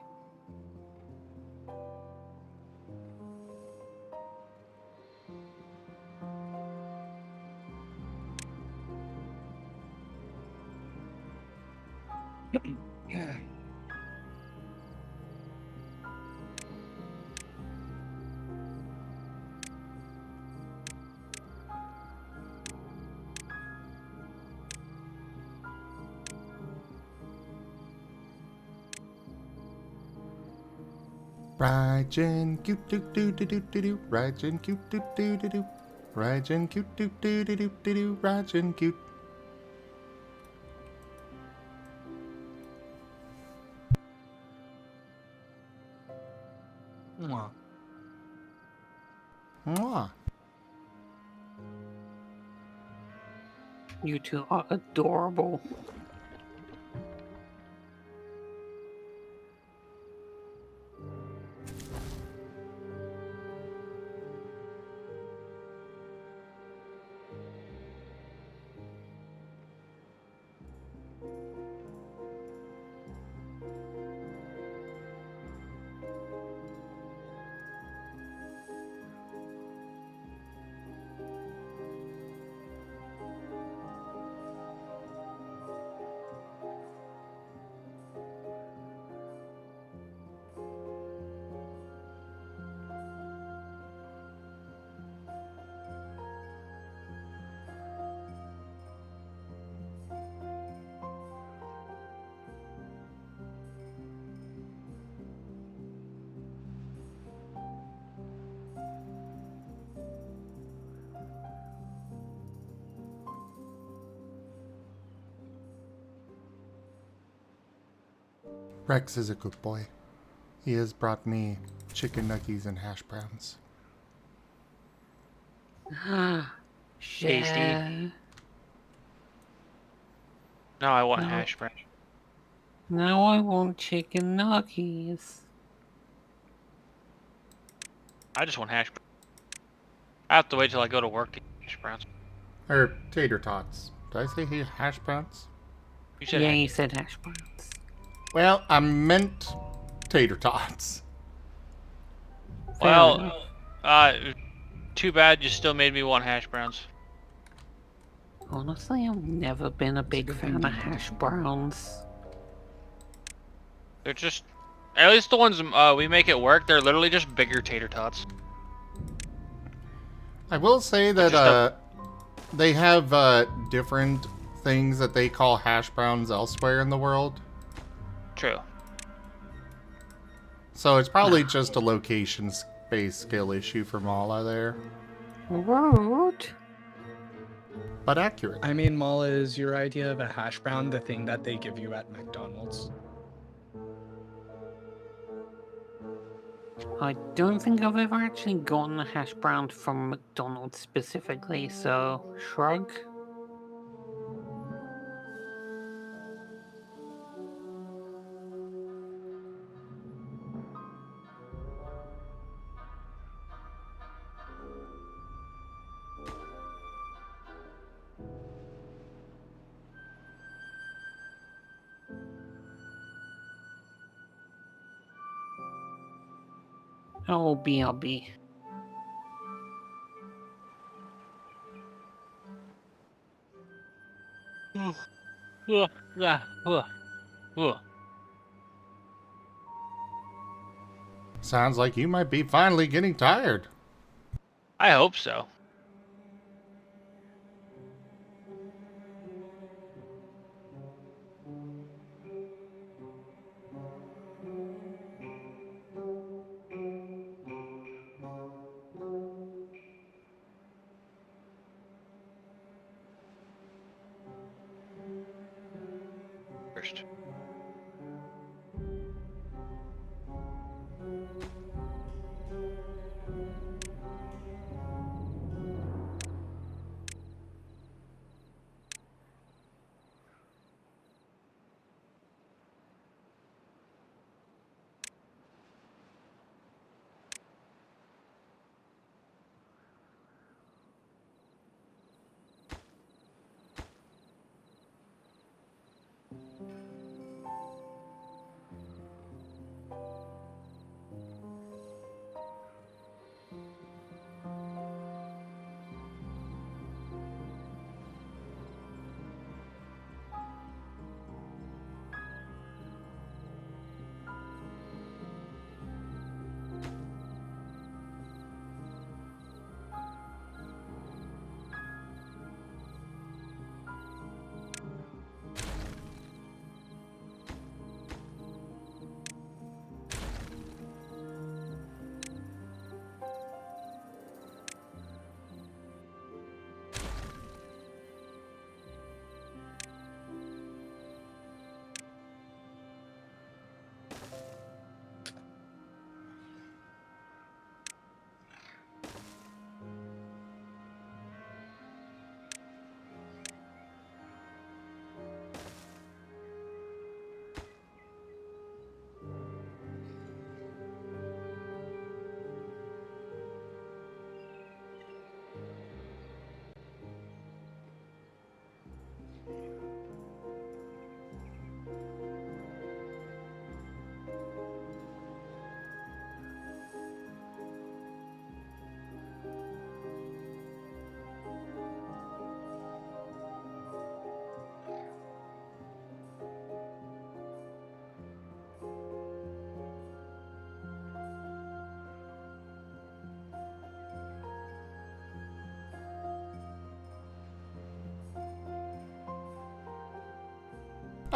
Raijin cute doo doo doo doo doo doo. Raijin cute doo doo doo doo. Raijin cute doo doo doo doo doo doo. Raijin cute. Mwah. You two are adorable. Rex is a good boy. He has brought me chicken nuggets and hash browns. Tasty. Yeah. No, I want No. hash brown. Now I want chicken nuggets. I just want hash browns. I have to wait till I go to work to get hash browns. Or tater tots. Did I say hash browns? You said Yeah, hash. you said hash browns. Well, I meant tater tots. Fair Well, enough. too bad you still made me want hash browns. Honestly, I've never been a big good fan of indeed. hash browns. They're just, at least the ones we make at work, they're literally just bigger tater tots. I will say Just that they have different things that they call hash browns elsewhere in the world. True. So it's probably just a location-based skill issue for Mala there. Rude. But accurate. I mean, Mala, is your idea of a hash brown the thing that they give you at McDonald's? I don't think I've ever actually gotten a hash brown from McDonald's specifically, so shrug. Oh, BRB. Sounds like you might be finally getting tired. I hope so. First.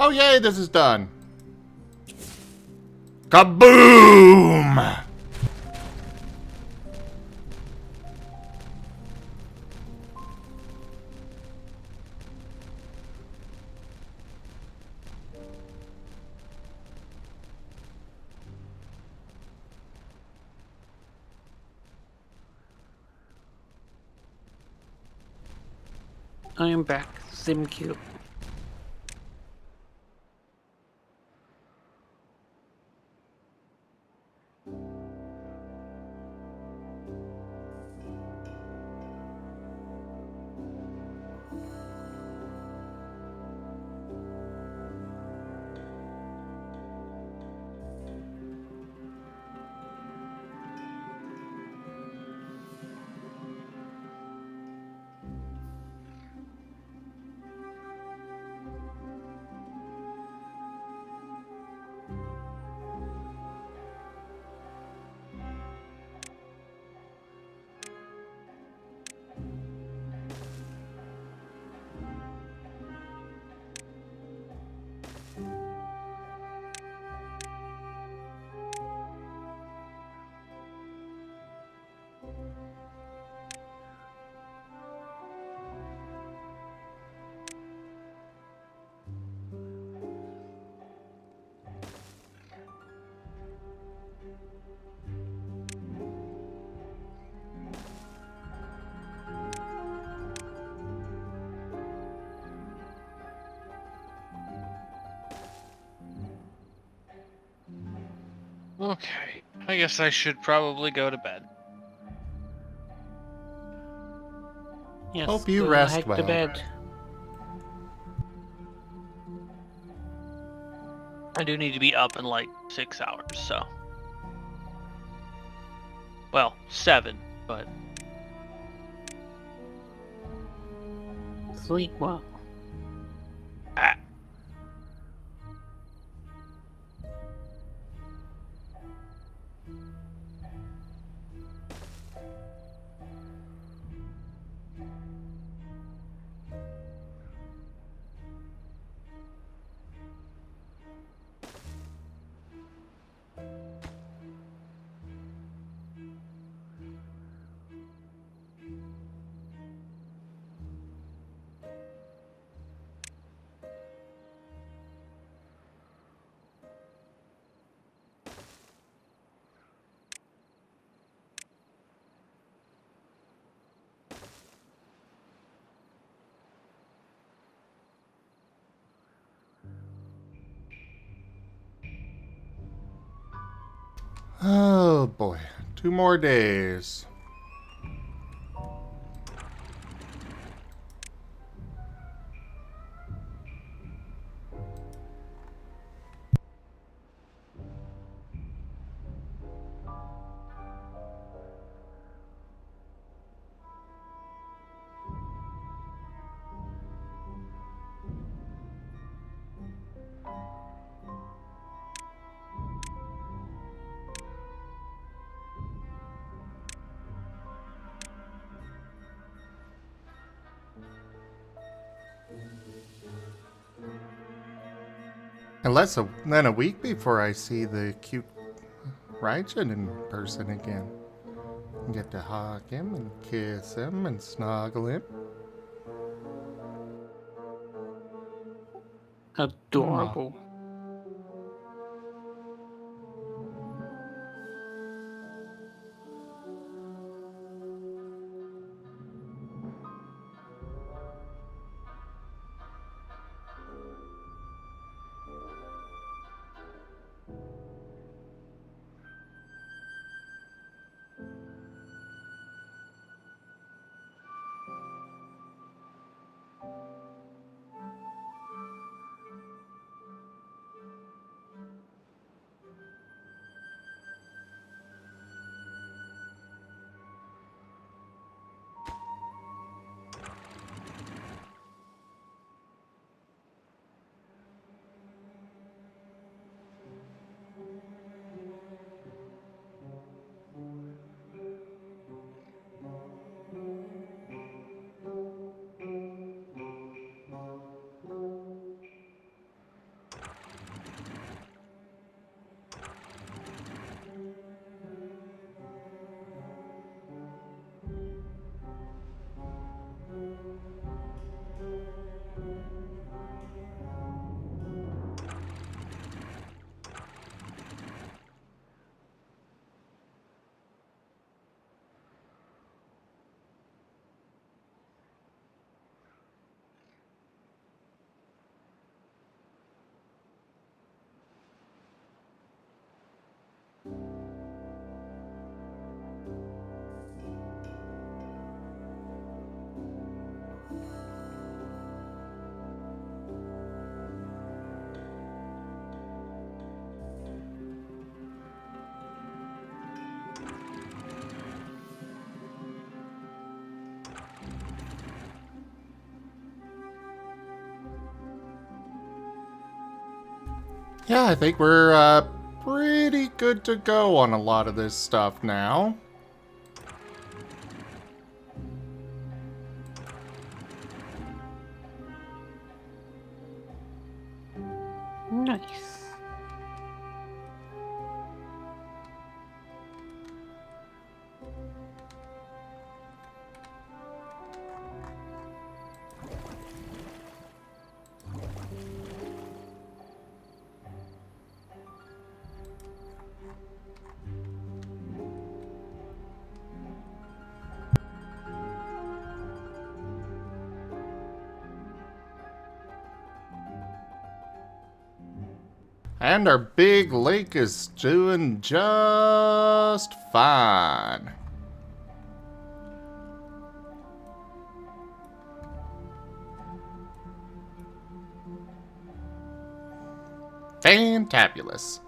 Oh, yay, this is done. Kaboom! I am back. SimQ. Okay, I guess I should probably go to bed. Yes, Hope you go rest heck to well. bed. I do need to be up in like 6 hours, so. Well, 7, but. Sleep well. Ah. Oh boy, 2 more days. And less than a week before I see the cute Raijin in person again. Get to hug him and kiss him and snuggle him. Adorable. Yeah, I think we're pretty good to go on a lot of this stuff now. Nice. And our big lake is doing just fine. Fantabulous.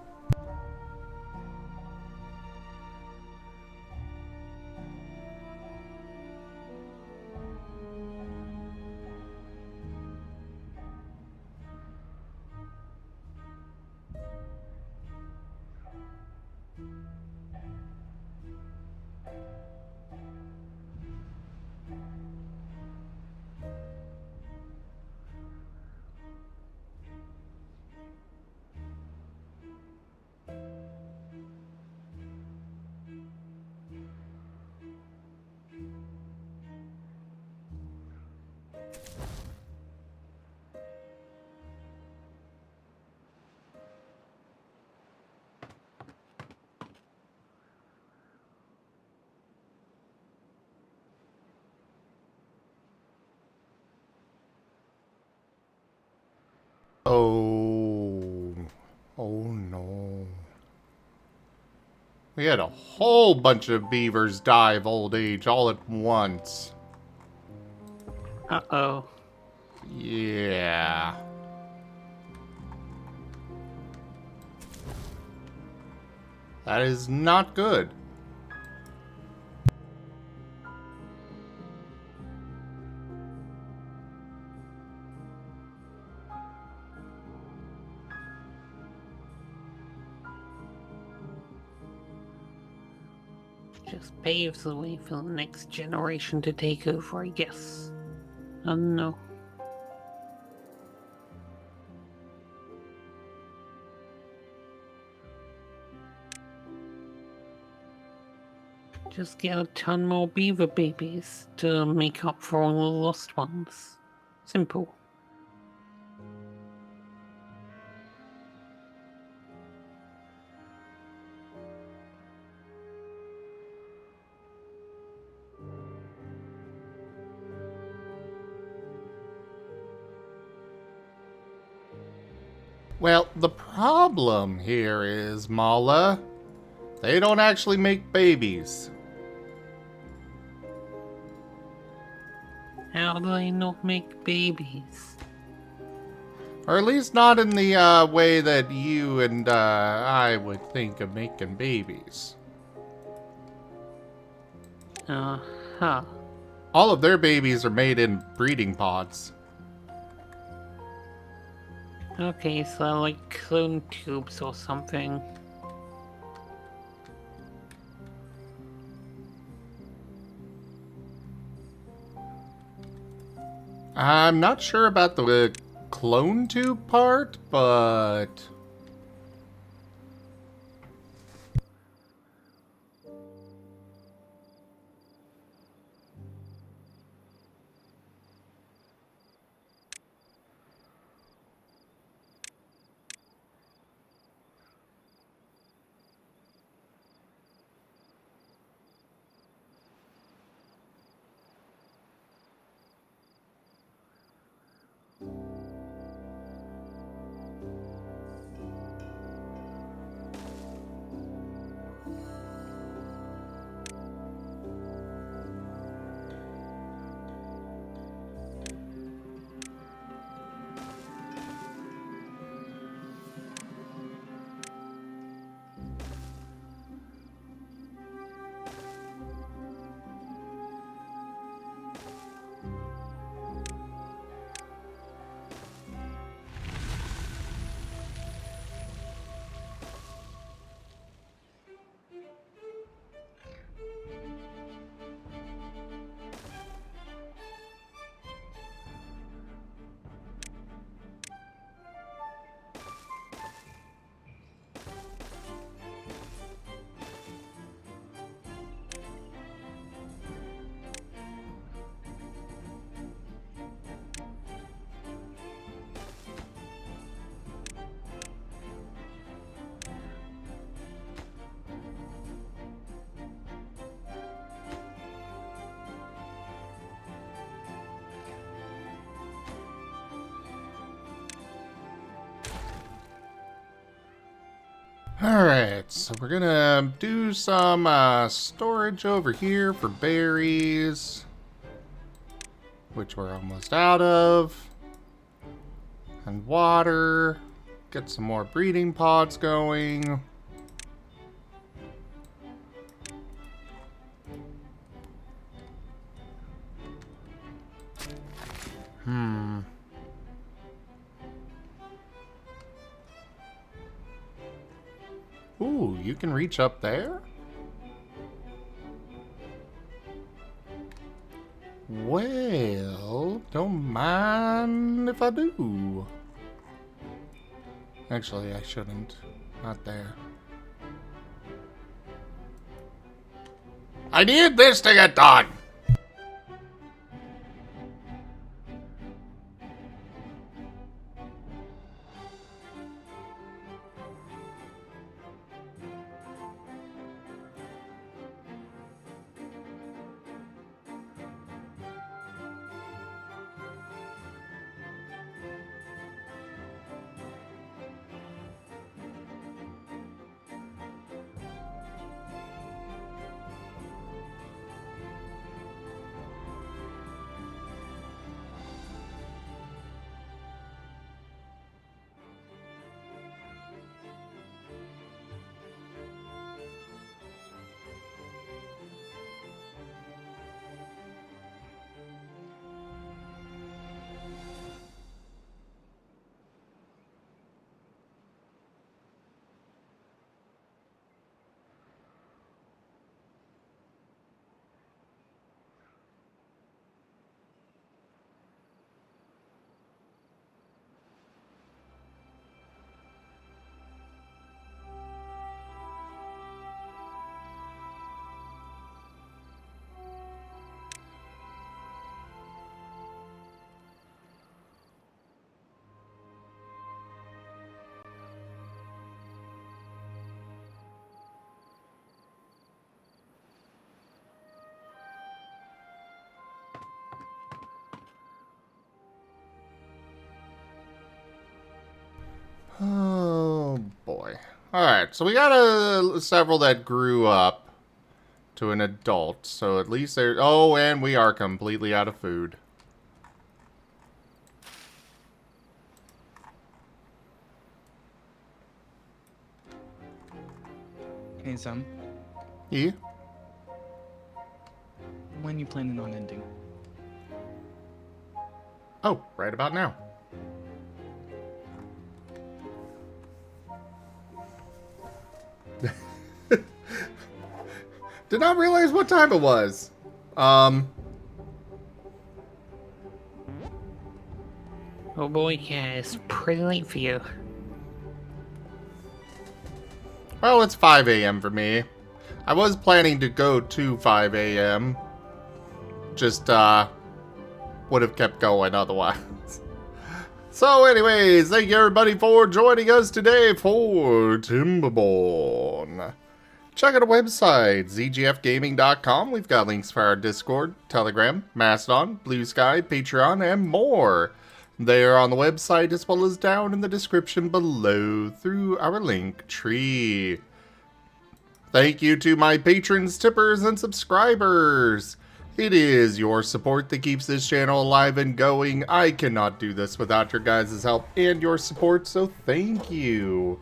Oh. Oh no. We had a whole bunch of beavers die of old age all at once. Uh-oh. Yeah. That is not good. Just paves the way for the next generation to take over, I guess. I don't know. Just get a ton more beaver babies to make up for all the lost ones. Simple. Well, the problem here is, Mala, they don't actually make babies. How do they not make babies? Or at least not in the way that you and I would think of making babies. Uh-huh. All of their babies are made in breeding pods. Okay, so like clone tubes or something. I'm not sure about the clone tube part, but... Alright, so we're gonna do some storage over here for berries, which we're almost out of, and water. Get some more breeding pods going. Ooh, you can reach up there? Well, don't mind if I do. Actually, I shouldn't. Not there. I need this to get done! Oh boy. Alright, so we got several that grew up to an adult, so at least they're... Oh, and we are completely out of food. Hey, Sam. Yeah? When you planning on ending? Oh, right about now. Did not realize what time it was. Oh boy, yeah, it's pretty late for you. Well, it's 5 a.m. for me. I was planning to go to 5 a.m. Just, would have kept going otherwise. So anyways, thank you everybody for joining us today for Timberborn. Check out our website, zgfgaming.com. We've got links for our Discord, Telegram, Mastodon, Blue Sky, Patreon, and more. They are on the website as well as down in the description below through our link tree. Thank you to my patrons, tippers, and subscribers. It is your support that keeps this channel alive and going. I cannot do this without your guys' help and your support, so thank you.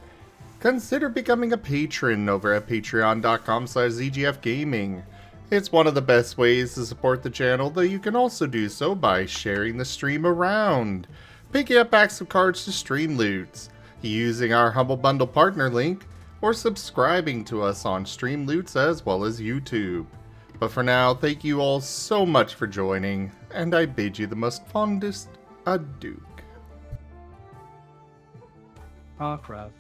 Consider becoming a patron over at patreon.com/zgfgaming. It's one of the best ways to support the channel, though you can also do so by sharing the stream around, picking up packs of cards to stream loots, using our Humble Bundle partner link, or subscribing to us on Stream Loots as well as YouTube. But for now, thank you all so much for joining, and I bid you the most fondest adieu. Rockruff.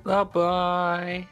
Bye-bye.